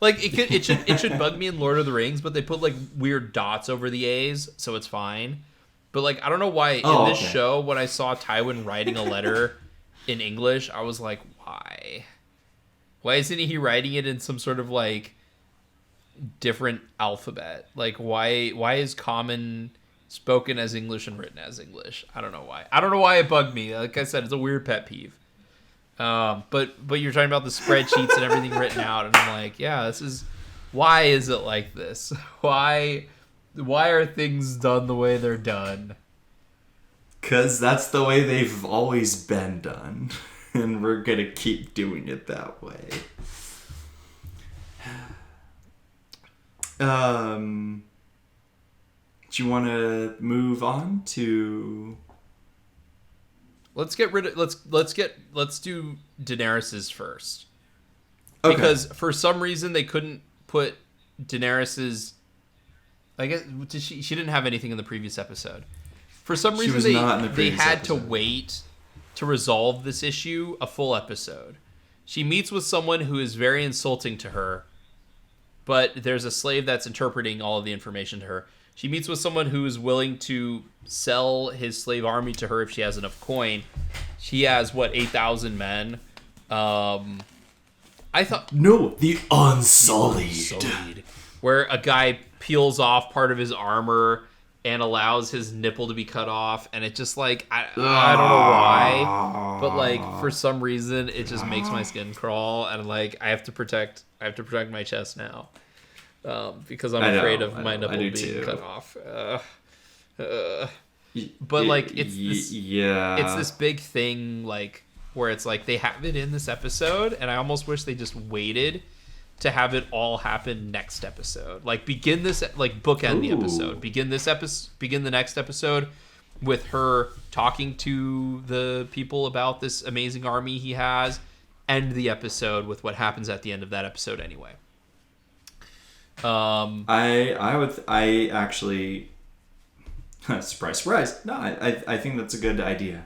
Like it should bug me in Lord of the Rings, but they put like weird dots over the A's, so it's fine. But like I don't know why in this show when I saw Tywin writing a letter in English, I was like, why? Why isn't he writing it in some sort of like different alphabet? Like why is common spoken as English and written as English? I don't know why. I don't know why it bugged me. Like I said, it's a weird pet peeve. But you're talking about the spreadsheets and everything written out, and I'm like, yeah, why is it like this? Why are things done the way they're done? 'Cause that's the way they've always been done, and we're gonna keep doing it that way. Do you want to move on to? Let's do Daenerys's first. Okay. Because for some reason they couldn't put Daenerys's, I guess she didn't have anything in the previous episode. For some reason they had to wait to resolve this issue a full episode. She meets with someone who is very insulting to her, but there's a slave that's interpreting all of the information to her. She meets with someone who is willing to sell his slave army to her if she has enough coin. She has, 8,000 men? I thought... No, the Unsullied. Where a guy peels off part of his armor and allows his nipple to be cut off. And it just, I don't know why. But, for some reason, it just makes my skin crawl. And, I have to protect my chest now. Because I'm afraid of my nipple being cut off. But it's this big thing where it's they have it in this episode, and I almost wish they just waited to have it all happen next episode. Begin this bookend the episode. Begin the next episode with her talking to the people about this amazing army he has. End the episode with what happens at the end of that episode anyway. I actually surprise. No, I think that's a good idea.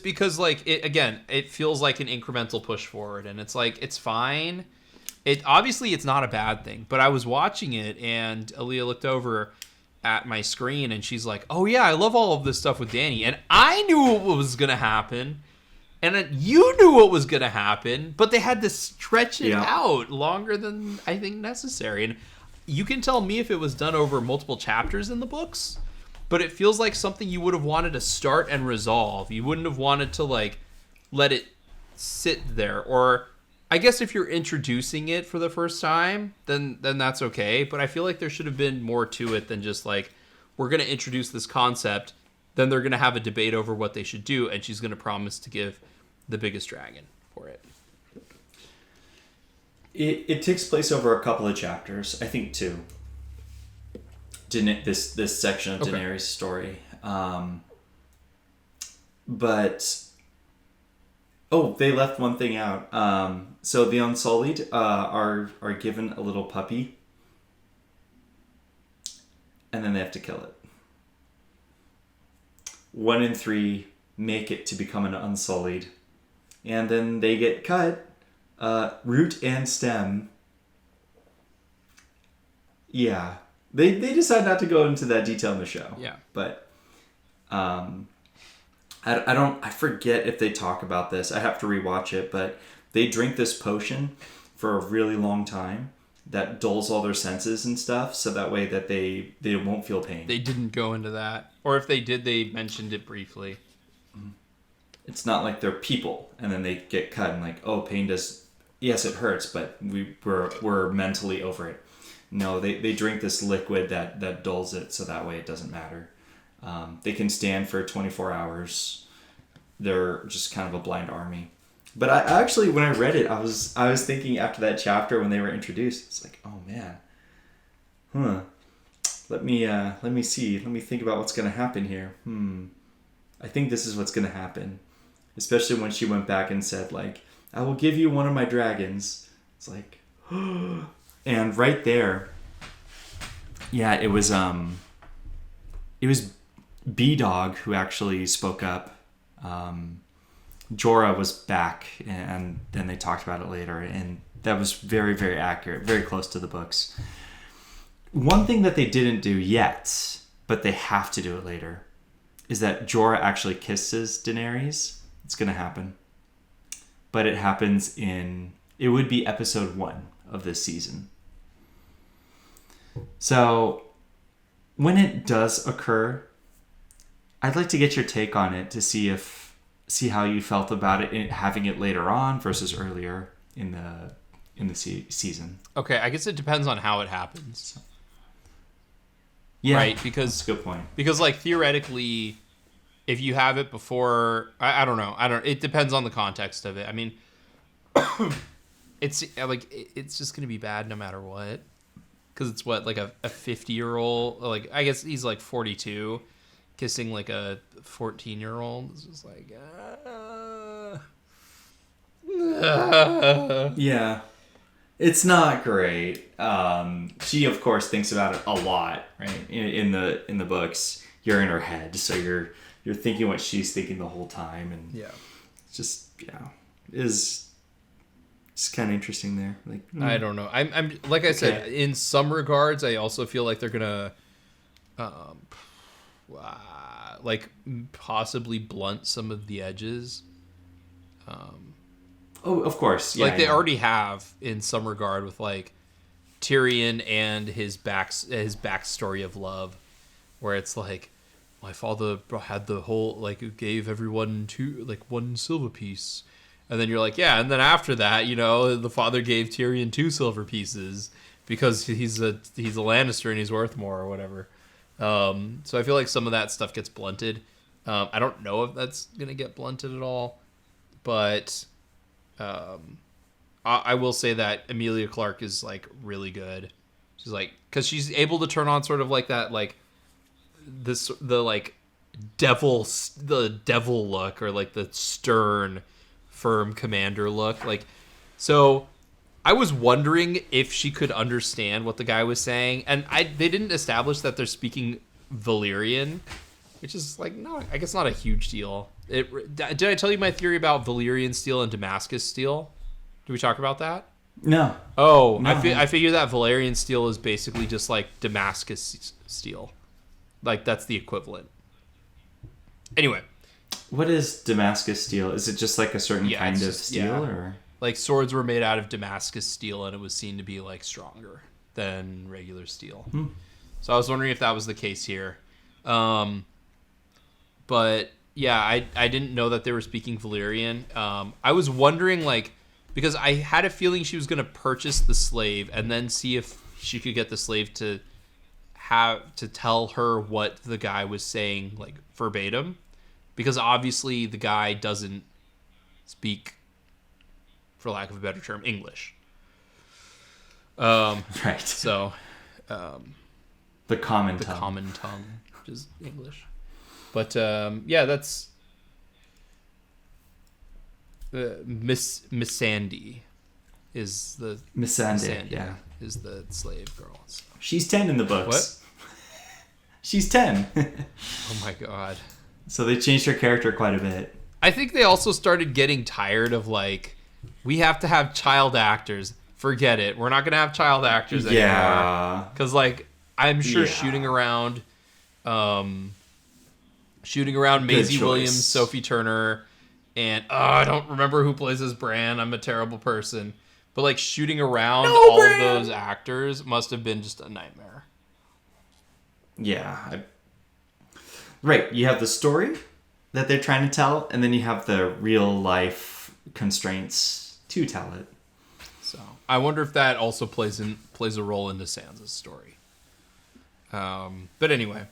Because it feels like an incremental push forward, and it's it's fine. obviously it's not a bad thing, but I was watching it and Aaliyah looked over at my screen and she's like, "Oh yeah, I love all of this stuff with Danny," and I knew what was gonna happen. And then you knew what was going to happen, but they had to stretch it out longer than I think necessary. And you can tell me if it was done over multiple chapters in the books, but it feels like something you would have wanted to start and resolve. You wouldn't have wanted to like let it sit there. Or I guess if you're introducing it for the first time, then that's okay. But I feel like there should have been more to it than just like, we're going to introduce this concept. Then they're going to have a debate over what they should do, and she's going to promise to give the biggest dragon for it. It takes place over a couple of chapters, I think 2. This section of Daenerys' story, but they left one thing out. So the Unsullied are given a little puppy, and then they have to kill it. 1 in 3 make it to become an Unsullied, and then they get cut, root and stem. Yeah, they decide not to go into that detail in the show. Yeah, but I forget if they talk about this. I have to rewatch it, but they drink this potion for a really long time that dulls all their senses and stuff, so that way that they won't feel pain. They didn't go into that. Or if they did, they mentioned it briefly. It's not like they're people, and then they get cut and like, oh, pain does... Yes, it hurts, but we're mentally over it. No, they drink this liquid that dulls it, so that way it doesn't matter. They can stand for 24 hours. They're just kind of a blind army. But I actually, when I read it, I was thinking after that chapter when they were introduced, it's like, oh man, let me see, let me think about what's gonna happen here. I think this is what's gonna happen, especially when she went back and said like, I will give you one of my dragons. It's like, and right there, yeah, it was B-Dog who actually spoke up. Jorah was back, and then they talked about it later, and that was very, very accurate, very close to the books. One thing that they didn't do yet, but they have to do it later, is that Jorah actually kisses Daenerys. It's going to happen. But it happens it would be episode 1 of this season. So, when it does occur, I'd like to get your take on it to see how you felt about it, having it later on versus earlier in the season. Okay, I guess it depends on how it happens. Yeah, right, because that's a good point. Because like theoretically, if you have it before, I don't know. It depends on the context of it. I mean, it's just gonna be bad no matter what. Because it's what, like a 50-year-old, like I guess he's like 42. Kissing like a 14-year-old is just like, yeah, it's not great. She of course thinks about it a lot, right? In the books, you're in her head, so you're thinking what she's thinking the whole time, and yeah, it's just it's kind of interesting there. Like I don't know. I'm like I said, in some regards, I also feel like they're gonna, like possibly blunt some of the edges. Oh, of course. Yeah, like they already have in some regard with like Tyrion and his backstory of love, where it's like, my father had the whole, like, gave everyone one silver piece, and then you're like, yeah, and then after that, you know, the father gave Tyrion 2 silver pieces because he's a Lannister and he's worth more or whatever. So I feel like some of that stuff gets blunted. I don't know if that's gonna get blunted at all, but I will say that Emilia Clarke is like really good. She's like, because she's able to turn on sort of like that, like the devil look, or like the stern, firm commander look. Like, so I was wondering if she could understand what the guy was saying, and they didn't establish that they're speaking Valyrian, which is like, no, I guess not a huge deal. Did I tell you my theory about Valyrian steel and Damascus steel? Did we talk about that? No. Oh, No. I figure that Valerian steel is basically just like Damascus steel. Like, that's the equivalent. Anyway. What is Damascus steel? Is it just like a certain kind of steel? Yeah. Or Like, swords were made out of Damascus steel, and it was seen to be, like, stronger than regular steel. So I was wondering if that was the case here. But, yeah, I didn't know that they were speaking Valyrian. I was wondering, like, because I had a feeling she was going to purchase the slave and then see if she could get the slave to tell her what the guy was saying, like, verbatim. Because obviously the guy doesn't speak, for lack of a better term, English. right. So, the common tongue, which is English. But yeah, that's Miss Sandy is the yeah, is the slave girl. So. She's 10 in the books. What? She's 10. Oh my god. So they changed her character quite a bit. I think they also started getting tired of, like, we have to have child actors. Forget it. We're not going to have child actors anymore. Yeah. Because, like, I'm sure shooting around Maisie Williams, Sophie Turner, and I don't remember who plays as Bran. I'm a terrible person. But, like, shooting around all of those actors must have been just a nightmare. Yeah. Right, you have the story that they're trying to tell, and then you have the real life constraints to tell it. So I wonder if that also plays a role into Sansa's story. But anyway,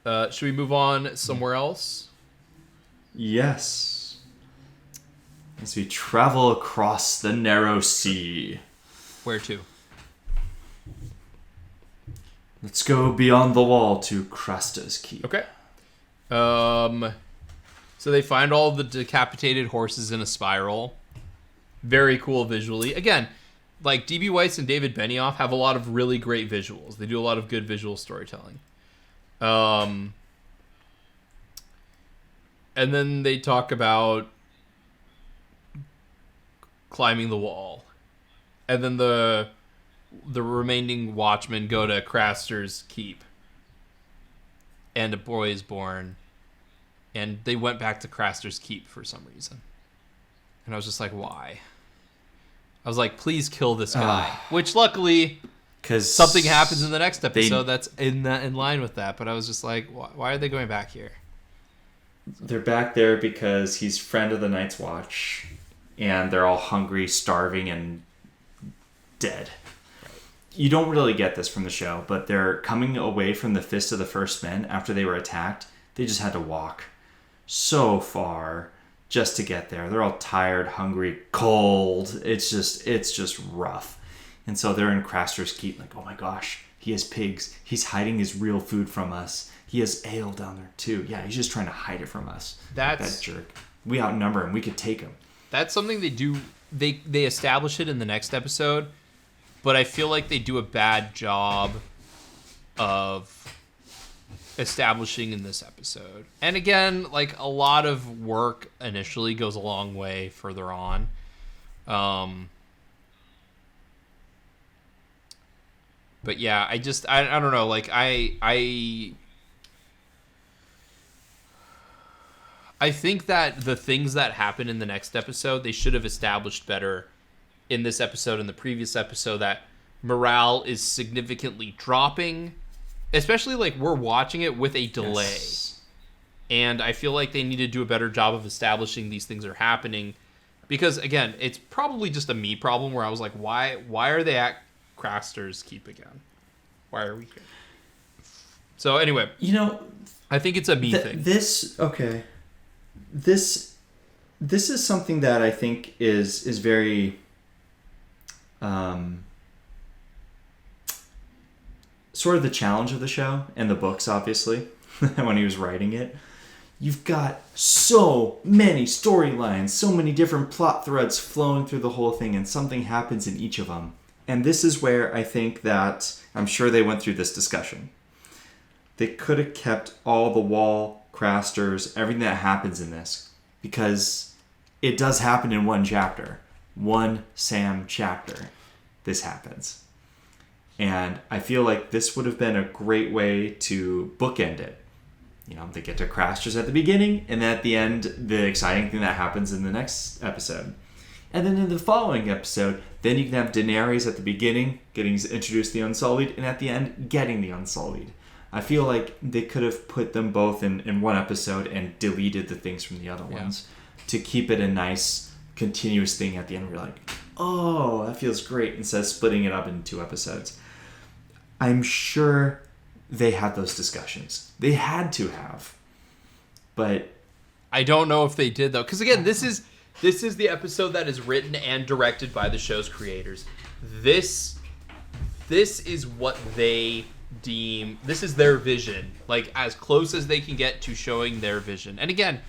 should we move on somewhere else? Yes. As we travel across the narrow sea. Where to? Let's go beyond the wall to Craster's Keep. Okay. So they find all the decapitated horses in a spiral. Very cool visually. Again, like D.B. Weiss and David Benioff have a lot of really great visuals. They do a lot of good visual storytelling. And then they talk about climbing the wall. And then the remaining watchmen go to Craster's Keep. And a boy is born. And they went back to Craster's Keep for some reason. And I was just like, why? I was like, please kill this guy. Which luckily, because something happens in the next episode that's in line with that. But I was just like, why are they going back here? They're back there because he's friend of the Night's Watch. And they're all hungry, starving, and dead. You don't really get this from the show, but they're coming away from the Fist of the First Men after they were attacked. They just had to walk so far just to get there. They're all tired, hungry, cold. It's just rough. And so they're in Craster's Keep like, oh my gosh, he has pigs. He's hiding his real food from us. He has ale down there too. Yeah, he's just trying to hide it from us. That jerk. We outnumber him. We could take him. That's something they do. They establish it in the next episode, but I feel like they do a bad job of establishing in this episode. And again, like, a lot of work initially goes a long way further on. But yeah, I don't know, like, I think that the things that happen in the next episode, they should have established better in this episode and the previous episode, that morale is significantly dropping. Especially, like, we're watching it with a delay. Yes. And I feel like they need to do a better job of establishing these things are happening. Because, again, it's probably just a me problem where I was like, why are they at Craster's Keep again? Why are we here? So, anyway. I think it's a me thing. This is something that I think is very... sort of the challenge of the show and the books, obviously, when he was writing it. You've got so many storylines, so many different plot threads flowing through the whole thing, and something happens in each of them. And this is where I think that, I'm sure they went through this discussion. They could have kept all the wall, Crasters, everything that happens in this, because it does happen in one chapter. one Sam chapter, this happens. And I feel like this would have been a great way to bookend it. You know, they get to crash just at the beginning, and at the end, the exciting thing that happens in the next episode. And then in the following episode, then you can have Daenerys at the beginning, getting introduced to the Unsullied, and at the end, getting the Unsullied. I feel like they could have put them both in one episode and deleted the things from the other ones to keep it a nice, continuous thing at the end where you're like, oh, that feels great, instead of splitting it up into 2 episodes. I'm sure they had those discussions. They had to have. But I don't know if they did, though. Because, again, this is the episode that is written and directed by the show's creators. This is what they deem... This is their vision. Like, as close as they can get to showing their vision. And, again,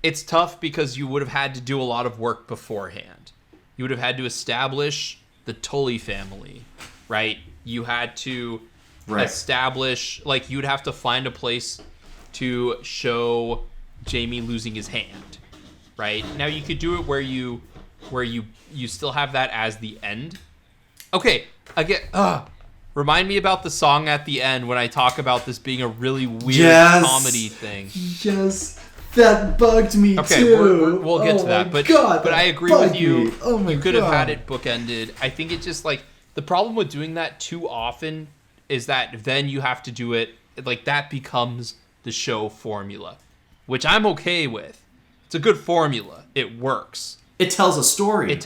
it's tough because you would have had to do a lot of work beforehand. You would have had to establish the Tully family, right? You had to establish, like, you'd have to find a place to show Jaime losing his hand, right? Now you could do it where you still have that as the end. Okay, again, remind me about the song at the end when I talk about this being a really weird comedy thing. Yes. That bugged me too. We'll get to that. But I agree with you. You could have had it bookended. I think it just, like, the problem with doing that too often is that then you have to do it, like, that becomes the show formula, which I'm okay with. It's a good formula. It works. It tells a story.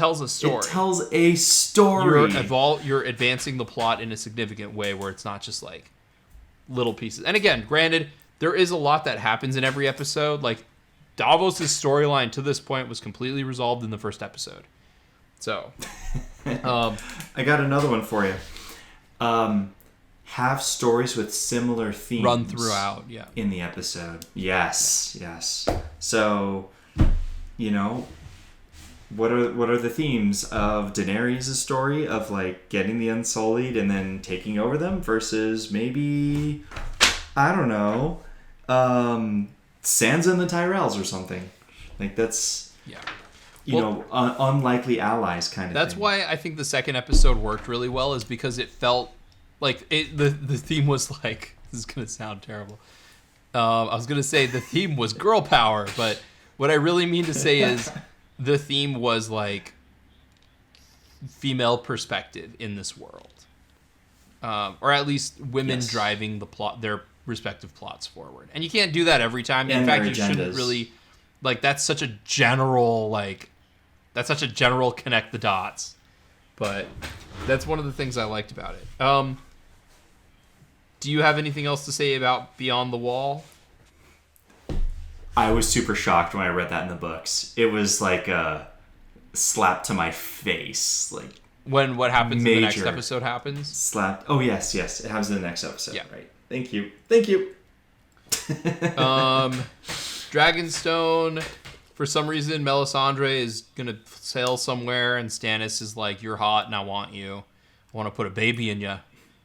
You're advancing the plot in a significant way where it's not just, like, little pieces. And again, granted, there is a lot that happens in every episode. Like, Davos' storyline to this point was completely resolved in the first episode. So, I got another one for you. Have stories with similar themes run throughout, in the episode. Yes. So, you know, what are the themes of Daenerys' story of, like, getting the Unsullied and then taking over them versus maybe, I don't know, Sansa and the Tyrells or something. Like, that's, unlikely allies kind of that's thing. That's why I think the second episode worked really well, is because it felt like the theme was like, this is going to sound terrible. I was going to say the theme was girl power, but what I really mean to say is the theme was, like, female perspective in this world. Or at least women driving the plot, their respective plots forward. And you can't do that every time. In fact, you shouldn't really, like, that's such a general connect the dots. But that's one of the things I liked about it. Do you have anything else to say about Beyond the Wall? I was super shocked when I read that in the books. It was like a slap to my face. Like, when what happens in the next episode happens? Slap. Oh, yes. It happens in the next episode. Yeah. Right. Thank you. Dragonstone, for some reason, Melisandre is going to sail somewhere, and Stannis is like, you're hot and I want you. I want to put a baby in you.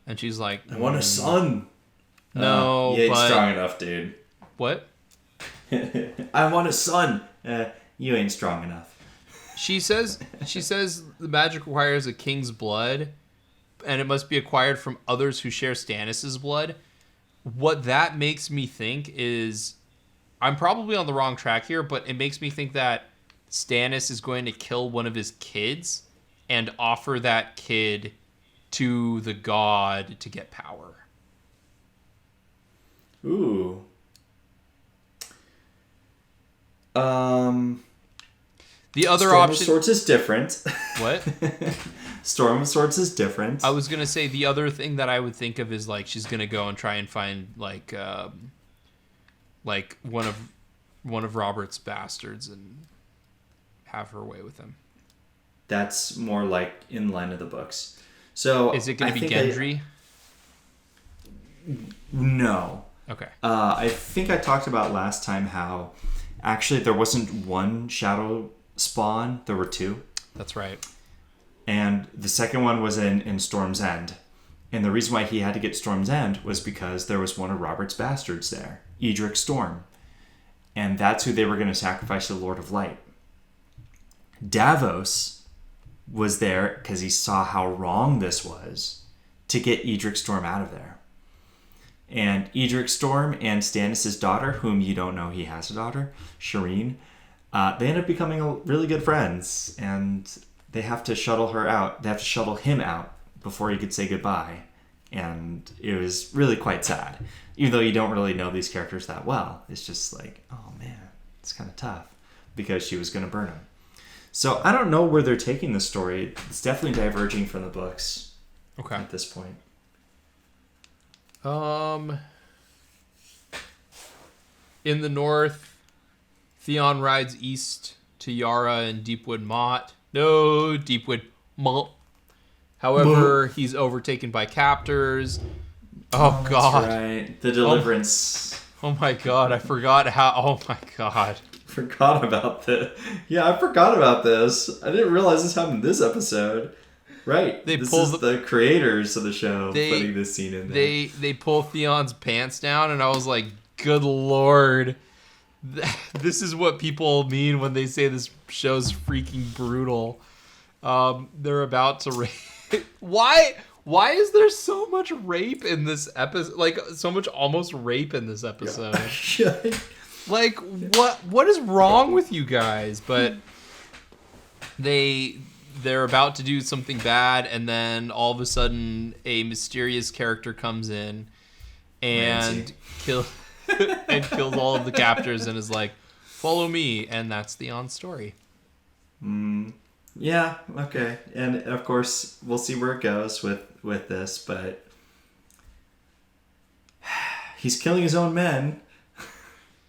And she's like, I want a son. No, you ain't strong enough, dude. What? I want a son. You ain't strong enough. She says the magic requires a king's blood, and it must be acquired from others who share Stannis' blood. What that makes me think is, I'm probably on the wrong track here, but it makes me think that Stannis is going to kill one of his kids and offer that kid to the god to get power. Ooh. The other Storm option... of Swords is different. What? Storm of Swords is different. I was going to say the other thing that I would think of is, like, she's going to go and try and find, like one of Robert's bastards and have her way with him. That's more like in line of the books. So is it going to be Gendry? No. Okay. I think I talked about last time how actually there wasn't one shadow spawn, there were 2. That's right. And the second one was in Storm's End. And the reason why he had to get Storm's End was because there was one of Robert's bastards there, Edric Storm. And that's who they were going to sacrifice to the Lord of Light. Davos was there because he saw how wrong this was to get Edric Storm out of there. And Edric Storm and Stannis' daughter, whom you don't know he has a daughter, Shireen, they end up becoming really good friends, and they have to shuttle her out. They have to shuttle him out before he could say goodbye. And it was really quite sad. Even though you don't really know these characters that well. It's just like, oh man, it's kind of tough. Because she was going to burn him. So I don't know where they're taking this story. It's definitely diverging from the books. Okay. At this point. In the north, Theon rides east to Yara and Deepwood Mott. No, Deepwood Mott. However, he's overtaken by captors. Oh, God. That's right. The Deliverance. Oh my God. I forgot how... Oh, my God. Forgot about this. Yeah, I forgot about this. I didn't realize this happened this episode. Right. This is the creators of the show putting this scene in there. They pull Theon's pants down, and I was like, good Lord. This is what people mean when they say this show's freaking brutal. They're about to rape. Why is there so much rape in this episode? Like, so much almost rape in this episode. Yeah. Like, what is wrong with you guys? But they're about to do something bad, and then all of a sudden a mysterious character comes in and kills all of the captors and is like, follow me, and that's Theon's story. Yeah, okay. And of course we'll see where it goes with this, but he's killing his own men.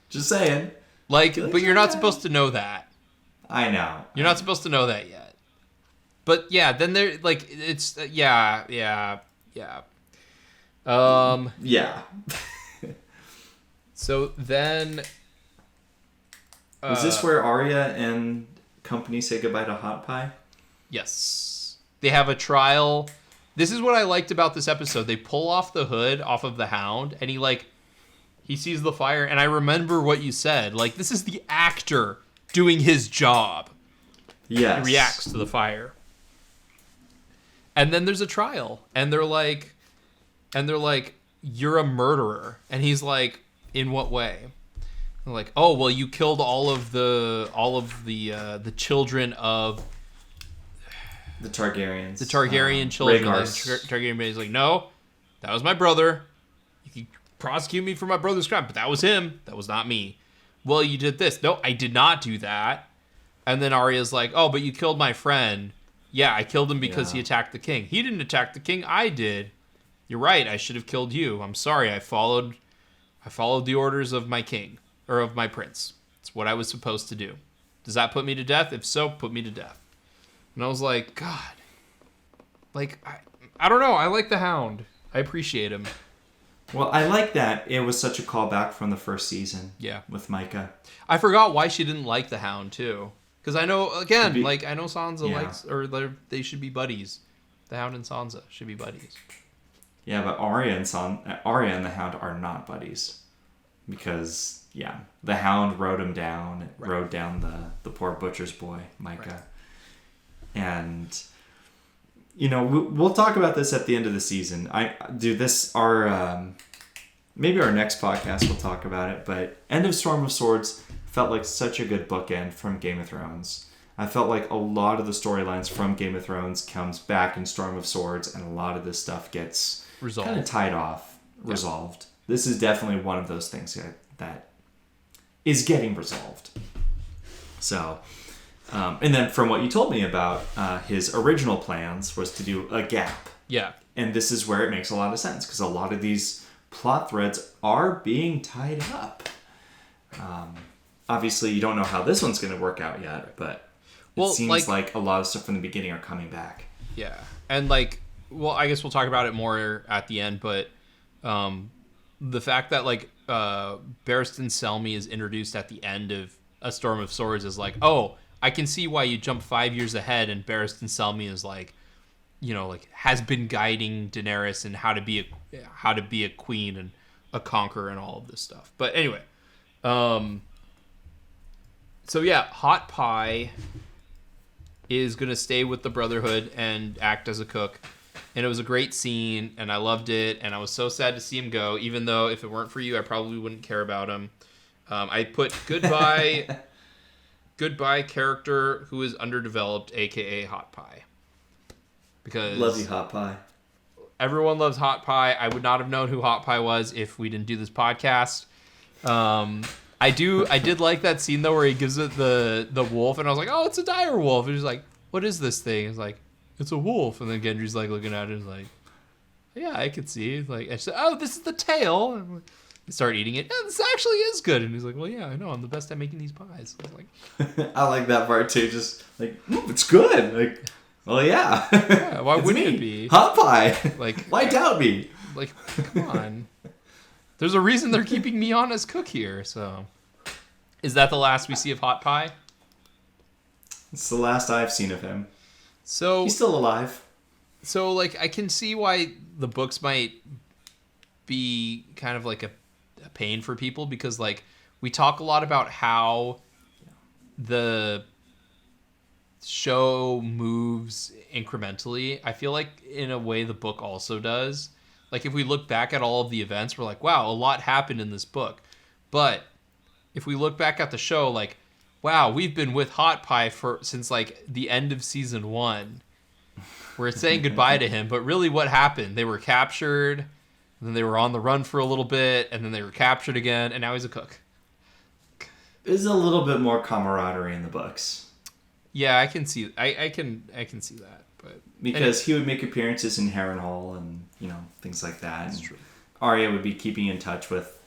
Just saying. Like, but you're not supposed to know that. I know. You're not supposed to know that yet. But yeah, then they're like, it's yeah. Yeah. So then, is this where Arya and company say goodbye to Hot Pie? Yes, they have a trial. This is what I liked about this episode. They pull off the hood off of the Hound, and he sees the fire, and I remember what you said. Like, this is the actor doing his job. Yes. He reacts to the fire. And then there's a trial, and they're like, you're a murderer. And he's like, in what way? They're like, oh, well, you killed all of the children of the Targaryens. The Targaryen children. Rhaegar's. He's like, no, that was my brother. You can prosecute me for my brother's crime, but that was him. That was not me. Well, you did this. No, I did not do that. And then Arya's like, oh, but you killed my friend. Yeah, I killed him because he attacked the king. He didn't attack the king. I did. You're right. I should have killed you. I'm sorry. I followed the orders of my king, or of my prince. It's what I was supposed to do. Does that put me to death? If so, put me to death. And I was like, God. Like, I don't know. I like the Hound. I appreciate him. Well, I like that it was such a callback from the first season. Yeah. With Micah. I forgot why she didn't like the Hound, too. Because I know, again, I know Sansa likes, or they should be buddies. The Hound and Sansa should be buddies. Yeah, but Arya and the Hound are not buddies. Because, the Hound rode him down, rode down the poor butcher's boy, Micah. Right. And, we'll talk about this at the end of the season. Maybe our next podcast we'll talk about it, but end of Storm of Swords felt like such a good bookend from Game of Thrones. I felt like a lot of the storylines from Game of Thrones comes back in Storm of Swords, and a lot of this stuff gets kind of tied off, resolved. This is definitely one of those things that is getting resolved. So, and then from what you told me about his original plans was to do a gap. Yeah. And this is where it makes a lot of sense, because a lot of these plot threads are being tied up. Obviously, you don't know how this one's going to work out yet, but it seems like a lot of stuff from the beginning are coming back. Yeah. And I guess we'll talk about it more at the end, but the fact that Barristan Selmy is introduced at the end of A Storm of Swords is like, oh, I can see why you jumped 5 years ahead, and Barristan Selmy is has been guiding Daenerys in how to be a queen and a conqueror and all of this stuff. But anyway, so yeah, Hot Pie is going to stay with the Brotherhood and act as a cook. And it was a great scene, and I loved it, and I was so sad to see him go, even though if it weren't for you, I probably wouldn't care about him. I put goodbye character who is underdeveloped, a.k.a. Hot Pie. Because love you, Hot Pie. Everyone loves Hot Pie. I would not have known who Hot Pie was if we didn't do this podcast. I did like that scene, though, where he gives it the wolf, and I was like, oh, it's a dire wolf. And he's like, what is this thing? It's like, it's a wolf. And then Gendry's like looking at it and he's like, yeah, I could see. Like, and she's like, oh, this is the tail. And they start eating it. Yeah, this actually is good. And he's like, well, yeah, I know. I'm the best at making these pies. I was like, I like that part too. Just like, it's good. Like, well, yeah. Yeah, why wouldn't it be? Hot Pie. Like, why doubt me? Like, come on. There's a reason they're keeping me on as cook here. So, is that the last we see of Hot Pie? It's the last I've seen of him. So he's still alive. So, like, I can see why the books might be kind of like a pain for people, because, like, we talk a lot about how the show moves incrementally. I feel like, in a way, the book also does. Like, if we look back at all of the events, we're like, wow, a lot happened in this book. But if we look back at the show, like, wow, we've been with Hot Pie since, like, the end of season 1. We're saying goodbye to him, but really what happened? They were captured, and then they were on the run for a little bit, and then they were captured again, and now he's a cook. There's a little bit more camaraderie in the books. Yeah, I can see I can see that, but because he would make appearances in Harrenhal and, you know, things like that. That's true. Arya would be keeping in touch with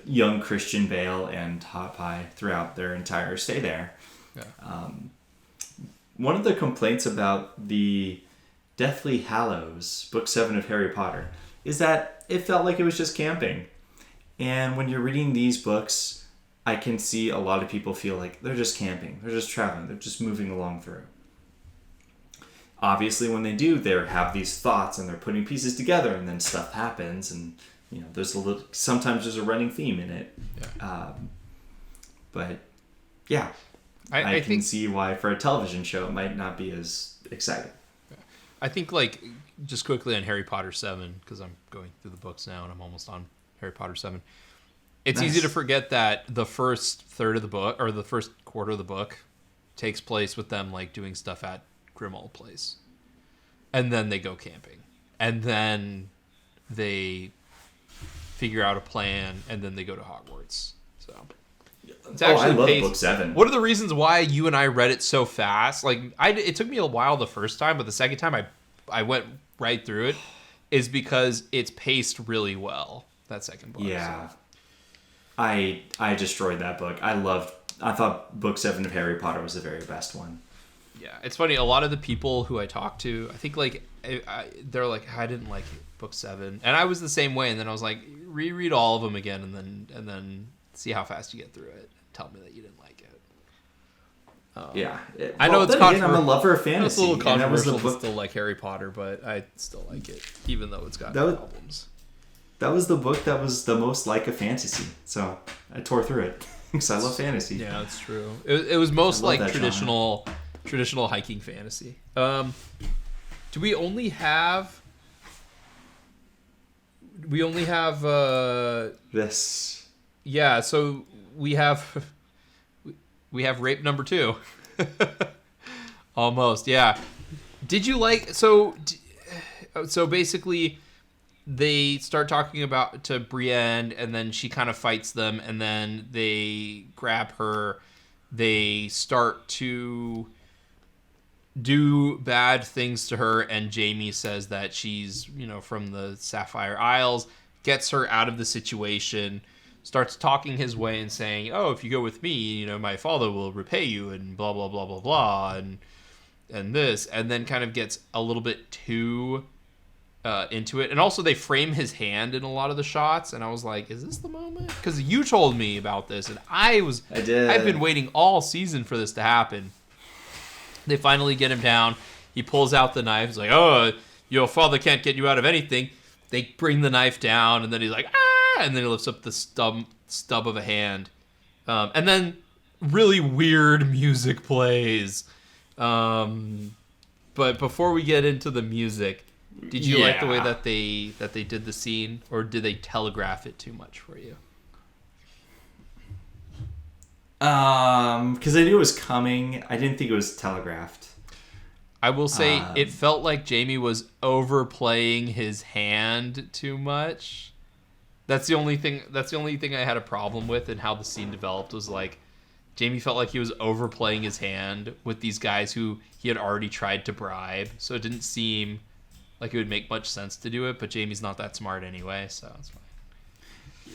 young Christian Bale and Hot Pie throughout their entire stay there. Yeah. One of the complaints about the Deathly Hallows, Book 7 of Harry Potter, is that it felt like it was just camping. And when you're reading these books, I can see a lot of people feel like they're just camping. They're just traveling. They're just moving along through. Obviously, when they do, they have these thoughts and they're putting pieces together, and then stuff happens, and you know, sometimes there's a running theme in it. Yeah. But yeah, I can think, see why for a television show it might not be as exciting. I think, like, just quickly on Harry Potter 7, because I'm going through the books now and I'm almost on Harry Potter 7. It's easy to forget that the first third of the book, or the first quarter of the book, takes place with them, like, doing stuff at Grimmauld Place. And then they go camping. And then they figure out a plan, and then they go to Hogwarts. So it's actually I love paced. Book 7. What are the reasons why you and I read it so fast? Like, it took me a while the first time, but the second time I went right through it, is because it's paced really well. That second book. Yeah. So. I destroyed that book. I thought Book 7 of Harry Potter was the very best one. Yeah, it's funny. A lot of the people who I talk to, I think, like, they're like, I didn't like Book 7, and I was the same way. And then I was like, reread all of them again, and then see how fast you get through it. Tell me that you didn't like it. Yeah, I know it's controversial. I'm a lover of fantasy. It's a little controversial to still like Harry Potter, but I still like it, even though it's got problems. That was the book that was the most like a fantasy, so I tore through it because I love fantasy. Yeah, that's true. It was most like traditional hiking fantasy. Do we only have? This. Yeah, so we have rape number 2. Almost, yeah. Did you like so basically they start talking to Brienne, and then she kind of fights them, and then they grab her. They start to do bad things to her, and Jaime says that she's, you know, from the Sapphire Isles, gets her out of the situation, starts talking his way and saying, oh, if you go with me, you know, my father will repay you, and blah, blah, blah, blah, blah, and this, and then kind of gets a little bit too into it. And also they frame his hand in a lot of the shots, and I was like, is this the moment? Because you told me about this, and I did. I've been waiting all season for this to happen. They finally get him down. He pulls out the knife. He's like, oh, your father can't get you out of anything. They bring the knife down, and then he's like, ah, and then he lifts up the stub of a hand. And then really weird music plays. But before we get into the music, did you like the way Yeah. that they did the scene, or did they telegraph it too much for you? Because I knew it was coming. I didn't think it was telegraphed. I will say it felt like Jamie was overplaying his hand too much. That's the only thing I had a problem with, and how the scene developed was like Jamie felt like he was overplaying his hand with these guys who he had already tried to bribe. So it didn't seem like it would make much sense to do it, but Jamie's not that smart anyway, so it's fine.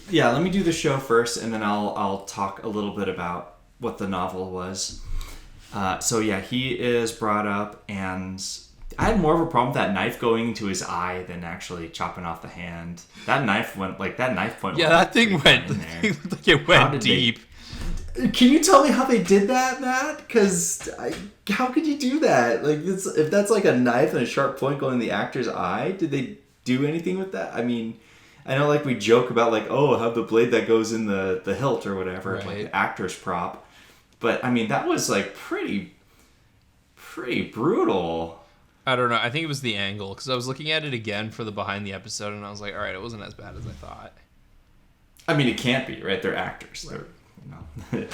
Yeah, let me do the show first, and then I'll talk a little bit about what the novel was. So yeah, he is brought up, and I had more of a problem with that knife going into his eye than actually chopping off the hand. That knife point. Yeah, that thing went. Like it went deep. Can you tell me how they did that, Matt? Because how could you do that? Like, if that's like a knife and a sharp point going in the actor's eye, did they do anything with that? I mean, I know like we joke about like, oh, have the blade that goes in the hilt or whatever, right. like the actor's prop. But I mean, that was like pretty brutal. I don't know. I think it was the angle, because I was looking at it again for the behind the episode, and I was like, all right, it wasn't as bad as I thought. I mean, it can't be, right? They're actors. Right. They're,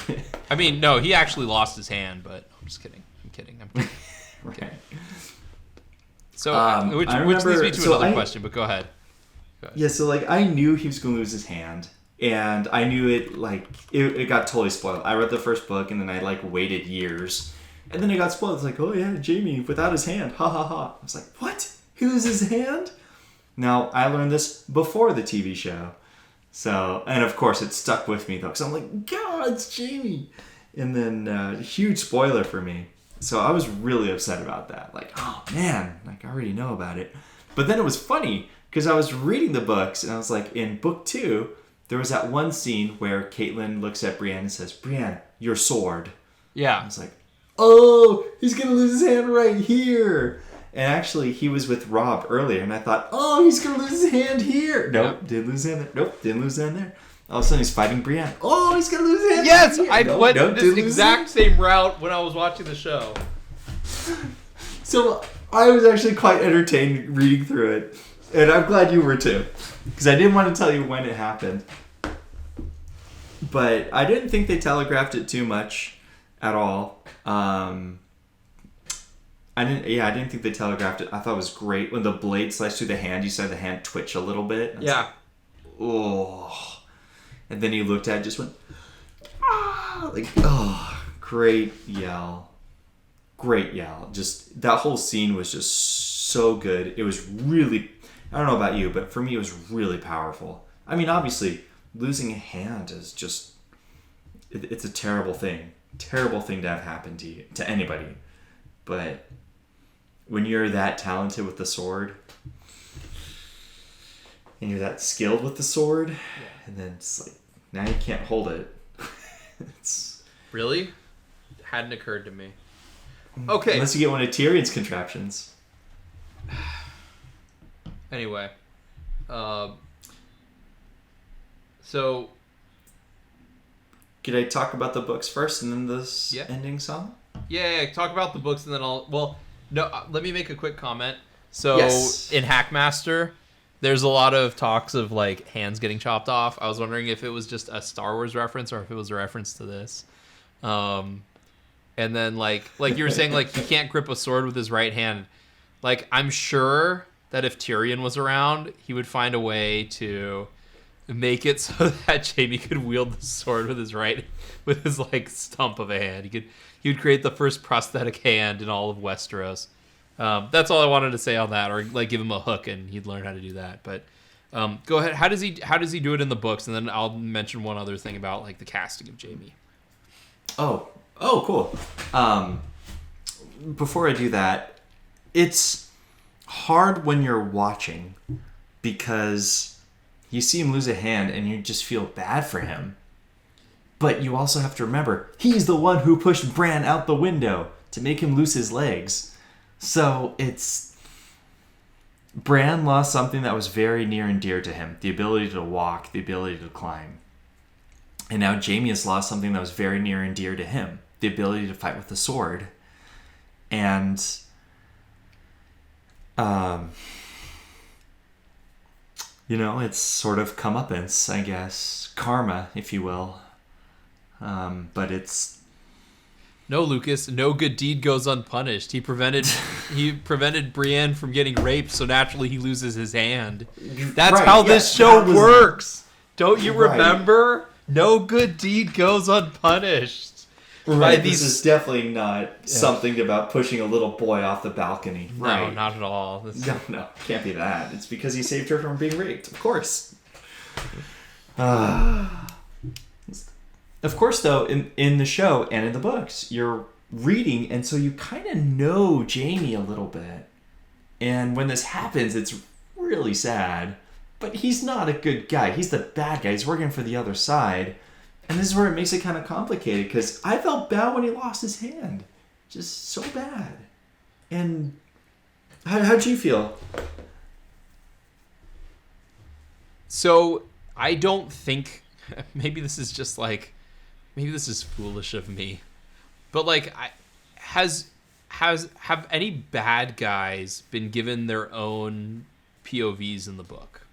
I mean, no, he actually lost his hand, but I'm just kidding. I'm kidding. Right. So, which leads me to another question, but go ahead. Yeah, so like I knew he was going to lose his hand, and I knew it got totally spoiled. I read the first book, and then I like waited years, and then it got spoiled. It's like, oh yeah, Jamie without his hand, ha ha ha. I was like, what? He loses his hand? Now I learned this before the TV show, so and of course it stuck with me though, because I'm like, God, it's Jamie, and then huge spoiler for me. So I was really upset about that. Like, oh man, like I already know about it. But then it was funny because I was reading the books and I was like, in book 2, there was that one scene where Caitlin looks at Brienne and says, Brienne, your sword. Yeah. I was like, oh, he's going to lose his hand right here. And actually, he was with Rob earlier and I thought, oh, he's going to lose his hand here. Nope, didn't lose his hand there. Nope, didn't lose his hand there. All of a sudden, he's fighting Brienne. Oh, he's going to lose his hand. Yes, I went this exact same route when I was watching the show. So I was actually quite entertained reading through it. And I'm glad you were too. Because I didn't want to tell you when it happened. But I didn't think they telegraphed it too much at all. I didn't think they telegraphed it. I thought it was great. When the blade sliced through the hand, you saw the hand twitch a little bit. Yeah. Like, oh. And then he looked at it, just went, ah! Like, oh, great yell. Great yell. Just, that whole scene was just so good. It was really, I don't know about you, but for me it was really powerful. I mean, obviously, losing a hand is just, it's a terrible thing. Terrible thing to have happen to you, to anybody. But when you're that talented with the sword, and you're that skilled with the sword, and then it's like, now you can't hold it. It's really? Hadn't occurred to me. Okay. Unless you get one of Tyrion's contraptions. Anyway. So. Could I talk about the books first and then this ending song? Yeah, talk about the books and then let me make a quick comment. So, yes. In Hackmaster, there's a lot of talks of, like, hands getting chopped off. I was wondering if it was just a Star Wars reference or if it was a reference to this. And then, like you were saying, like, he can't grip a sword with his right hand. Like, I'm sure that if Tyrion was around, he would find a way to make it so that Jaime could wield the sword with his like stump of a hand. He would create the first prosthetic hand in all of Westeros. That's all I wanted to say on that, or like give him a hook and he'd learn how to do that. But go ahead. How does he do it in the books? And then I'll mention one other thing about like the casting of Jaime. Oh, cool. Before I do that, it's hard when you're watching because you see him lose a hand and you just feel bad for him. But you also have to remember, he's the one who pushed Bran out the window to make him lose his legs. So Bran lost something that was very near and dear to him. The ability to walk, the ability to climb. And now Jaime has lost something that was very near and dear to him. The ability to fight with the sword. And it's sort of comeuppance, I guess, karma, if you will. But it's no, Lucas. No good deed goes unpunished. He prevented Brienne from getting raped, so naturally he loses his hand. That's how this show works. Don't you remember? No good deed goes unpunished. Right. This is definitely not something about pushing a little boy off the balcony. No, right. Not at all. No, can't be that. It's because he saved her from being raped. Of course. Of course, though, in the show and in the books, you're reading, and so you kind of know Jaime a little bit. And when this happens, it's really sad. But he's not a good guy. He's the bad guy. He's working for the other side. And this is where it makes it kind of complicated, because I felt bad when he lost his hand. Just so bad. And how'd you feel? So, I don't think... Maybe this is foolish of me. But, like, have any bad guys been given their own POVs in the book?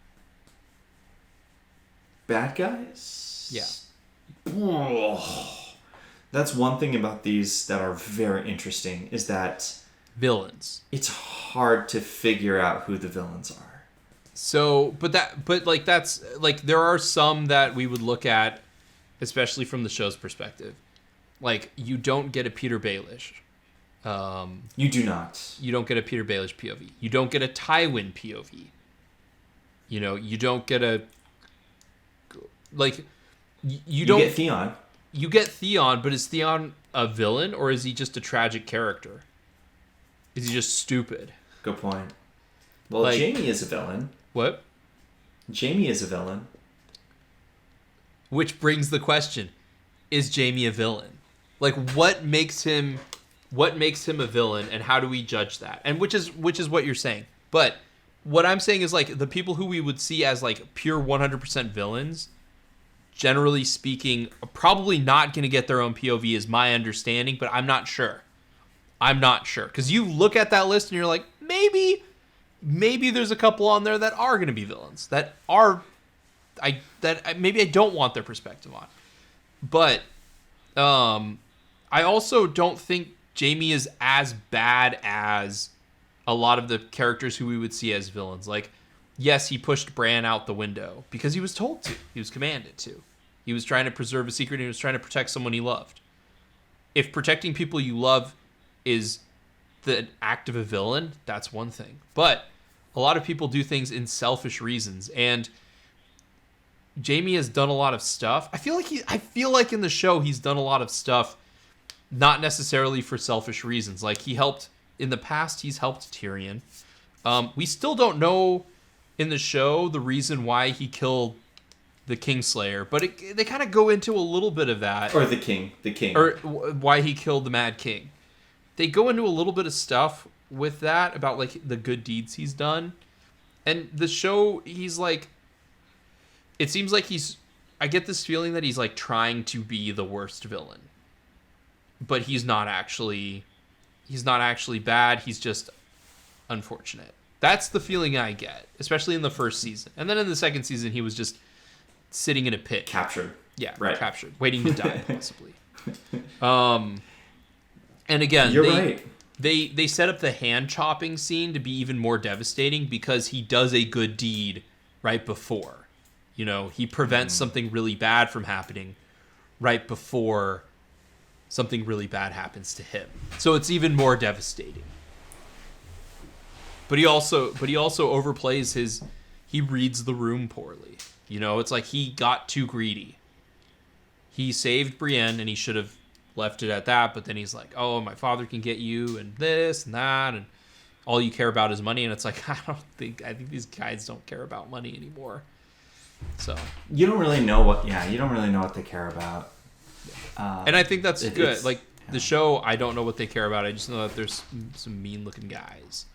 Bad guys? Yeah. That's one thing about these that are very interesting, is that villains. It's hard to figure out who the villains are. So, that's there are some that we would look at, especially from the show's perspective. Like, you don't get a Peter Baelish. You do not. You don't get a Peter Baelish POV. You don't get a Tywin POV. You don't get a You don't get Theon. You get Theon, but is Theon a villain, or is he just a tragic character? Is he just stupid? Good point. Well, Jaime is a villain. What? Jaime is a villain. Which brings the question: is Jaime a villain? Like, what makes him a villain, and how do we judge that? And which is what you're saying. But what I'm saying is, like, the people who we would see as, like, pure 100% villains, generally speaking, are probably not going to get their own POV, is my understanding, but I'm not sure. Because you look at that list and you're like, maybe there's a couple on there that are going to be villains, that maybe I don't want their perspective on. But I also don't think Jaime is as bad as a lot of the characters who we would see as villains. Like, yes, he pushed Bran out the window because he was told to. He was commanded to. He was trying to preserve a secret, and he was trying to protect someone he loved. If protecting people you love is the act of a villain, that's one thing. But a lot of people do things in selfish reasons, and Jaime has done a lot of stuff. I feel like in the show he's done a lot of stuff not necessarily for selfish reasons. Like, in the past, he's helped Tyrion. We still don't know in the show the reason why he killed the Kingslayer, but they kind of go into a little bit of that. Or the king. Or why he killed the Mad King. They go into a little bit of stuff with that about, like, the good deeds he's done. And the show, he's like, it seems like I get this feeling that he's, like, trying to be the worst villain. But he's not actually bad. He's just unfortunate. That's the feeling I get, especially in the first season. And then in the second season, he was just sitting in a pit. Captured. Yeah, right. Captured. Waiting to die, possibly. And again, you're right. They set up the hand chopping scene to be even more devastating because he does a good deed right before. He prevents something really bad from happening right before something really bad happens to him. So it's even more devastating. But he also overplays he reads the room poorly. It's like he got too greedy. He saved Brienne and he should have left it at that, but then he's like, oh, my father can get you and this and that, and all you care about is money. And it's like, I think these guys don't care about money anymore. So you don't really know what they care about. And I think that's good. Like, the show, I don't know what they care about. I just know that there's some mean-looking guys.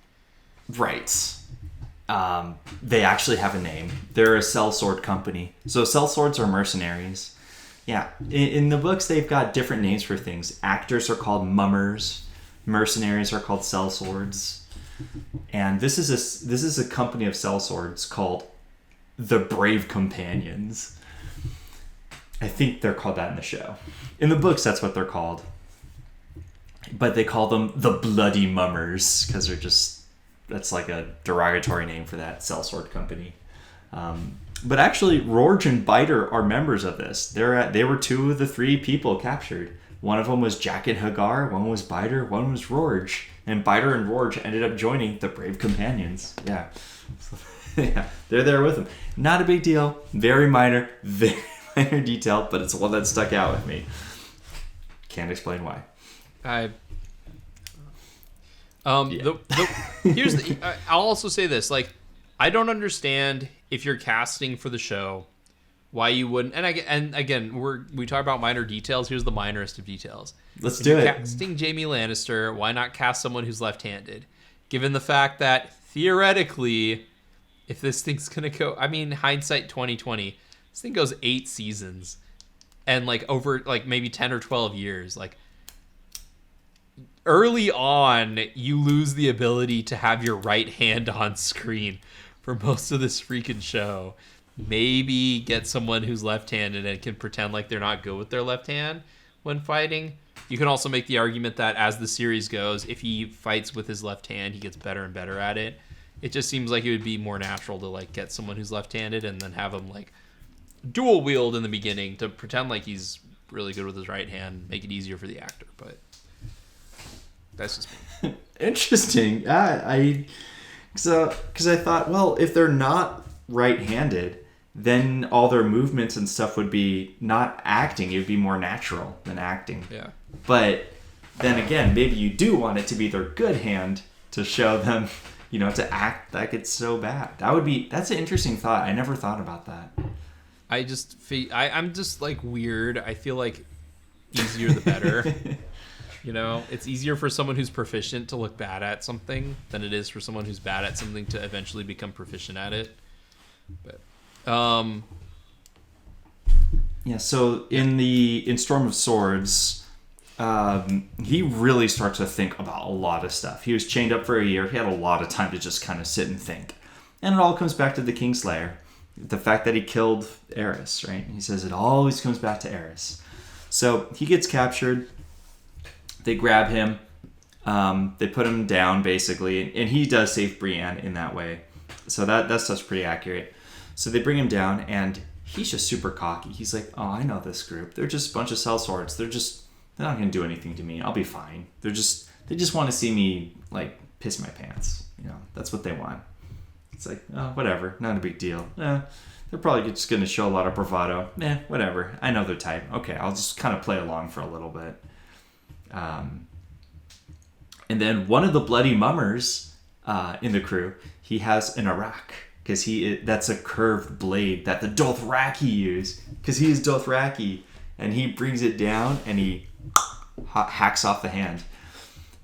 Right. They actually have a name. They're a sellsword company. So sellswords are mercenaries. Yeah. In the books, they've got different names for things. Actors are called mummers. mercenaries are called sellswords. And this is a company of sellswords called the Brave Companions. I think they're called that in the show. In the books, that's what they're called. But they call them the Bloody Mummers because that's like a derogatory name for that sellsword company. But actually, Rorge and Biter are members of this. They were two of the three people captured. One of them was Jack and Hagar, one was Biter, one was Rorge. And Biter and Rorge ended up joining the Brave Companions. Yeah. So, yeah, they're there with them. Not a big deal. Very minor detail, but it's one that stuck out with me. Can't explain why. Here's I'll also say this, like, I don't understand if you're casting for the show why you wouldn't, and again we talk about minor details. Here's the minorest of details. Let's do it. Casting Jaime Lannister, why not cast someone who's left-handed? Given the fact that theoretically, if this thing's gonna go, I mean, hindsight 2020, this thing goes 8 seasons, and like over like maybe 10 or 12 years, like early on, you lose the ability to have your right hand on screen for most of this freaking show. Maybe get someone who's left-handed and can pretend like they're not good with their left hand when fighting. You can also make the argument that as the series goes, if he fights with his left hand, he gets better and better at it. It just seems like it would be more natural to like get someone who's left-handed and then have him like dual wield in the beginning to pretend like he's really good with his right hand, make it easier for the actor. But that's just me. Interesting. Because I thought, well, if they're not right-handed, then all their movements and stuff would be not acting. It would be more natural than acting. Yeah. But then again, maybe you do want it to be their good hand to show them, to act like it's so bad. That's an interesting thought. I never thought about that. I'm just like weird. I feel like easier the better. It's easier for someone who's proficient to look bad at something than it is for someone who's bad at something to eventually become proficient at it. But yeah, so in Storm of Swords, he really starts to think about a lot of stuff. He was chained up for a year. He had a lot of time to just kind of sit and think. And it all comes back to the Kingslayer. The fact that he killed Aerys, right? He says it always comes back to Aerys. So he gets captured. They grab him. They put him down, basically. And he does save Brienne in that way. So that stuff's pretty accurate. So they bring him down, and he's just super cocky. He's like, oh, I know this group. They're just a bunch of sellswords. They're not going to do anything to me. I'll be fine. They just want to see me, like, piss my pants. That's what they want. It's like, oh, whatever. Not a big deal. They're probably just going to show a lot of bravado. Whatever. I know their type. Okay, I'll just kind of play along for a little bit. And then one of the Bloody Mummers in the crew, he has an arak. Because that's a curved blade that the Dothraki use. Because he is Dothraki. And he brings it down and he hacks off the hand.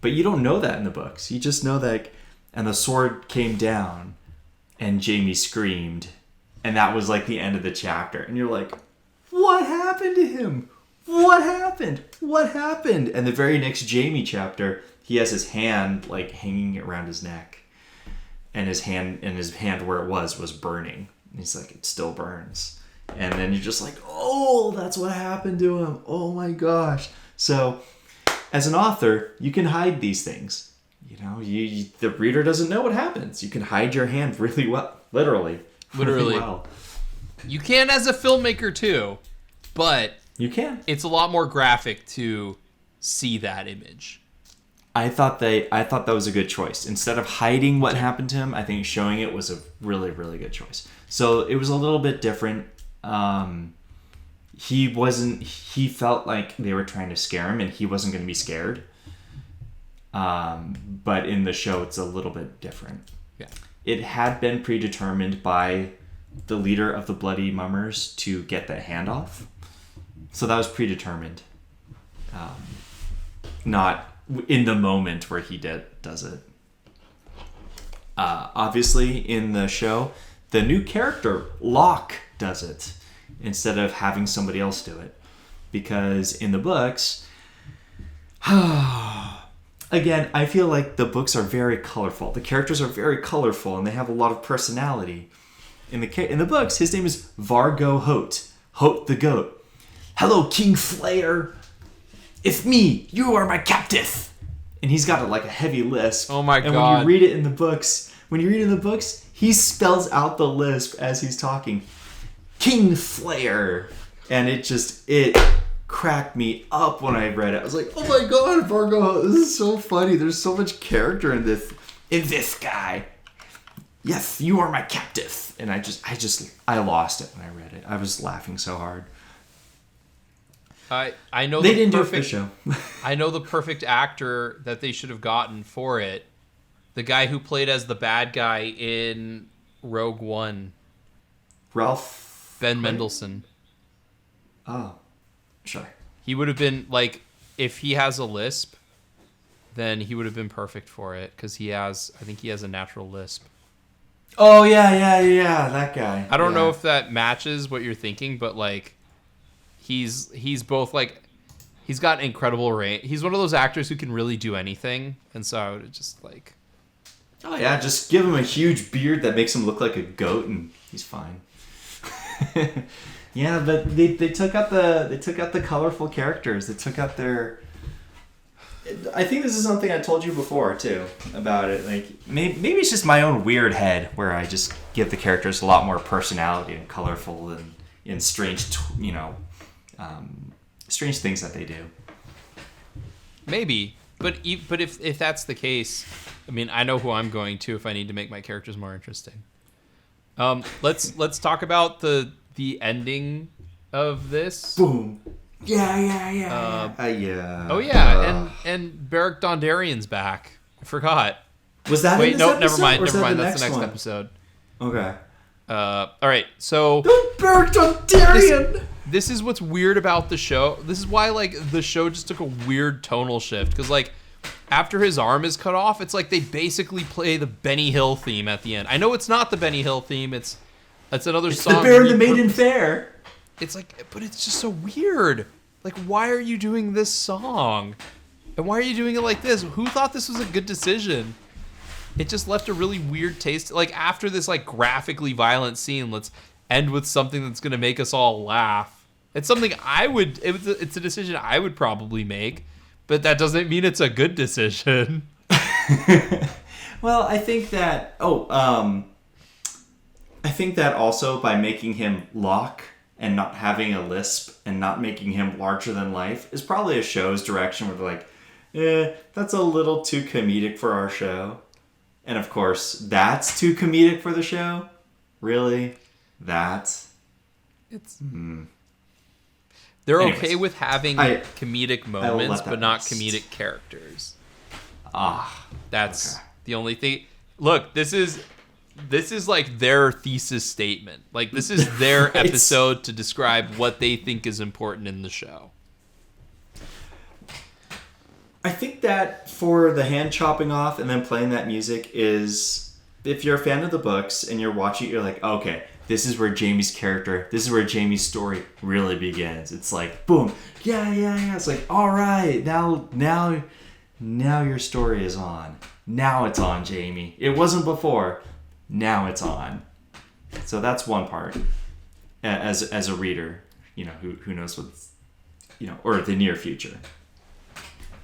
But you don't know that in the books. You just know that, and the sword came down and Jaime screamed. And that was like the end of the chapter. And you're like, what happened to him? What happened? What happened? And the very next Jaime chapter, he has his hand like hanging around his neck. And his hand where it was burning. And he's like, it still burns. And then you're just like, oh, that's what happened to him. Oh my gosh. So as an author, you can hide these things. The reader doesn't know what happens. You can hide your hand really well. Literally. Really well. You can as a filmmaker too, but you can. It's a lot more graphic to see that image. I thought that was a good choice. Instead of hiding what happened to him, I think showing it was a really, really good choice. So it was a little bit different. He felt like they were trying to scare him and he wasn't going to be scared. But in the show, it's a little bit different. Yeah. It had been predetermined by the leader of the Bloody Mummers to get that hand off. So that was predetermined. Not in the moment where he does it. Obviously, in the show, the new character, Locke, does it instead of having somebody else do it. Because in the books, again, I feel like the books are very colorful. The characters are very colorful, and they have a lot of personality. In the books, his name is Vargo Hoat. Hoat the goat. Hello, King Flair. It's me. You are my captive. And he's got like a heavy lisp. Oh my god! And God. when you read it in the books, he spells out the lisp as he's talking. King Flair. And it cracked me up when I read it. I was like, oh my god, Vargo, this is so funny. There's so much character in this guy. Yes, you are my captive. And I lost it when I read it. I was laughing so hard. I know they didn't do it for the show. I know the perfect actor that they should have gotten for it. The guy who played as the bad guy in Rogue One. Ralph Ben Mendelsohn. Oh, sure. He would have been like, if he has a lisp, then he would have been perfect for it because I think he has a natural lisp. Oh yeah, that guy. I don't know if that matches what you're thinking, but like, he's both like, he's got incredible range. He's one of those actors who can really do anything, and so I would just like. Oh yeah, just give him a huge beard that makes him look like a goat, and he's fine. Yeah, but they took out the colorful characters. They took out their. I think this is something I told you before too about it. Like maybe it's just my own weird head where I just give the characters a lot more personality and colorful and strange, strange things that they do. Maybe, but if that's the case, I mean, I know who I'm going to if I need to make my characters more interesting. Let's talk about the ending of this. Boom. Yeah. Yeah. Oh yeah, and Beric Dondarrion's back. I forgot. Was that? Wait, in this no, episode, never mind. or is Never that mind. the That's the next one? episode. Okay. All right. So Beric Dondarrion. This is what's weird about the show. This is why like the show just took a weird tonal shift because like after his arm is cut off, it's like they basically play the Benny Hill theme at the end. I know it's not the Benny Hill theme. It's another song. The Bear and the Maiden Fair. It's like, but it's just so weird. Like, why are you doing this song? And why are you doing it like this? Who thought this was a good decision? It just left a really weird taste. Like, after this, like, graphically violent scene, let's end with something that's going to make us all laugh. It's something it's a decision I would probably make, but that doesn't mean it's a good decision. Well, I think that, I think that also by making him Locke and not having a lisp and not making him larger than life is probably a show's direction where they're like, that's a little too comedic for our show. And of course, that's too comedic for the show. Really? It's They're Anyways, okay with having comedic moments, but not comedic characters. That's the only thing. Look, this is like their thesis statement. Like, this is their episode to describe what they think is important in the show. I think that for the hand chopping off and then playing that music is, if you're a fan of the books and you're watching it, you're like, okay, this is where Jamie's story really begins. It's like, boom, yeah. It's like, all right, now your story is on. Now it's on, Jamie. It wasn't before. Now it's on. So that's one part. As a reader, who knows what's, or the near future.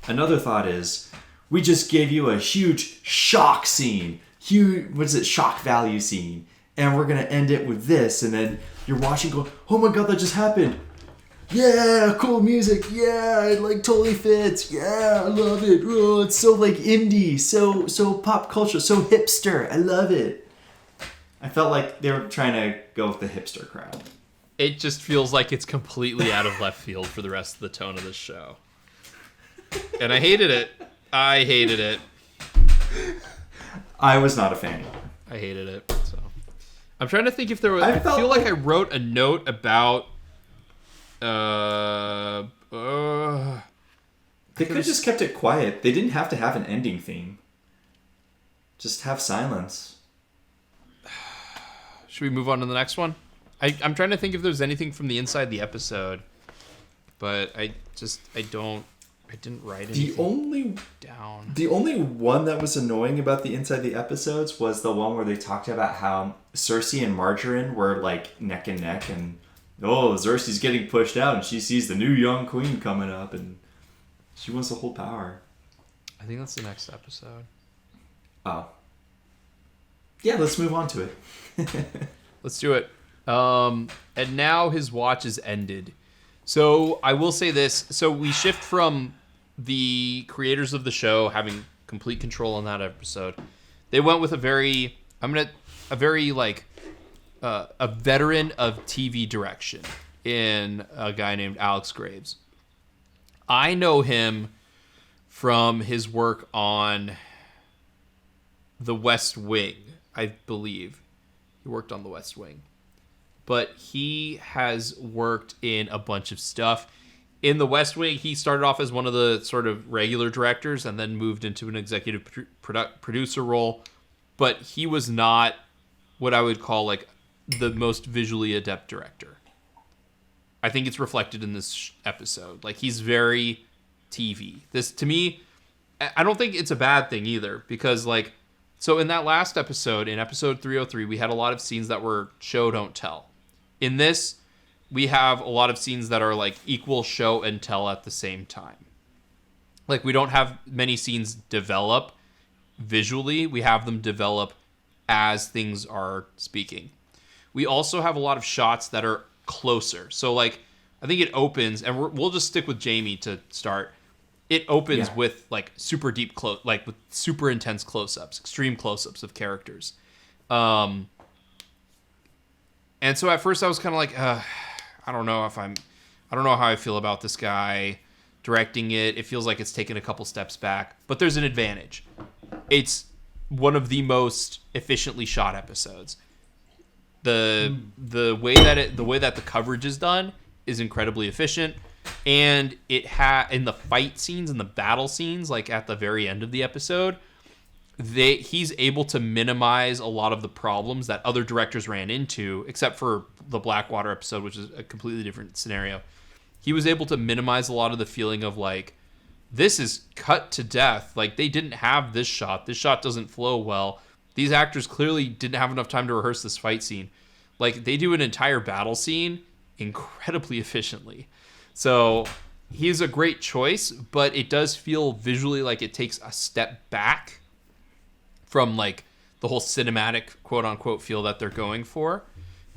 Another thought is, we just gave you a huge shock scene. Shock value scene. And we're going to end it with this. And then you're watching going, oh my god, that just happened. Yeah, cool music. Yeah, it like totally fits. Yeah, I love it. Oh, it's so like indie, so pop culture, so hipster. I love it. I felt like they were trying to go with the hipster crowd. It just feels like it's completely out of left field for the rest of the tone of this show. And I hated it. I was not a fan. I hated it. So I'm trying to think if there was. I feel like I wrote a note about. They could have just kept it quiet. They didn't have to have an ending theme. Just have silence. Should we move on to the next one? I'm trying to think if there's anything from the inside the episode, but I don't I didn't write The anything down. The only one that was annoying about the inside the episodes was the one where they talked about how Cersei and Margarine were like neck and neck, and Cersei's getting pushed out, and she sees the new young queen coming up, and she wants to hold power. I think that's the next episode. Oh. Yeah, let's move on to it. Let's do it. And now his watch is ended. So I will say this. So we shift from the creators of the show having complete control on that episode. They went with a very veteran of TV direction in a guy named Alex Graves. I know him from his work on The West Wing, I believe. He worked on The West Wing. But he has worked in a bunch of stuff. In The West Wing, he started off as one of the sort of regular directors and then moved into an executive producer role. But he was not what I would call like the most visually adept director. I think it's reflected in this episode. Like, he's very TV. This, to me, I don't think it's a bad thing either, because like, so in that last episode, in episode 303, we had a lot of scenes that were show don't tell. In this, we have a lot of scenes that are like equal show and tell at the same time. Like, we don't have many scenes develop visually. We have them develop as things are speaking. We also have a lot of shots that are closer. So like, I think it opens, and we'll just stick with Jamie to start. It opens with like super deep like with super intense close-ups, extreme close-ups of characters. And so at first I was kind of like, I don't know how I feel about this guy directing it. It feels like it's taken a couple steps back, but there's an advantage. It's one of the most efficiently shot episodes. The way that the coverage is done is incredibly efficient, and in the fight scenes and the battle scenes, like at the very end of the episode, he's able to minimize a lot of the problems that other directors ran into, except for the Blackwater episode, which is a completely different scenario. He was able to minimize a lot of the feeling of like, this is cut to death. Like, they didn't have this shot. This shot doesn't flow well. These actors clearly didn't have enough time to rehearse this fight scene. Like, they do an entire battle scene incredibly efficiently. So he's a great choice, but it does feel visually like it takes a step back from like the whole cinematic quote unquote feel that they're going for.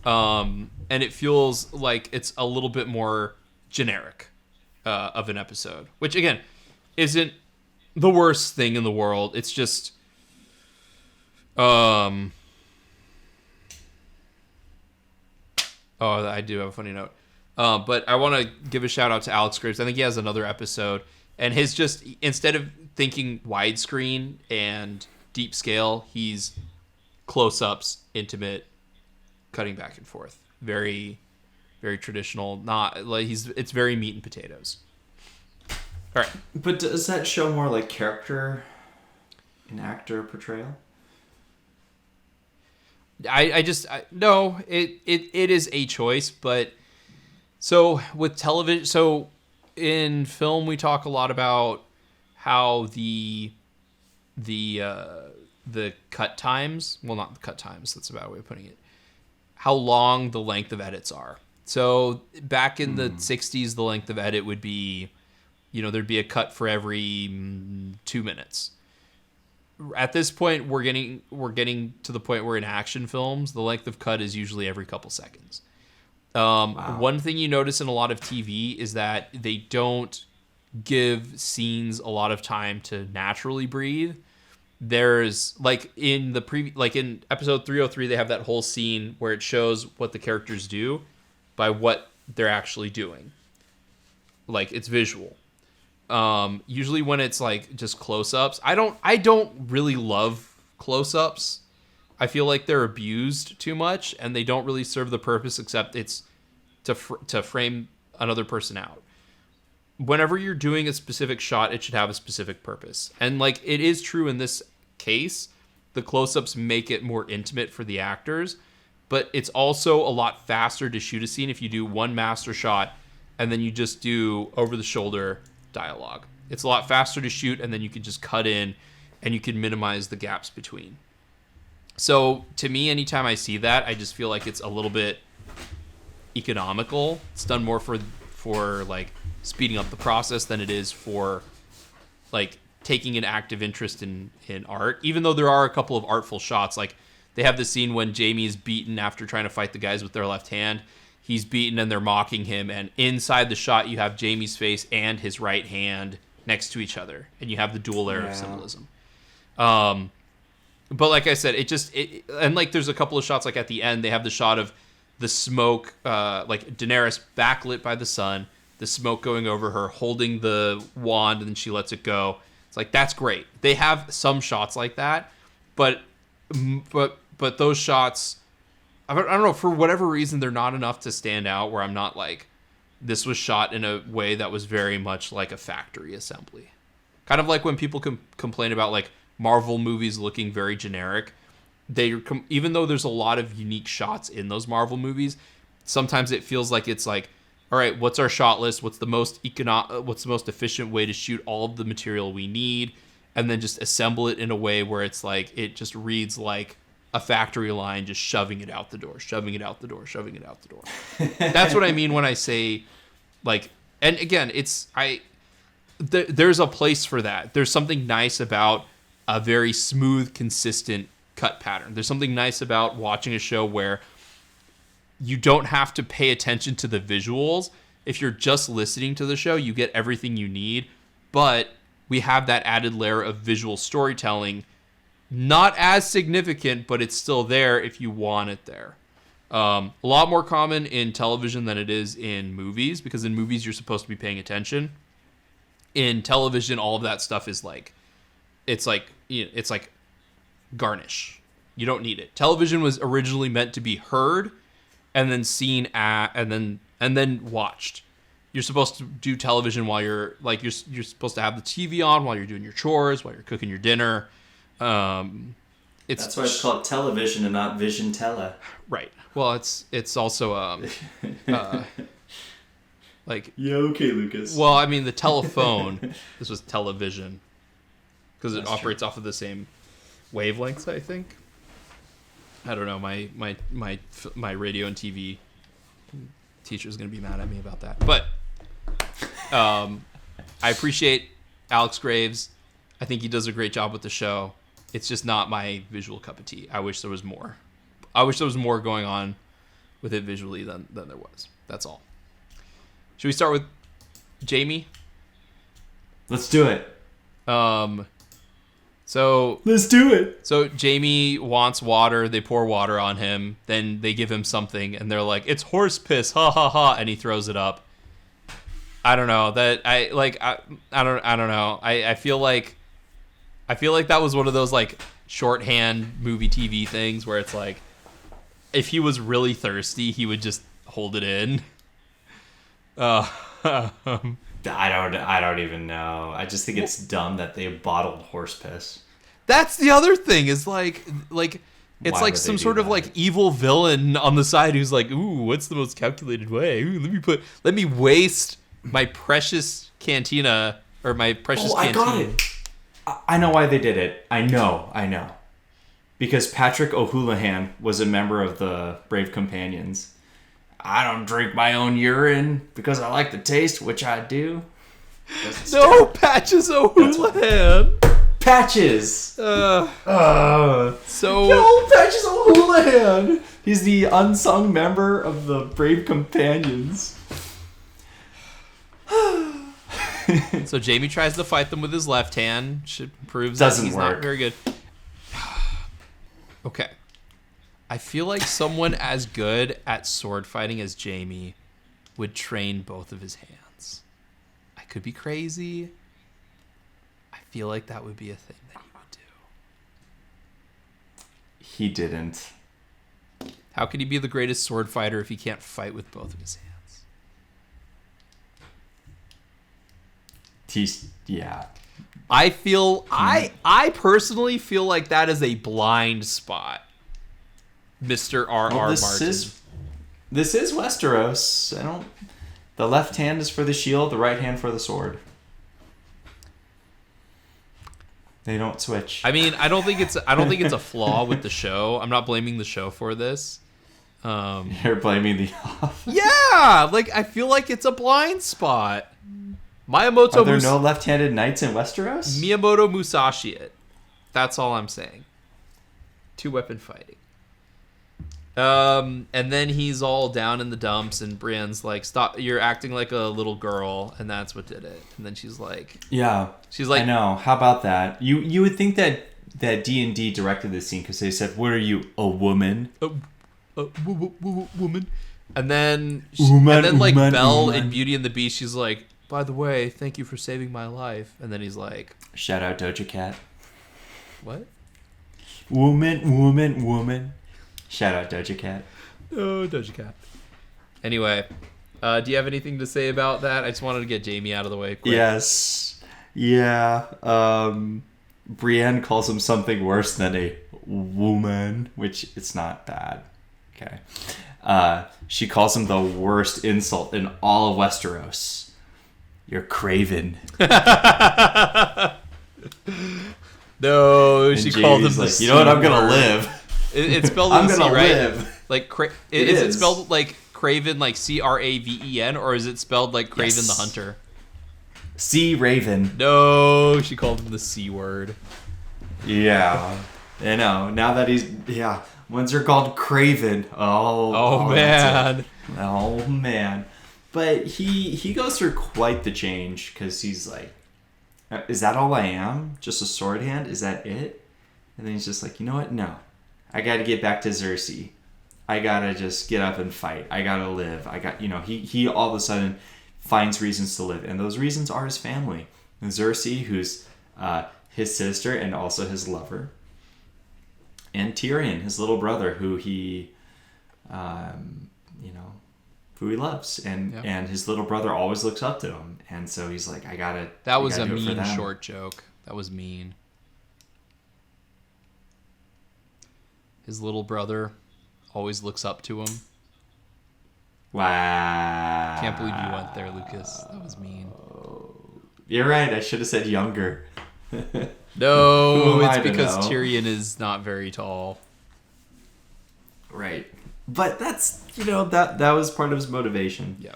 And it feels like it's a little bit more generic of an episode, which again isn't the worst thing in the world. It's just I do have a funny note. But I want to give a shout out to Alex Graves. I think he has another episode, and his just, instead of thinking widescreen and deep scale, he's close-ups, intimate, cutting back and forth. Very, very traditional. Not like it's very meat and potatoes. All right. But does that show more like character and actor portrayal? No, it is a choice, but so with television, so in film we talk a lot about how the cut times, well, not the cut times, that's a bad way of putting it, how long the length of edits are. So back in the 60s, the length of edit would be, there'd be a cut for every 2 minutes. At this point, we're getting to the point where in action films, the length of cut is usually every couple seconds. Wow. One thing you notice in a lot of TV is that they don't give scenes a lot of time to naturally breathe. There's like in episode 303, they have that whole scene where it shows what the characters do by what they're actually doing. Like, it's visual. Usually when it's like just close-ups, I don't really love close-ups. I feel like they're abused too much, and they don't really serve the purpose except it's to frame another person out. Whenever you're doing a specific shot, it should have a specific purpose. And like, it is true in this case, the close-ups make it more intimate for the actors, but it's also a lot faster to shoot a scene if you do one master shot and then you just do over-the-shoulder dialogue. It's a lot faster to shoot, and then you can just cut in, and you can minimize the gaps between. So to me, anytime I see that, I just feel like it's a little bit economical. It's done more for like speeding up the process than it is for like taking an active interest in art. Even though there are a couple of artful shots, like they have the scene when Jamie is beaten after trying to fight the guys with their left hand. He's beaten and they're mocking him, and inside the shot you have Jamie's face and his right hand next to each other, and you have the dual layer of symbolism. But like I said, and like there's a couple of shots like at the end, they have the shot of the smoke, like Daenerys backlit by the sun, the smoke going over her, holding the wand, and then she lets it go. It's like, that's great. They have some shots like that, but those shots, I don't know, for whatever reason, they're not enough to stand out where I'm not like, this was shot in a way that was very much like a factory assembly. Kind of like when people complain about like Marvel movies looking very generic. Even though there's a lot of unique shots in those Marvel movies, sometimes it feels like it's like, all right, what's our shot list? What's the most efficient way to shoot all of the material we need, and then just assemble it in a way where it's like it just reads like a factory line, just shoving it out the door, shoving it out the door, shoving it out the door. That's what I mean when I say like, and again, there's a place for that. There's something nice about a very smooth, consistent cut pattern. There's something nice about watching a show where you don't have to pay attention to the visuals. If you're just listening to the show, you get everything you need, but we have that added layer of visual storytelling. Not as significant, but it's still there if you want it there. A lot more common in television than it is in movies, because in movies you're supposed to be paying attention. In television, all of that stuff is like, it's like garnish. You don't need it. Television was originally meant to be heard and then seen and then watched. You're supposed to do television while you're supposed to have the TV on while you're doing your chores, while you're cooking your dinner. That's why it's called television and not vision tele. Right. Well, it's also like, yeah, okay, Lucas. Well, I mean, the telephone. This was television because it operates off of the same wavelengths, I think. I don't know. My radio and TV teacher's gonna be mad at me about that, but I appreciate Alex Graves. I think he does a great job with the show. It's just not my visual cup of tea. I wish there was more. I wish there was more going on with it visually than there was. That's all. Should we start with Jamie? Let's do it. So let's do it. So Jamie wants water. They pour water on him. Then they give him something, and they're like, "It's horse piss, ha ha ha!" And he throws it up. I don't know that I don't know. I feel like that was one of those like shorthand movie TV things where it's like, if he was really thirsty, he would just hold it in. I don't even know. I just think it's dumb that they bottled horse piss. That's the other thing. Is like it's like some sort of like evil villain on the side who's like, ooh, what's the most calculated way? Ooh, let me waste my precious cantina or my precious canteen. I got it. I know why they did it. I know. Because Patrick O'Houlihan was a member of the Brave Companions. I don't drink my own urine because I like the taste, which I do. No, Patches O'Houlihan. Patches. No, Patches O'Houlihan. He's the unsung member of the Brave Companions. So Jamie tries to fight them with his left hand. Proves that he's not very good. Okay. I feel like someone as good at sword fighting as Jamie would train both of his hands. I could be crazy. I feel like that would be a thing that he would do. He didn't. How could he be the greatest sword fighter if he can't fight with both of his hands? Yeah. I personally feel like that is a blind spot. Mr. R.R. Martin. This is Westeros. The left hand is for the shield, the right hand for the sword. They don't switch. I mean, I don't think it's a flaw with the show. I'm not blaming the show for this. You're blaming the off. Yeah, like I feel like it's a blind spot. Miyamoto. Are there no left-handed knights in Westeros? Miyamoto Musashi it. That's all I'm saying. 2-weapon fighting. And then he's all down in the dumps, and Brienne's like, "Stop! You're acting like a little girl," and that's what did it. And then she's like, "Yeah, I know. How about that? You would think that D&D directed this scene because they said, "What are you, a woman?" Woman. And then, Belle in Beauty and the Beast, she's like, "By the way, thank you for saving my life." And then he's like, "Shout out Doja Cat." What? Woman. Shout out Doja Cat. Oh, Doja Cat. Anyway, do you have anything to say about that? I just wanted to get Jamie out of the way quick. Yes. Yeah. Brienne calls him something worse than a woman, which it's not bad. Okay. She calls him the worst insult in all of Westeros. You're craven. No, she called him the you know what? I'm gonna live. It's spelled I'm with gonna C, right? live. Like is it spelled like Craven, like Craven, or is it spelled like Craven the Hunter? C Raven. No, she called him the C word. Yeah, I know. Now that ones are called Craven. Oh man. Oh man. But he goes through quite the change because he's like, is that all I am? Just a sword hand? Is that it? And then he's just like, you know what? No. I got to get back to Cersei. I got to just get up and fight. I got to live. He all of a sudden finds reasons to live. And those reasons are his family. And Cersei, who's his sister and also his lover. And Tyrion, his little brother, who he loves. And his little brother always looks up to him. And so he's like, That was a mean short joke. That was mean. His little brother always looks up to him. Wow. Can't believe you went there, Lucas. That was mean. You're right. I should have said younger. No, it's because Tyrion is not very tall. Right. But that's, that was part of his motivation. Yeah.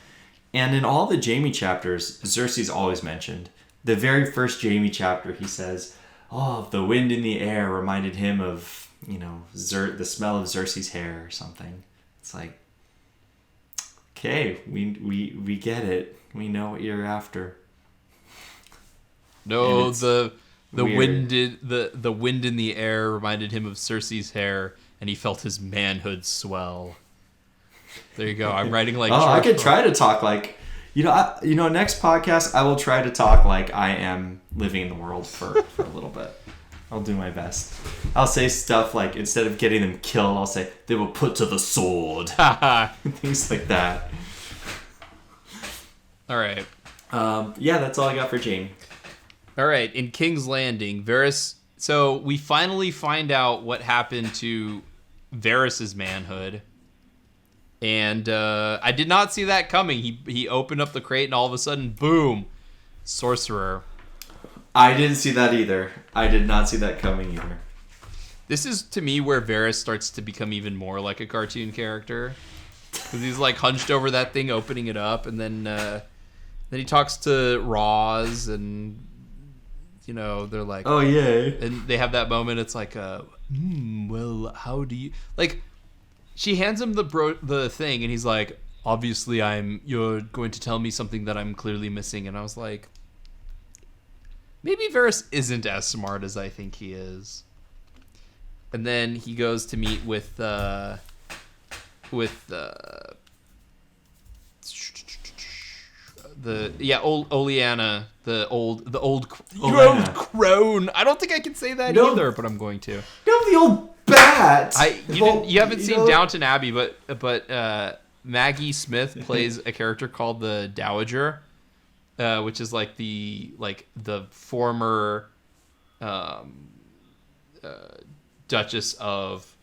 And in all the Jaime chapters, Cersei's always mentioned. The very first Jaime chapter, he says, the wind in the air reminded him of, the smell of Cersei's hair or something. It's like, okay, we get it. We know what you're after. No, the wind in the air reminded him of Cersei's hair, and he felt his manhood swell. There you go. I'm writing like. I could try to talk like, next podcast I will try to talk like I am living in the world for a little bit. I'll do my best. I'll say stuff like, instead of getting them killed, I'll say they were put to the sword. Things like that. All right. That's all I got for Jaime. All right. In King's Landing, Varys. So we finally find out what happened to Varys's manhood. And I did not see that coming. He opened up the crate and all of a sudden, boom, sorcerer. I didn't see that either. I did not see that coming either. This is, to me, where Varys starts to become even more like a cartoon character. Because he's like hunched over that thing, opening it up, and then he talks to Roz, and they're like, oh yay, and they have that moment. It's like, well, how do you like? She hands him the thing, and he's like, obviously, you're going to tell me something that I'm clearly missing, and I was like, maybe Varys isn't as smart as I think he is. And then he goes to meet with Oleana, the old crone. I don't think I can say that either, but I'm going to. No, the old bat. You haven't seen Downton Abbey, but Maggie Smith plays a character called the Dowager, which is like the former Duchess of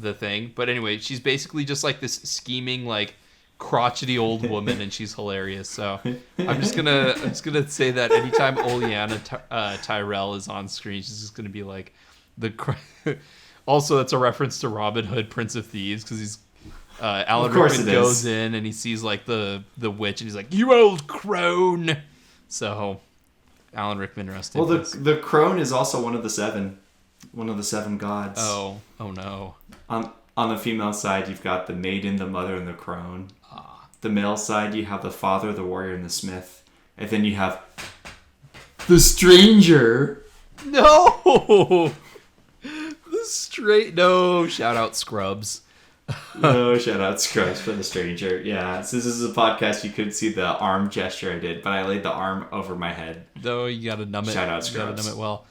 the thing. But anyway, she's basically just like this scheming, like crotchety old woman, and she's hilarious. So I'm just gonna say that anytime Oleana Tyrell is on screen, she's just gonna be like Also, that's a reference to Robin Hood, Prince of Thieves, because he's Alan Rickman goes in and he sees like the witch, and he's like, "You old crone." So Alan Rickman, rest in peace. Well, the crone is also one of the seven gods. Oh no. On the female side, you've got the maiden, the mother, and the crone. The male side, you have the father, the warrior, and the smith. And then you have the stranger. No! No, shout out Scrubs. No, shout out Scrubs for the stranger. Yeah, since this is a podcast, you couldn't see the arm gesture I did, but I laid the arm over my head. No, you gotta numb it. Shout out Scrubs. You gotta numb it well.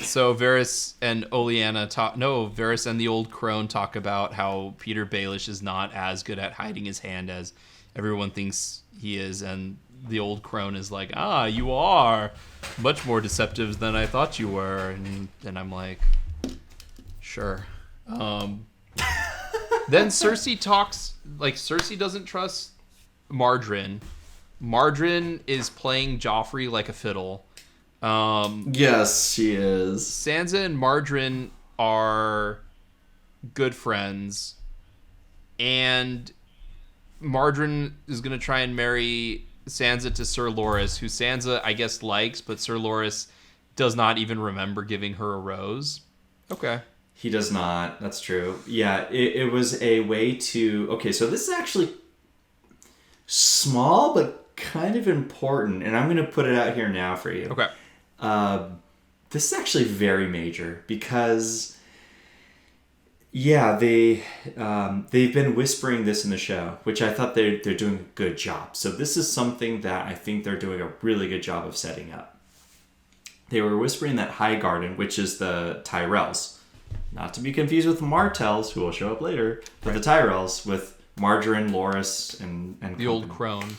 So Varys and Oleana Varys and the old crone talk about how Peter Baelish is not as good at hiding his hand as everyone thinks he is, and the old crone is like, you are much more deceptive than I thought you were, and I'm like, sure. Then Cersei talks, like, Cersei doesn't trust Margarine. Margarine is playing Joffrey like a fiddle. Yes, she is. Sansa and Margarine are good friends, and Margarine is going to try and marry Sansa to Sir Loras, who Sansa, I guess, likes, but Sir Loras does not even remember giving her a rose. Okay. He does not. That's true. Yeah, it was a way to... Okay, so this is actually small, but kind of important, and I'm going to put it out here now for you. Okay. This is actually very major because, yeah, they've been whispering this in the show, which I thought they're doing a good job. So this is something that I think they're doing a really good job of setting up. They were whispering that Highgarden, which is the Tyrells, not to be confused with the Martells, who will show up later, but the Tyrells with Margarine, Loras, and the company. Old crone.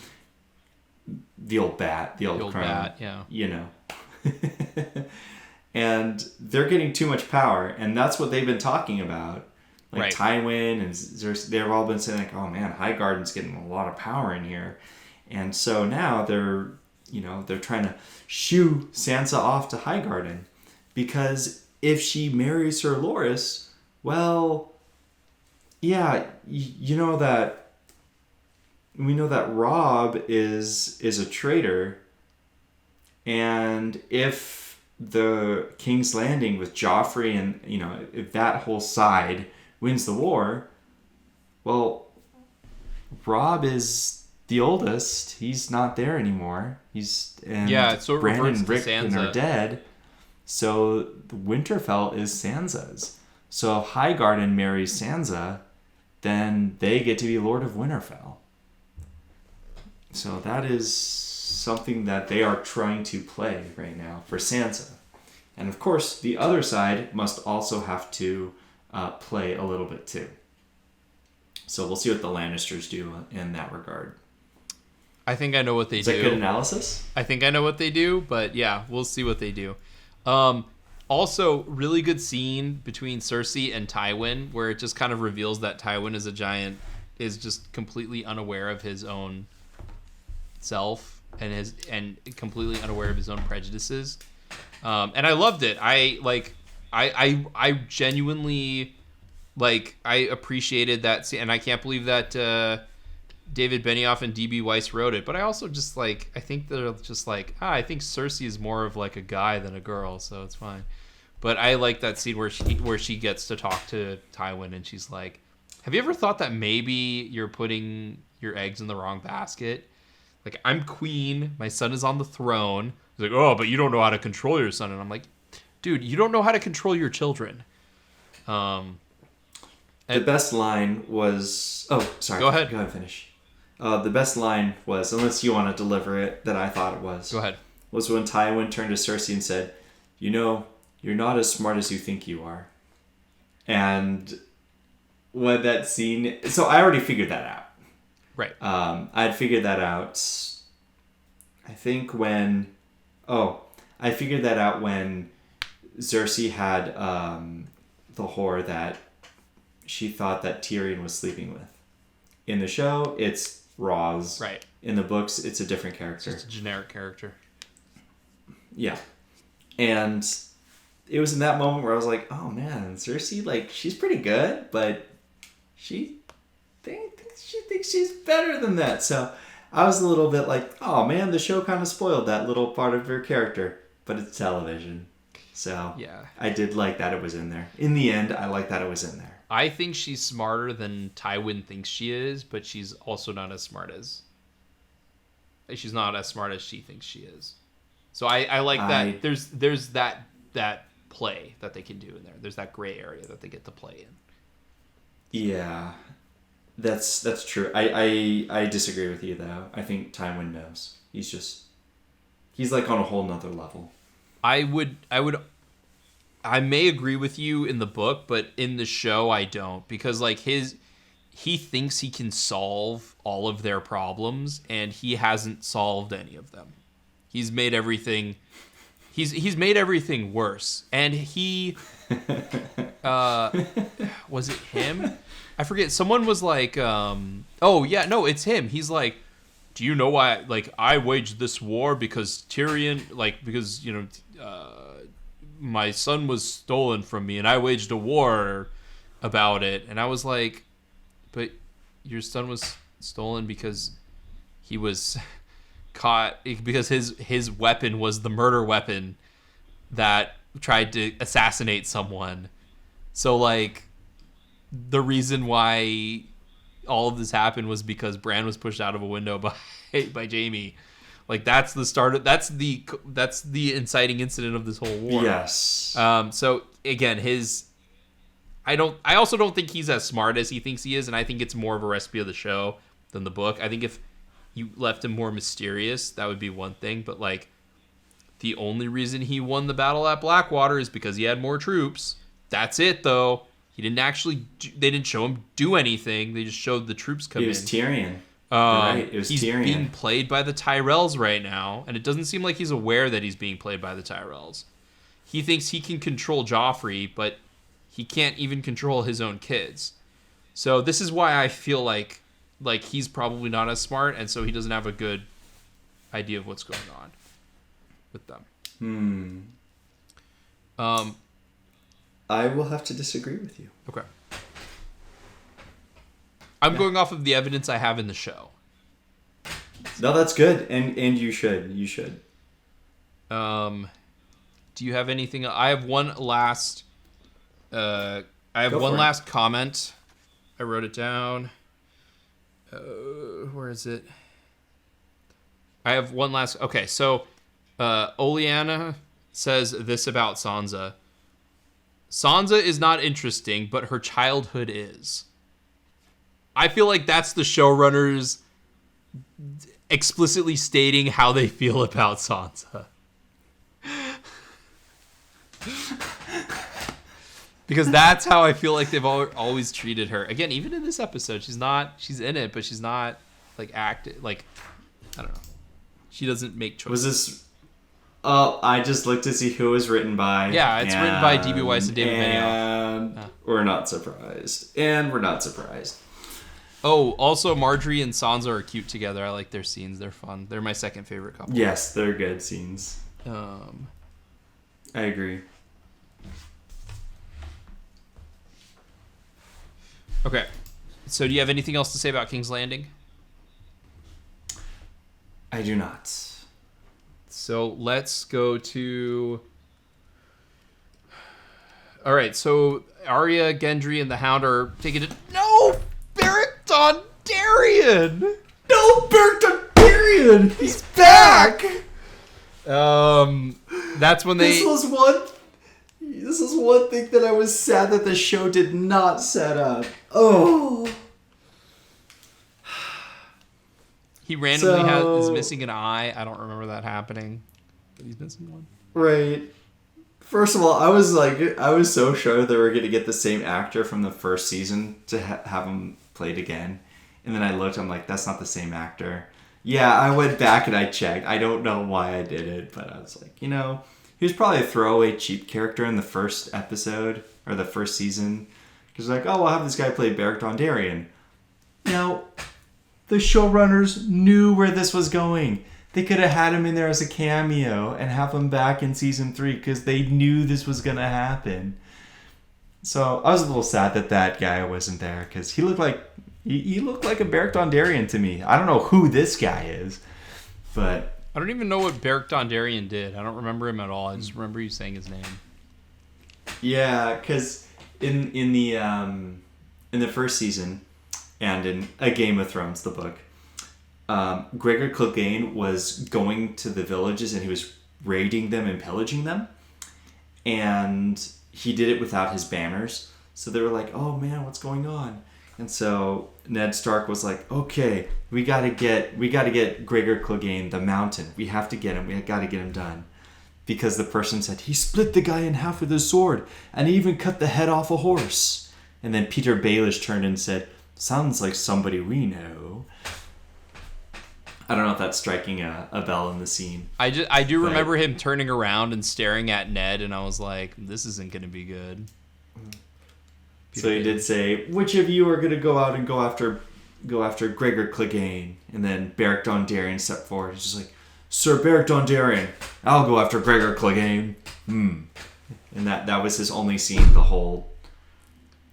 The old bat. The old crone. Bat, yeah. You know. And they're getting too much power, and that's what they've been talking about. Like Tywin and Cersei, they've all been saying like, "Oh man, Highgarden's getting a lot of power in here," and so now they're trying to shoo Sansa off to Highgarden, because if she marries Sir Loras, well, yeah, we know that Robb is a traitor. And if the King's Landing with Joffrey and, if that whole side wins the war, well, Robb is the oldest. He's not there anymore. So Brandon and Rick are dead. So Winterfell is Sansa's. So if Highgarden marries Sansa, then they get to be Lord of Winterfell. So that is something that they are trying to play right now for Sansa. And of course, the other side must also have to play a little bit too. So we'll see what the Lannisters do in that regard. I think I know what they do. Is that good analysis? I think I know what they do, but yeah, we'll see what they do. Also, really good scene between Cersei and Tywin, where it just kind of reveals that Tywin is just completely unaware of his own self and completely unaware of his own prejudices. And I loved it. I genuinely I appreciated that scene, and I can't believe that David Benioff and D.B. Weiss wrote it. But I also just I think they're just I think Cersei is more of a guy than a girl, so it's fine. But I like that scene where she gets to talk to Tywin, and she's like, "Have you ever thought that maybe you're putting your eggs in the wrong basket? Like, I'm queen, my son is on the throne." He's like, "Oh, but you don't know how to control your son." And I'm like, dude, you don't know how to control your children. The best line was... Oh, sorry. Go ahead. Go ahead and finish. The best line was, unless you want to deliver it, that I thought it was. Go ahead. Was when Tywin turned to Cersei and said, "You're not as smart as you think you are." And when that scene... So I already figured that out. Right. I'd figured that out, I think when... I figured that out when Cersei had the whore that she thought that Tyrion was sleeping with. In the show, it's Roz. Right. In the books, it's a different character. Just a generic character. Yeah. And it was in that moment where I was like, oh man, Cersei, like, she's pretty good, but she thinks she's better than that. So I was a little bit like, oh man, the show kind of spoiled that little part of her character. But it's television. So yeah. I did like that it was in there. In the end, I like that it was in there. I think she's smarter than Tywin thinks she is, but she's also not as smart as... She's not as smart as she thinks she is. So I like that. There's that play that they can do in there. There's that gray area that they get to play in. Yeah. That's true. I disagree with you, though. I think Tywin knows. He's like on a whole nother level. I may agree with you in the book, but in the show I don't, because like he thinks he can solve all of their problems and he hasn't solved any of them. He's made everything he's made everything worse. And he was it him? I forget. Someone was like oh yeah, no, it's him. He's like, do you know why like I waged this war because Tyrion because you know my son was stolen from me and I waged a war about it. And I was like, but your son was stolen because he was caught, because his weapon was the murder weapon that tried to assassinate someone. So like the reason why all of this happened was because Bran was pushed out of a window by Jaime. Like that's the start. That's the inciting incident of this whole war. Yes. So again, I also don't think he's as smart as he thinks he is, and I think it's more of a recipe of the show than the book. I think if you left him more mysterious, that would be one thing. But like, the only reason he won the battle at Blackwater is because he had more troops. That's it, though. He didn't actually. They didn't show him do anything. They just showed the troops come in. It was Tyrion. Right, it was he's Tyrion. being played by the Tyrells right now, and it doesn't seem like he's aware that he's being played by the Tyrells. He thinks he can control Joffrey, but he can't even control his own kids. So this is why I feel like he's probably not as smart, and so he doesn't have a good idea of what's going on with them. I will have to disagree with you. Okay. I'm going off of the evidence I have in the show. No, that's good, and you should. You should. Do you have anything? I have one last. Last comment. I wrote it down. Where is it? I have one last. Okay, so Oleana says this about Sansa. Sansa is not interesting, but her childhood is. I feel like that's the showrunners explicitly stating how they feel about Sansa. Because that's how I feel like they've always treated her. Again, even in this episode, she's in it, but she's not like active. Like, I don't know. She doesn't make choices. Was this? I just looked to see who it was written by. Yeah, it's written by D.B. Weiss and David Benioff. And we're not surprised. And we're not surprised. Oh, also Marjorie and Sansa are cute together. I like their scenes. They're fun. They're my second favorite couple. Yes, they're good scenes. I agree. Okay. So do you have anything else to say about King's Landing? I do not. So let's go to... All right, so Arya, Gendry, and the Hound are taking it... No! Beric Dondarrion! No, Beric Dondarrion! He's back! That's when they... This is one thing that I was sad that the show did not set up. Oh. He randomly is missing an eye. I don't remember that happening. But he's missing one. Right. First of all, I was so sure they were going to get the same actor from the first season to have him played again. And then I looked, I'm like, that's not the same actor. Yeah, I went back and I checked. I don't know why I did it, but I was like, he was probably a throwaway cheap character in the first episode, or the first season. Because like, oh, we'll have this guy play Beric Dondarrion. Now, the showrunners knew where this was going. They could have had him in there as a cameo and have him back in season 3 because they knew this was going to happen. So I was a little sad that guy wasn't there because he looked like a Beric Dondarrion to me. I don't know who this guy is, but I don't even know what Beric Dondarrion did. I don't remember him at all. I just remember you saying his name. Yeah, because in the first season and in A Game of Thrones, the book, Gregor Clegane was going to the villages and he was raiding them and pillaging them, and he did it without his banners. So they were like, "Oh man, what's going on?" And so Ned Stark was like, "Okay, we gotta get Gregor Clegane the Mountain. We have to get him. We gotta get him done." Because the person said, "He split the guy in half with his sword, and he even cut the head off a horse." And then Peter Baelish turned and said, "Sounds like somebody we know." I don't know if that's striking a bell in the scene. I do remember him turning around and staring at Ned, and I was like, "This isn't going to be good." So he did say, "Which of you are going to go out and go after Gregor Clegane?" And then Beric Dondarrion stepped forward. He's just like, "Sir Beric Dondarrion, I'll go after Gregor Clegane." And that was his only scene the whole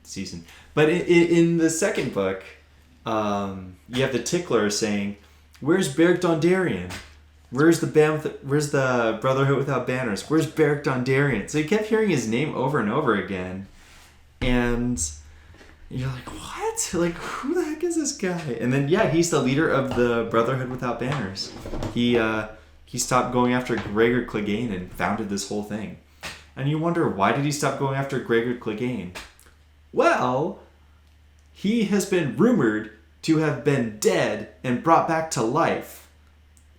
season. But in the second book, you have the Tickler saying, "Where's Beric Dondarrion? Where's the Brotherhood Without Banners? Where's Beric Dondarrion?" So he kept hearing his name over and over again. And you're like, what? Like, who the heck is this guy? And then, yeah, he's the leader of the Brotherhood Without Banners. He stopped going after Gregor Clegane and founded this whole thing. And you wonder, why did he stop going after Gregor Clegane? Well, he has been rumored to have been dead and brought back to life.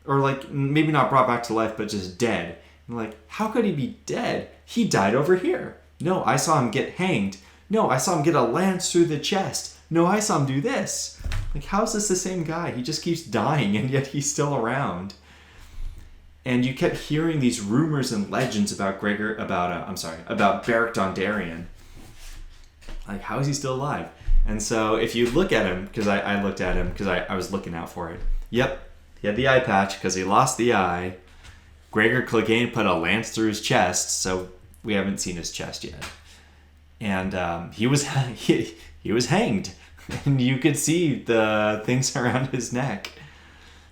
Or, like, maybe not brought back to life, but just dead. And like, how could he be dead? He died over here. No, I saw him get hanged. No, I saw him get a lance through the chest. No, I saw him do this. Like, how is this the same guy? He just keeps dying, and yet he's still around. And you kept hearing these rumors and legends about Beric Dondarrion. Like, how is he still alive? And so if you look at him, because I looked at him because I was looking out for it. Yep, he had the eye patch because he lost the eye. Gregor Clegane put a lance through his chest, so we haven't seen his chest yet. And he was hanged. And you could see the things around his neck.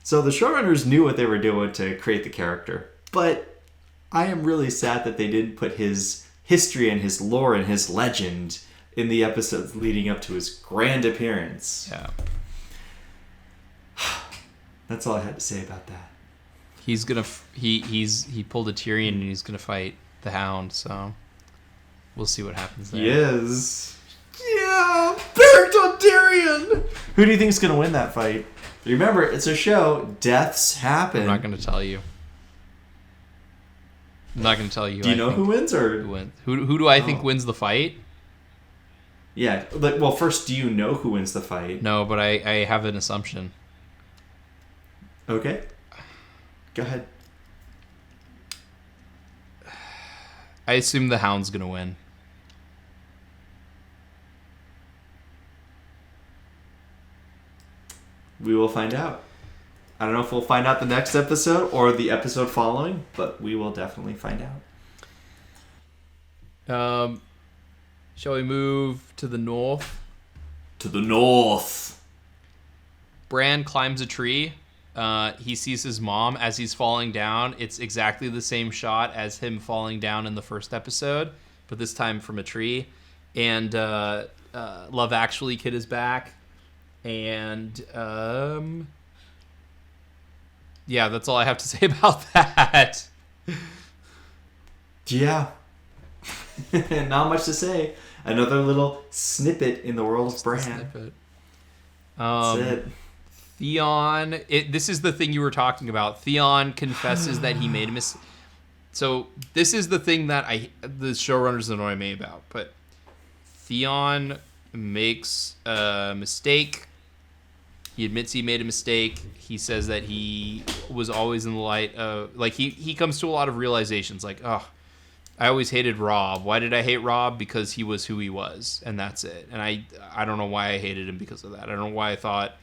So the showrunners knew what they were doing to create the character. But I am really sad that they didn't put his history and his lore and his legend in the episodes leading up to his grand appearance. Yeah. That's all I had to say about that. He's gonna he pulled a Tyrion and he's gonna fight the Hound. So we'll see what happens there. Yes. Yeah, Beric Dondarrion. Who do you think is gonna win that fight? Remember, it's a show. Deaths happen. I'm not gonna tell you. I'm not gonna tell you. Do you know who wins or who wins? Who do I think wins the fight? Yeah. Well, first, do you know who wins the fight? No, but I have an assumption. Okay. Go ahead. I assume the Hound's gonna win. We will find out. I don't know if we'll find out the next episode or the episode following, but we will definitely find out. Shall we move to the north? To the north. Bran climbs a tree. He sees his mom as he's falling down. It's exactly the same shot as him falling down in the first episode, but this time from a tree. And Love Actually Kid is back. And yeah, that's all I have to say about that. Yeah. Not much to say. Another little snippet in the world of Bran. Snippet. That's it. Theon, this is the thing you were talking about. Theon confesses that he made a mistake. So this is the thing that the showrunners annoy me about. But Theon makes a mistake. He admits he made a mistake. He says that he was always in the light of, like, he comes to a lot of realizations, like, oh, I always hated Rob. Why did I hate Rob? Because he was who he was, and that's it. And I don't know why I hated him because of that. I don't know why I thought.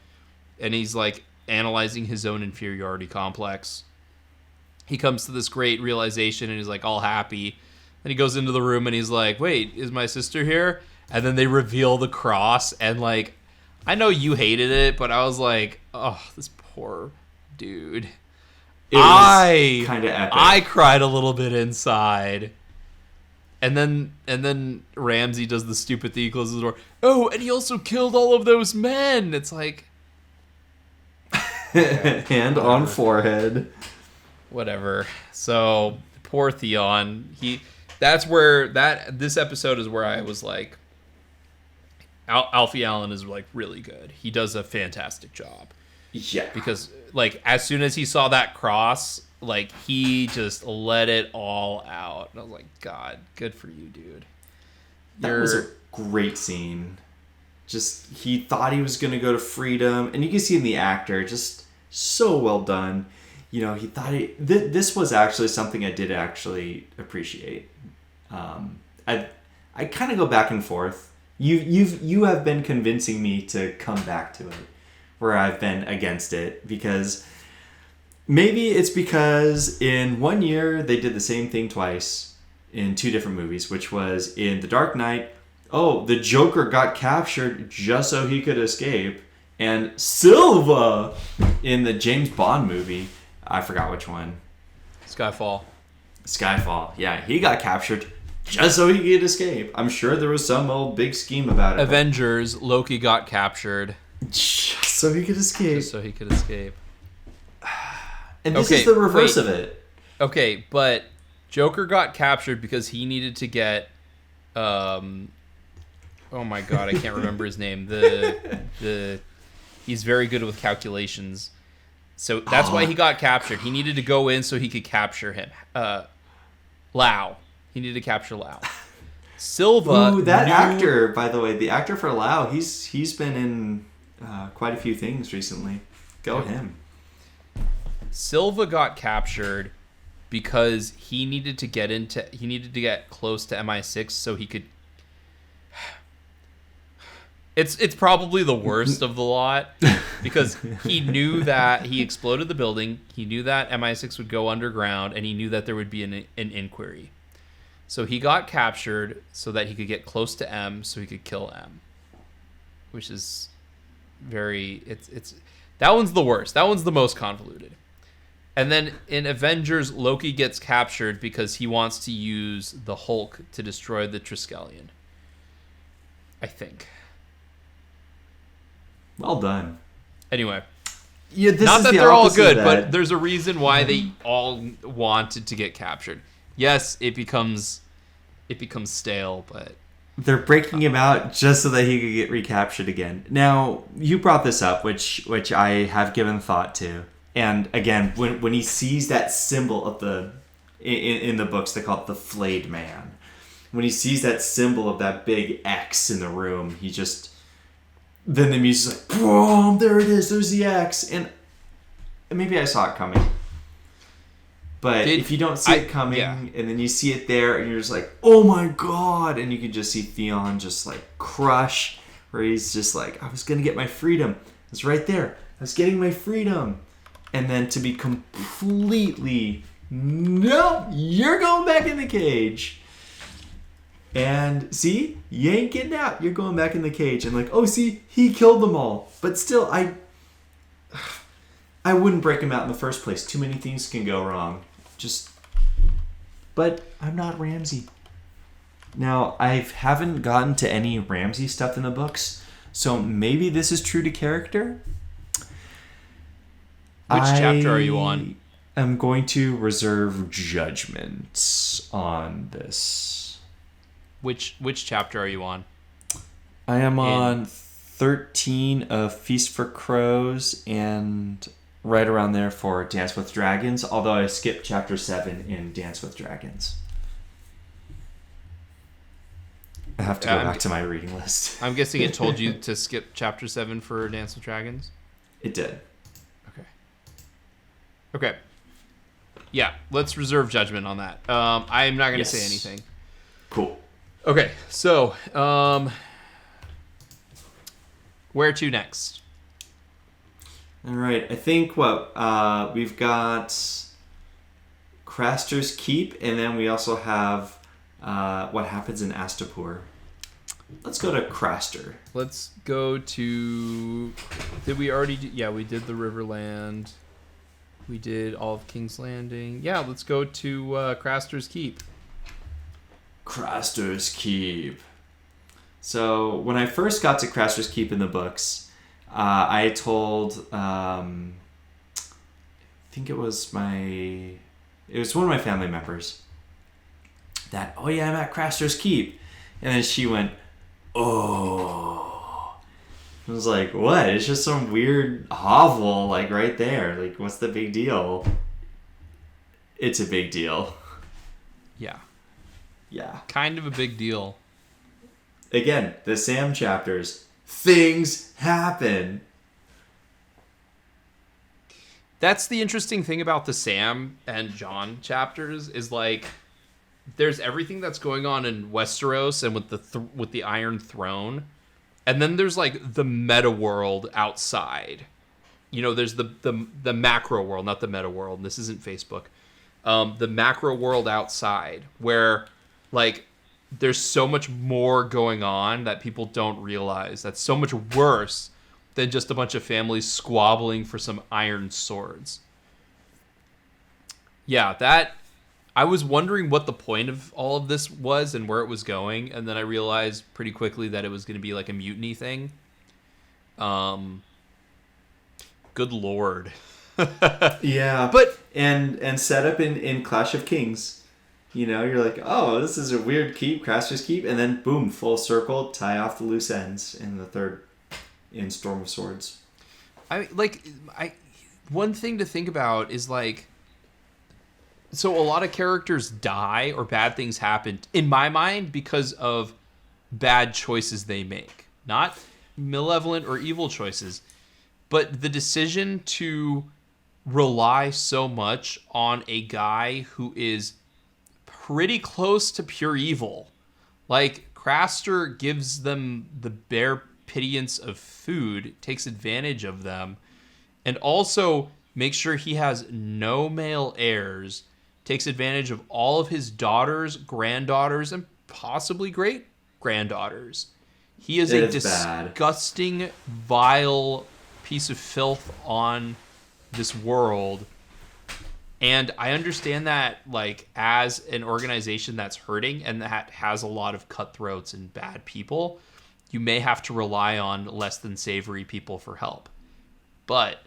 And he's like analyzing his own inferiority complex. He comes to this great realization, and he's like all happy. And he goes into the room, and he's like, "Wait, is my sister here?" And then they reveal the cross, and like, I know you hated it, but I was like, "Oh, this poor dude." It was kind of epic. I cried a little bit inside. And then Ramsey does the stupid thing. He closes the door. Oh, and he also killed all of those men. It's like... Hand on forehead. Whatever. So, poor Theon. This episode is where I was like... Alfie Allen is like really good. He does a fantastic job. Yeah. Because like as soon as he saw that cross... Like, he just let it all out. And I was like, God, good for you, dude. That was a great scene. Just, he thought he was going to go to freedom. And you can see in the actor, just so well done. You know, he thought this was actually something I did actually appreciate. I kind of go back and forth. You have been convincing me to come back to it. Where I've been against it. Because... Maybe it's because in one year they did the same thing twice in two different movies, which was in The Dark Knight. Oh, the Joker got captured just so he could escape. And Silva in the James Bond movie. I forgot which one. Skyfall. Yeah, he got captured just so he could escape. I'm sure there was some old big scheme about it. Avengers, Loki got captured. Just so he could escape. And this is the reverse of it. Okay, but Joker got captured because he needed to get oh my god, I can't remember his name. He's very good with calculations. So that's why he got captured. He needed to go in so he could capture him. Lau. He needed to capture Lau. Silva. Ooh, that actor, by the way, the actor for Lau, he's been in quite a few things recently. Go him. Silva got captured because he needed to get close to MI6 so he could. It's probably the worst of the lot because he knew that he exploded the building. He knew that MI6 would go underground, and he knew that there would be an inquiry. So he got captured so that he could get close to M, so he could kill M, which is very. It's that one's the worst. That one's the most convoluted. And then in Avengers, Loki gets captured because he wants to use the Hulk to destroy the Triskelion. I think. Well done. Anyway. Yeah, this not is that the they're all good, that. but there's a reason why they all wanted to get captured. Yes, it becomes stale, but... They're breaking him out just so that he could get recaptured again. Now, you brought this up, which I have given thought to. And again, when he sees that symbol of in the books, they call it the flayed man. When he sees that symbol of that big X in the room, he just... Then the music's like, boom, there it is, there's the X. And maybe I saw it coming. But if you don't see it coming, and then you see it there, and you're just like, oh my god. And you can just see Theon just like crush, where he's just like, I was going to get my freedom. It's right there. I was getting my freedom. And then to be completely, no, you're going back in the cage. And see, you ain't getting out. You're going back in the cage. And like, oh, see, he killed them all. But still, I wouldn't break him out in the first place. Too many things can go wrong. But I'm not Ramsey. Now, I haven't gotten to any Ramsey stuff in the books. So maybe this is true to character. Which chapter are you on? I'm going to reserve judgment on this. Which chapter are you on? I am on 13 of Feast for Crows and right around there for Dance with Dragons, although I skipped chapter 7 in Dance with Dragons. I have to go back to my reading list. I'm guessing it told you to skip chapter 7 for Dance with Dragons? It did. Okay. Yeah, let's reserve judgment on that. I'm not going to say anything. Cool. Okay, so where to next? All right, I think we've got Craster's Keep, and then we also have what happens in Astapor. Let's go to Craster. Let's go to... Did we already do... Yeah, we did the Riverland. We did all of King's Landing. Yeah, let's go to Craster's Keep. Craster's Keep. So when I first got to Craster's Keep in the books, I told... I think it was one of my family members that, oh yeah, I'm at Craster's Keep. And then she went, oh. I was like, what? It's just some weird hovel, like, right there. Like, what's the big deal? It's a big deal. Yeah. Yeah. Kind of a big deal. Again, the Sam chapters. Things happen. That's the interesting thing about the Sam and John chapters is, like, there's everything that's going on in Westeros and with the Iron Throne. And then there's, like, the meta world outside. You know, there's the macro world, not the meta world. And this isn't Facebook. The macro world outside, where, like, there's so much more going on that people don't realize. That's so much worse than just a bunch of families squabbling for some iron swords. Yeah, that... I was wondering what the point of all of this was and where it was going, and then I realized pretty quickly that it was going to be like a mutiny thing. Good lord. Yeah, but and set up in Clash of Kings. You know, you're like, oh, this is a weird keep, Craster's Keep, and then boom, full circle, tie off the loose ends in the third, in Storm of Swords. One thing to think about is, like, so a lot of characters die or bad things happen, in my mind, because of bad choices they make. Not malevolent or evil choices, but the decision to rely so much on a guy who is pretty close to pure evil. Like, Craster gives them the bare pittance of food, takes advantage of them, and also makes sure he has no male heirs, takes advantage of all of his daughters, granddaughters, and possibly great-granddaughters. He is a disgusting, vile piece of filth on this world. And I understand that, like, as an organization that's hurting and that has a lot of cutthroats and bad people, you may have to rely on less than savory people for help. But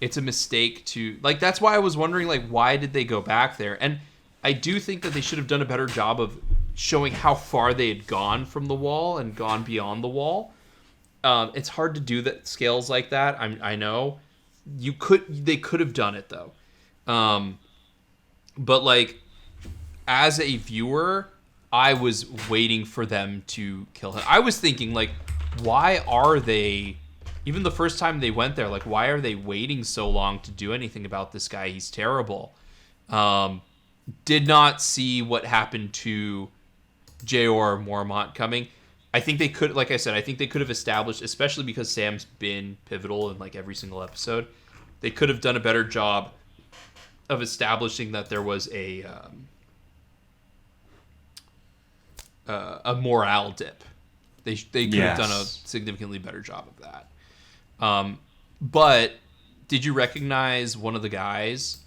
it's a mistake to... Like, that's why I was wondering, like, why did they go back there? And I do think that they should have done a better job of showing how far they had gone from the wall and gone beyond the wall. It's hard to do that scales like that. I know. They could have done it, though. But, like, as a viewer, I was waiting for them to kill him. I was thinking, like, why are they... Even the first time they went there, like, why are they waiting so long to do anything about this guy? He's terrible. Did not see what happened to Jeor Mormont coming. I think they could, like I said, I think they could have established, especially because Sam's been pivotal in, like, every single episode, they could have done a better job of establishing that there was a morale dip. They could have done a significantly better job of that. But did you recognize one of the guys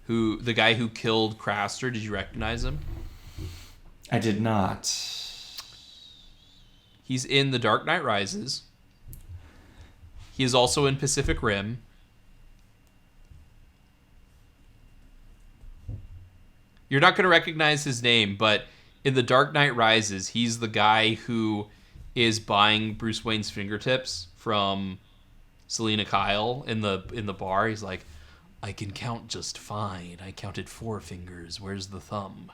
the guy who killed Craster? Did you recognize him? I did not. He's in The Dark Knight Rises. He is also in Pacific Rim. You're not going to recognize his name, but in The Dark Knight Rises, he's the guy who is buying Bruce Wayne's fingertips from Selena Kyle in the bar. He's like, I can count just fine. I counted 4 fingers. Where's the thumb?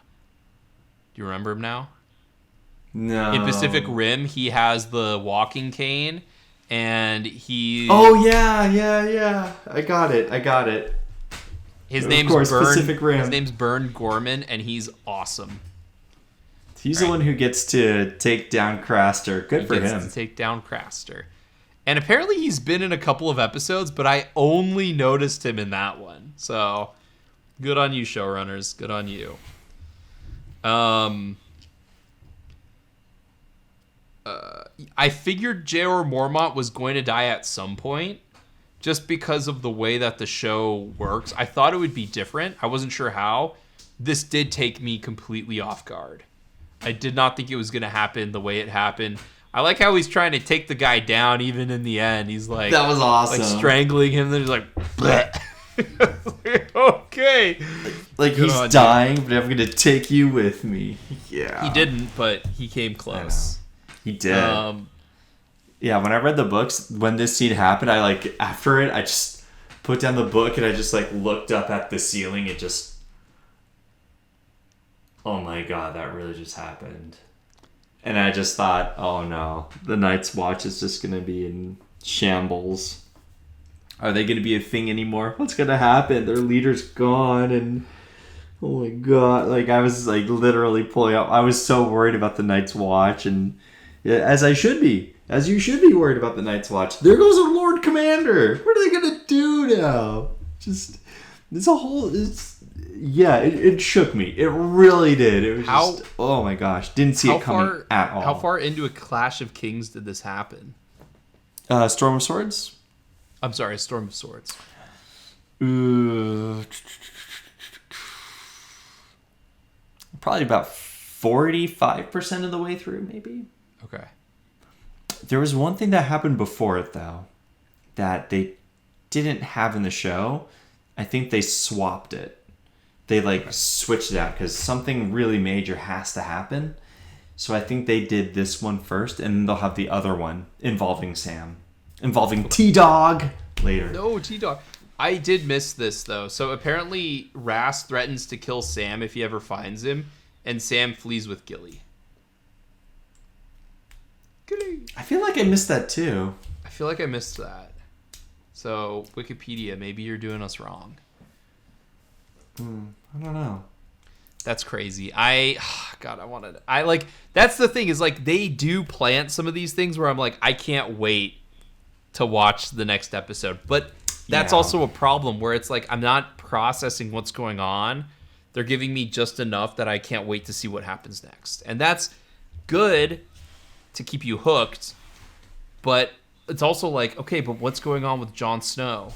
Do you remember him now? No. In Pacific Rim, he has the walking cane, and he... Oh, yeah. I got it. His Of name's course, Bern. Pacific Rim. His name's Bern Gorman, and he's awesome. He's the one who gets to take down Craster. Good for him. He gets to take down Craster. And apparently he's been in a couple of episodes, but I only noticed him in that one. So, good on you, showrunners. Good on you. I figured J.R. Mormont was going to die at some point, just because of the way that the show works. I thought it would be different. I wasn't sure how. This did take me completely off guard. I did not think it was going to happen the way it happened. I like how he's trying to take the guy down even in the end. He's like... That was awesome. Like strangling him. Then he's like... Okay. Like he's dying, but I'm going to take you with me. Yeah. He didn't, but he came close. He did. Yeah, when I read the books, when this scene happened, after it, I just put down the book and I just looked up at the ceiling and just... Oh my god, that really just happened. And I just thought, oh no, the Night's Watch is just going to be in shambles. Are they going to be a thing anymore? What's going to happen? Their leader's gone and... Oh my god, I was literally pulling up. I was so worried about the Night's Watch, and as I should be. As you should be worried about the Night's Watch. There goes our Lord Commander! What are they going to do now? Just... It's a whole... Yeah, it shook me. It really did. It was just, oh my gosh. Didn't see it coming at all. How far into a Clash of Kings did this happen? Storm of Swords? I'm sorry, Storm of Swords. Probably about 45% of the way through, maybe. Okay. There was one thing that happened before it, though, that they didn't have in the show. I think they swapped it. They switched it out because something really major has to happen. So I think they did this one first, and they'll have the other one involving Sam, involving T-Dog later. No, T-Dog. I did miss this though. So apparently, Ras threatens to kill Sam if he ever finds him, and Sam flees with Gilly. Gilly. I feel like I missed that too. I feel like I missed that. So Wikipedia, maybe you're doing us wrong. I don't know. That's crazy. That's the thing is they do plant some of these things where I'm like, I can't wait to watch the next episode. But that's also a problem where it's I'm not processing what's going on. They're giving me just enough that I can't wait to see what happens next. And that's good to keep you hooked. But it's also okay, but what's going on with Jon Snow?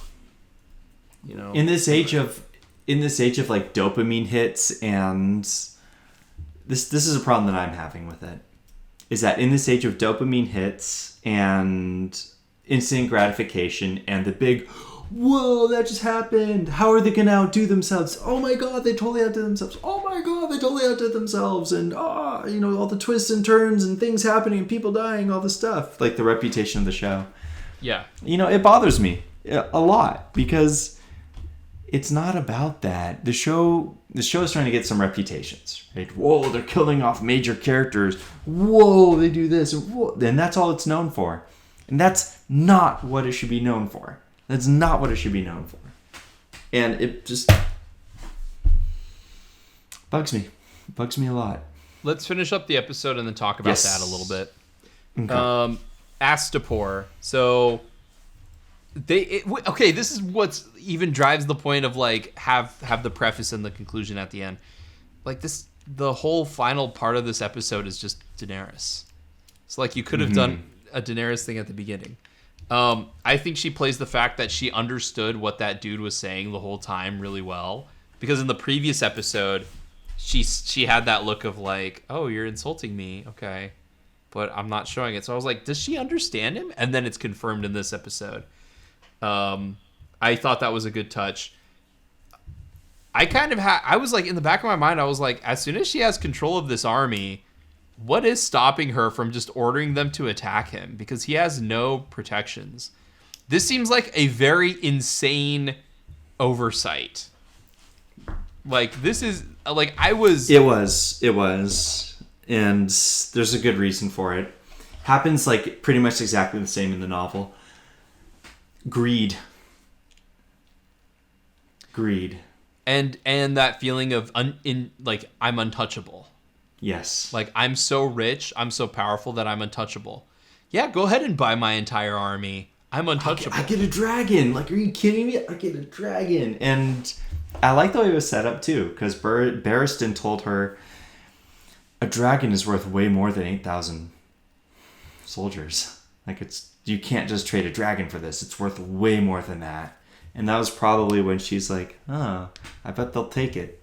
You know? In this age of dopamine hits, and this is a problem that I'm having with it, is that in this age of dopamine hits and instant gratification and the big, whoa, that just happened, how are they gonna outdo themselves, oh my god, they totally outdid themselves, oh my god, they totally outdid themselves, and all the twists and turns and things happening and people dying, all this stuff, the reputation of the show. Yeah. It bothers me a lot because it's not about that. The show is trying to get some reputations, right? Whoa, they're killing off major characters. Whoa, they do this. And that's all it's known for. And that's not what it should be known for. That's not what it should be known for. And it just bugs me. It bugs me a lot. Let's finish up the episode and then talk about that a little bit. Okay. Astapor. So... this is what's even drives the point of have the preface and the conclusion at the end. The whole final part of this episode is just Daenerys. It's you could have done a Daenerys thing at the beginning. I think she plays the fact that she understood what that dude was saying the whole time really well, because in the previous episode she had that look of oh, you're insulting me, okay, but I'm not showing it. So I was like, does she understand him? And then it's confirmed in this episode. I thought that was a good touch. I was in the back of my mind, I was as soon as she has control of this army, what is stopping her from just ordering them to attack him? Because he has no protections. This seems like a very insane oversight. This is It was. And there's a good reason for it. Happens pretty much exactly the same in the novel. Greed. And that feeling of I'm untouchable. Yes. Like, I'm so rich, I'm so powerful that I'm untouchable. Yeah, go ahead and buy my entire army. I'm untouchable. I get a dragon. Like, are you kidding me? I get a dragon. And I like the way it was set up, too, because Barristan told her a dragon is worth way more than 8,000 soldiers. Like, you can't just trade a dragon for this. It's worth way more than that. And that was probably when she's like, oh, I bet they'll take it.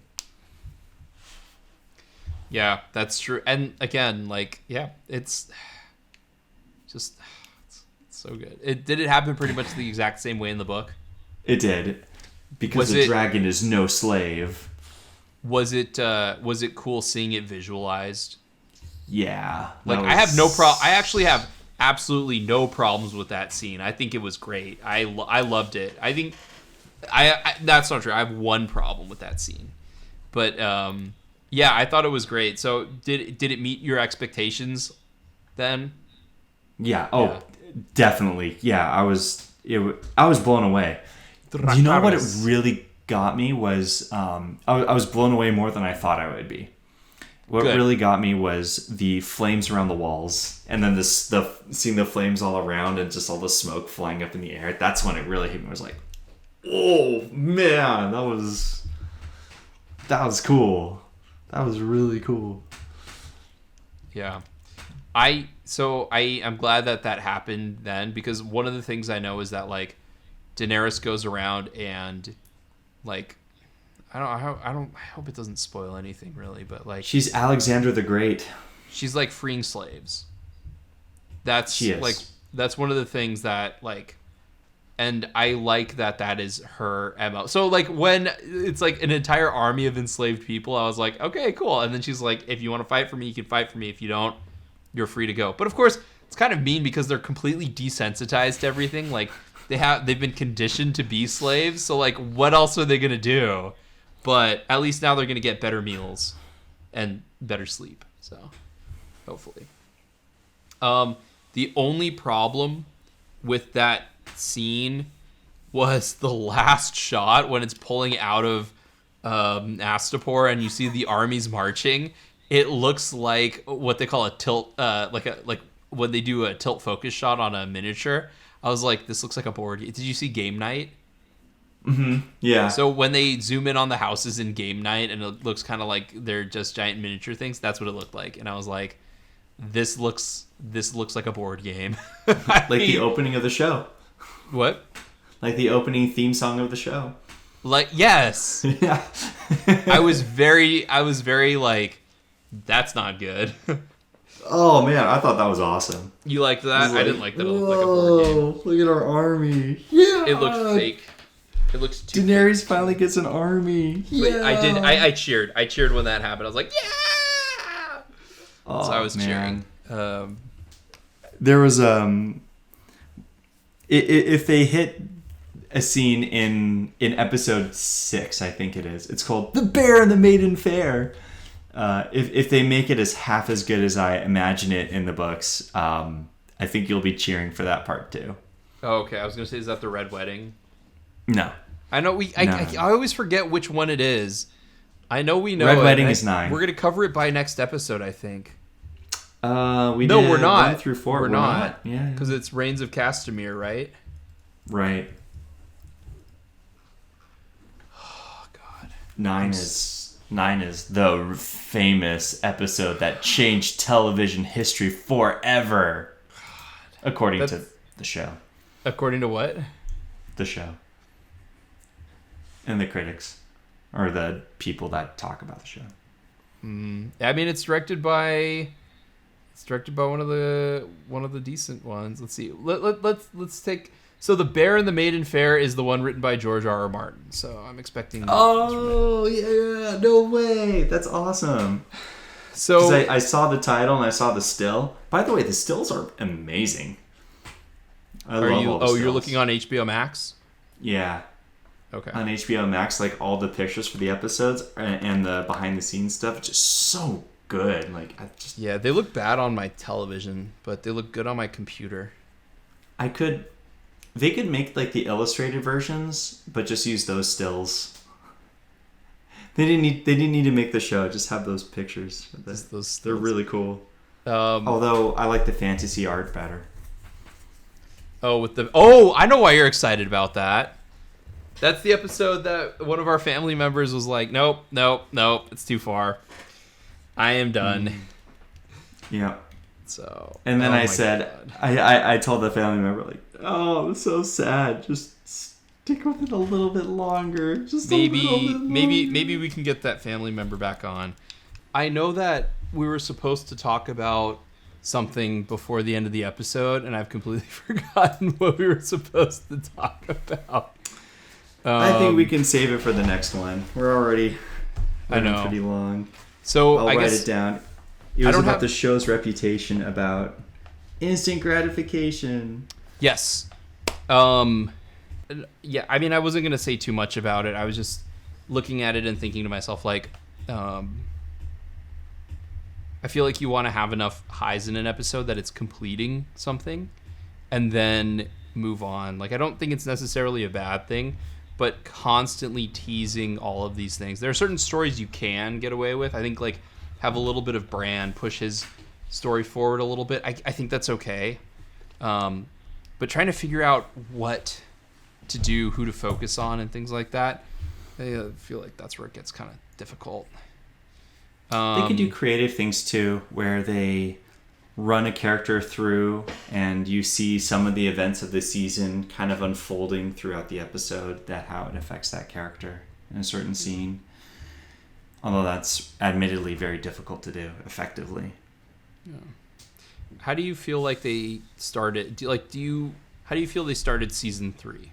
Yeah, that's true. And again, like, yeah, it's just it's so good. Did it happen pretty much the exact same way in the book? It did. Because a dragon is no slave. Was it cool seeing it visualized? Yeah. Like, I have no problem. I actually have absolutely no problems with that scene. I think it was great. I loved it. I think I that's not true. I have one problem with that scene. But yeah, I thought it was great. So did it meet your expectations then? Yeah. Oh, yeah. Definitely. Yeah, I was blown away. You know what it really got me was I was blown away more than I thought I would be. What really got me was the flames around the walls, and then seeing the flames all around and just all the smoke flying up in the air. That's when it really hit me. I was like, oh man, that was cool. That was really cool. Yeah. I'm glad that happened then, because one of the things I know is that, like, Daenerys goes around and, like, I hope it doesn't spoil anything really, but, like, she's Alexander the Great. She's, like, freeing slaves. She is. Like, that's one of the things that, like, and I like that is her MO. So, like, when it's, like, an entire army of enslaved people, I was like, okay, cool. And then she's like, if you want to fight for me, you can fight for me. If you don't, you're free to go. But, of course, it's kind of mean because they're completely desensitized to everything. Like, they've been conditioned to be slaves. So, like, what else are they going to do? But at least now they're going to get better meals and better sleep. So, hopefully. The only problem with that scene was the last shot when it's pulling out of Astapor and you see the armies marching. It looks like what they call a tilt, like when they do a tilt focus shot on a miniature. I was like, this looks like a board. Did you see Game Night? Mm-hmm. Yeah. So when they zoom in on the houses in Game Night and it looks kind of like they're just giant miniature things, that's what it looked like. And I was like, this looks like a board game. The opening of the show. What? Like the opening theme song of the show. Like, yes. Yeah. I was very like, that's not good. Oh man, I thought that was awesome. You liked that? I didn't like that. It looked like a board game. Look at our army. Yeah. It looked fake. It looks too Daenerys finally gets an army. Yeah. I did. I cheered. I cheered when that happened. I was like, yeah. Oh, so I was man. cheering. There was if they hit a scene in episode 6, I think it is. It's called "The Bear and the Maiden Fair." If they make it as half as good as I imagine it in the books, I think you'll be cheering for that part too. Oh, okay. I was gonna say, is that the Red Wedding? No. I know I always forget which one it is. I know we know Red Wedding is 9. We're gonna cover it by next episode, I think. We're not. 1 through 4. We're not. Yeah. Because it's Reigns of Castamere, right? Right. Oh God. 9 is the famous episode that changed television history forever. God. According to the show. According to what? The show. And the critics. Or the people that talk about the show. I mean, it's directed by one of the decent ones. Let's see. Let's take. So The Bear and the Maiden Fair is the one written by George R.R. Martin. So I'm expecting. Oh yeah! No way! That's awesome. So I saw the title and I saw the still. By the way, the stills are amazing. I love all the stills. You're looking on HBO Max? Yeah. Okay. On HBO Max, like all the pictures for the episodes and the behind the scenes stuff, just so good. Like yeah, they look bad on my television, but they look good on my computer. They could make like the illustrated versions, but just use those stills. didn't need to make the show. Just have those pictures. They're really cool. Although I like the fantasy art better. I know why you're excited about that. That's the episode that one of our family members was like, nope, it's too far. I am done. Yeah. So. And then I said, I told the family member, like, oh, it's so sad. Just stick with it a little bit longer. Just maybe we can get that family member back on. I know that we were supposed to talk about something before the end of the episode, and I've completely forgotten what we were supposed to talk about. I think we can save it for the next one. We're already running pretty long. So I'll write it down. It was about the show's reputation about instant gratification. Yes. Yeah, I mean, I wasn't going to say too much about it. I was just looking at it and thinking to myself, like, I feel like you want to have enough highs in an episode that it's completing something and then move on. Like, I don't think it's necessarily a bad thing, but constantly teasing all of these things. There are certain stories you can get away with. I think, like, have a little bit of Bran push his story forward a little bit. I think that's okay. But trying to figure out what to do, who to focus on, and things like that, I feel like that's where it gets kind of difficult. They could do creative things too, where they run a character through and you see some of the events of the season kind of unfolding throughout the episode, that how it affects that character in a certain scene. Although that's admittedly very difficult to do effectively. Yeah. How do you feel like they started? How do you feel they started season 3?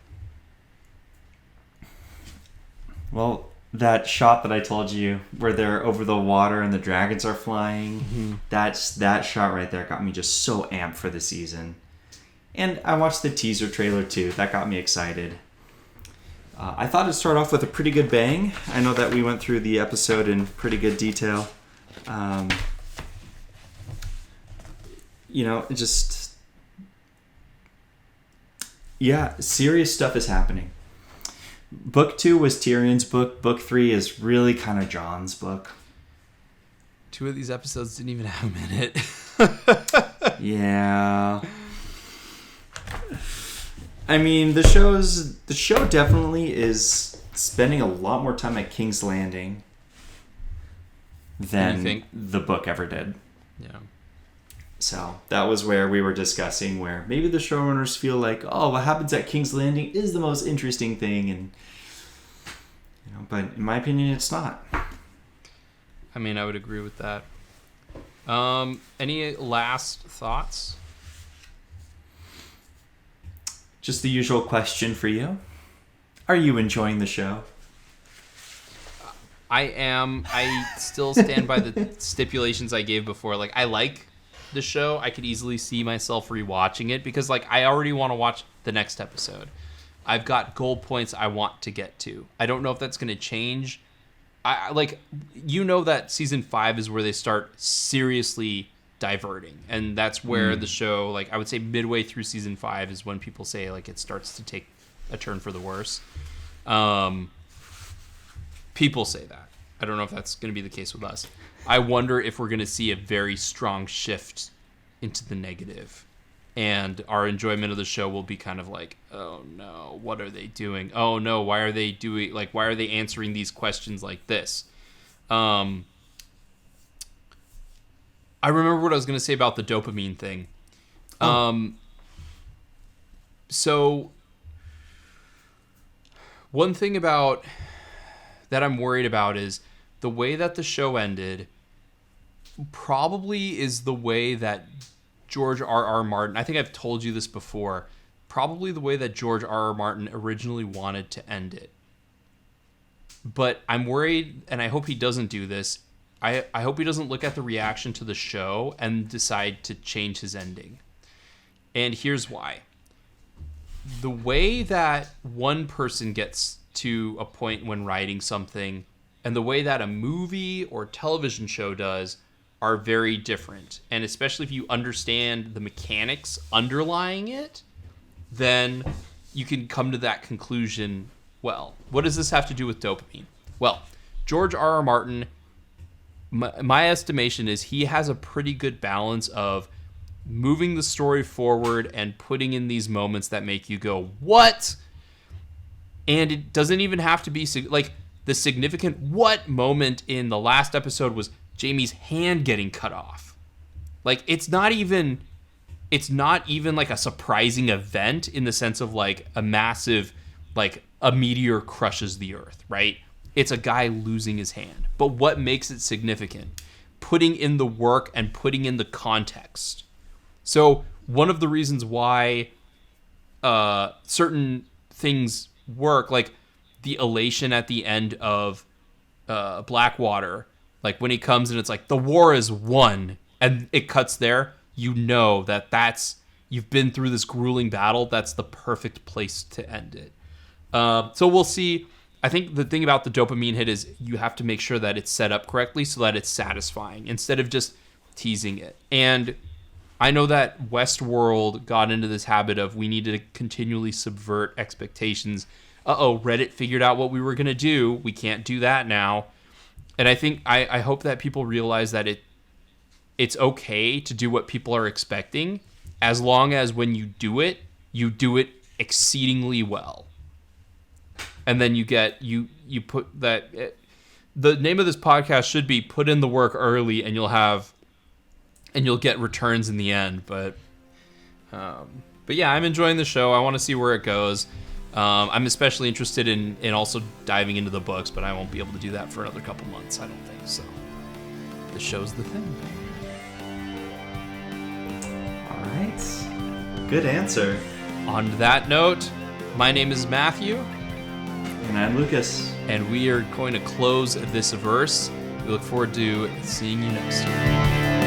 Well, that shot that I told you where they're over the water and the dragons are flying, that shot right there got me just so amped for the season. And I watched the teaser trailer too. That got me excited. I thought it'd start off with a pretty good bang. I know that we went through the episode in pretty good detail. It just... Yeah, serious stuff is happening. Book 2 was Tyrion's book. Book 3 is really kind of Jon's book. 2 of these episodes didn't even have a minute. Yeah. I mean, the show definitely is spending a lot more time at King's Landing than the book ever did. Yeah. So that was where we were discussing where maybe the showrunners feel like, oh, what happens at King's Landing is the most interesting thing, and but in my opinion, it's not. I mean, I would agree with that. Any last thoughts? Just the usual question for you. Are you enjoying the show? I am. I still stand by the stipulations I gave before. Like, I like the show. I could easily see myself rewatching it because, like, I already want to watch the next episode. I've got goal points I want to get to. I don't know if that's going to change. That season 5 is where they start seriously diverting, and that's where the show, like, I would say midway through season 5 is when people say, like, it starts to take a turn for the worse. People say that. I don't know if that's going to be the case with us. I wonder if we're going to see a very strong shift into the negative, and our enjoyment of the show will be kind of like, oh no, what are they doing? Oh no, why are they answering these questions like this? I remember what I was going to say about the dopamine thing. So one thing about that I'm worried about is the way that the show ended probably is the way that George R.R. Martin, I think I've told you this before, probably the way that George R.R. Martin originally wanted to end it. But I'm worried, and I hope he doesn't do this, I hope he doesn't look at the reaction to the show and decide to change his ending. And here's why. The way that one person gets to a point when writing something and the way that a movie or television show does are very different. And especially if you understand the mechanics underlying it, then you can come to that conclusion. Well, what does this have to do with dopamine? Well, George R.R. Martin, my estimation is he has a pretty good balance of moving the story forward and putting in these moments that make you go, what? And it doesn't even have to be like the significant what moment in the last episode was Jamie's hand getting cut off. Like it's not even like a surprising event in the sense of like a massive, like a meteor crushes the earth, right? It's a guy losing his hand. But what makes it significant? Putting in the work and putting in the context. So one of the reasons why certain things work, like the elation at the end of Blackwater, like when he comes and it's like, the war is won, and it cuts there, you know that's you've been through this grueling battle. That's the perfect place to end it. So we'll see. I think the thing about the dopamine hit is you have to make sure that it's set up correctly so that it's satisfying instead of just teasing it. And I know that Westworld got into this habit of we need to continually subvert expectations. Reddit figured out what we were going to do. We can't do that now. And I think I hope that people realize that it's okay to do what people are expecting as long as when you do it exceedingly well. And then you put that. The name of this podcast should be "Put in the work early, and you'll get returns in the end." But yeah, I'm enjoying the show. I want to see where it goes. I'm especially interested in also diving into the books, but I won't be able to do that for another couple months. I don't think so. The show's the thing. All right. Good answer. On that note, my name is Matthew. And I'm Lucas. And we are going to close this verse. We look forward to seeing you next time.